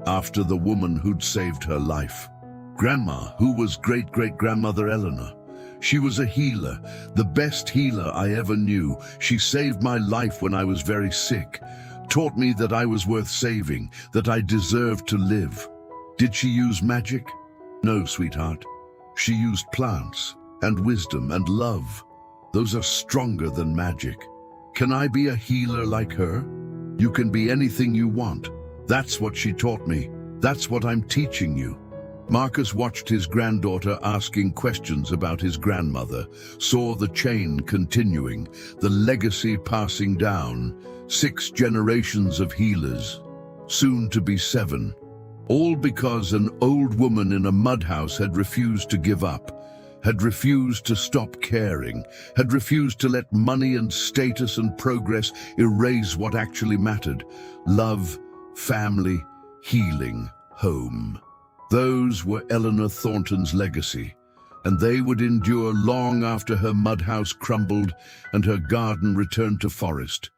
after the woman who'd saved her life. Grandma, who was great-great-grandmother Eleanor. She was a healer, the best healer I ever knew. She saved my life when I was very sick, taught me that I was worth saving, that I deserved to live. Did she use magic? No, sweetheart. She used plants and wisdom and love. Those are stronger than magic. Can I be a healer like her? You can be anything you want. That's what she taught me. That's what I'm teaching you. Marcus watched his granddaughter asking questions about his grandmother, saw the chain continuing, the legacy passing down, 6 generations of healers, soon to be 7, all because an old woman in a mud house had refused to give up, had refused to stop caring, had refused to let money and status and progress erase what actually mattered: love, family, healing, home. Those were Eleanor Thornton's legacy, and they would endure long after her mud house crumbled and her garden returned to forest.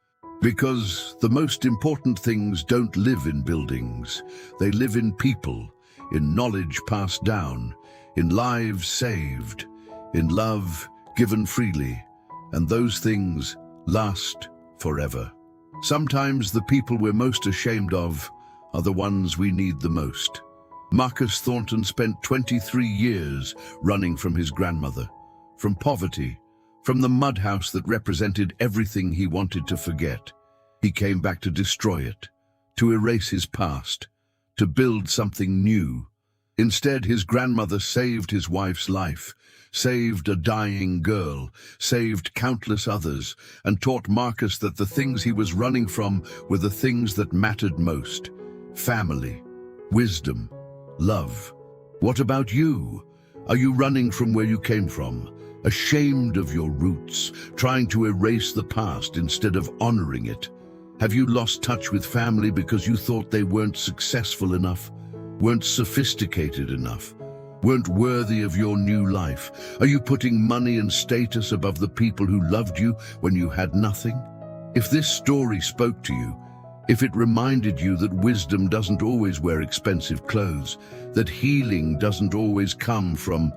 Because the most important things don't live in buildings. They live in people, in knowledge passed down, in lives saved, in love given freely, and those things last forever. Sometimes the people we're most ashamed of are the ones we need the most. Marcus Thornton spent 23 years running from his grandmother, from poverty, from the mud house that represented everything he wanted to forget. He came back to destroy it, to erase his past, to build something new. Instead, his grandmother saved his wife's life, saved a dying girl, saved countless others, and taught Marcus that the things he was running from were the things that mattered most. Family, wisdom, love. What about you? Are you running from where you came from, ashamed of your roots, trying to erase the past instead of honoring it? Have you lost touch with family because you thought they weren't successful enough, weren't sophisticated enough, weren't worthy of your new life? Are you putting money and status above the people who loved you when you had nothing? If this story spoke to you, if it reminded you that wisdom doesn't always wear expensive clothes, that healing doesn't always come from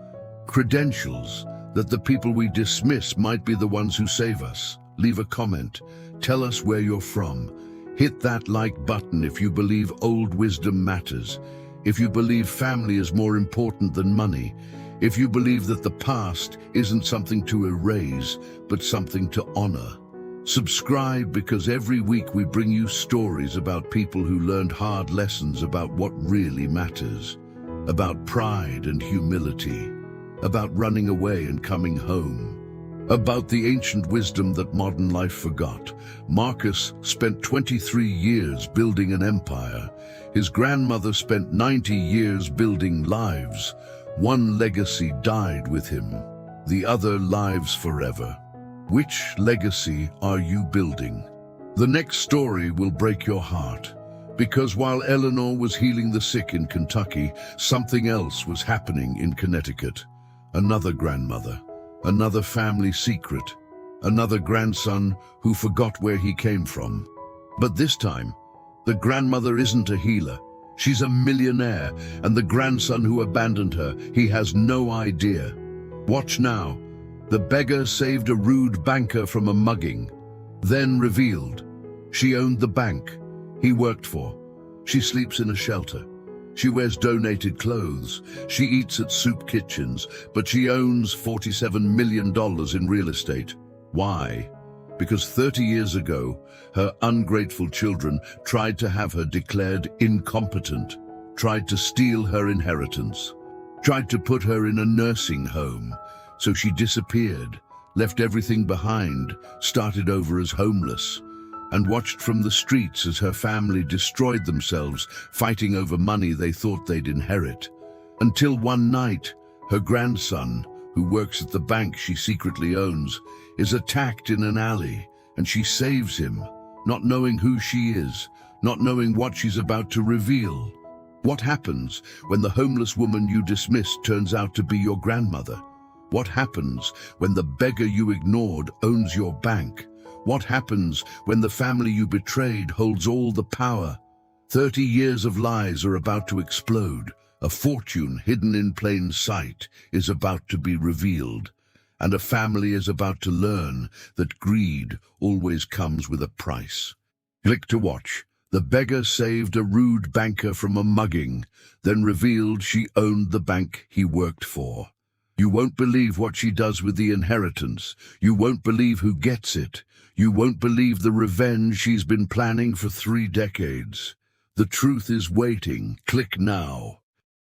credentials, that the people we dismiss might be the ones who save us, leave a comment. Tell us where you're from. Hit that like button if you believe old wisdom matters. If you believe family is more important than money. If you believe that the past isn't something to erase, but something to honor. Subscribe, because every week we bring you stories about people who learned hard lessons about what really matters, about pride and humility, about running away and coming home, about the ancient wisdom that modern life forgot. Marcus spent 23 years building an empire. His grandmother spent 90 years building lives. One legacy died with him, the other lives forever. Which legacy are you building? The next story will break your heart, because while Eleanor was healing the sick in Kentucky, something else was happening in Connecticut. Another grandmother, another family secret, another grandson who forgot where he came from. But this time, the grandmother isn't a healer. She's a millionaire, and the grandson who abandoned her, he has no idea. Watch now. The beggar saved a rude banker from a mugging, then revealed she owned the bank he worked for. She sleeps in a shelter. She wears donated clothes. She eats at soup kitchens, but she owns $47 million in real estate. Why? Because 30 years ago, her ungrateful children tried to have her declared incompetent, tried to steal her inheritance, tried to put her in a nursing home. So she disappeared, left everything behind, started over as homeless, and watched from the streets as her family destroyed themselves, fighting over money they thought they'd inherit. Until one night, her grandson, who works at the bank she secretly owns, is attacked in an alley, and she saves him, not knowing who she is, not knowing what she's about to reveal. What happens when the homeless woman you dismissed turns out to be your grandmother? What happens when the beggar you ignored owns your bank? What happens when the family you betrayed holds all the power? 30 years of lies are about to explode. A fortune hidden in plain sight is about to be revealed. And a family is about to learn that greed always comes with a price. Click to watch. The beggar saved a rude banker from a mugging, then revealed she owned the bank he worked for. You won't believe what she does with the inheritance. You won't believe who gets it. You won't believe the revenge she's been planning for 3 decades. The truth is waiting. Click now.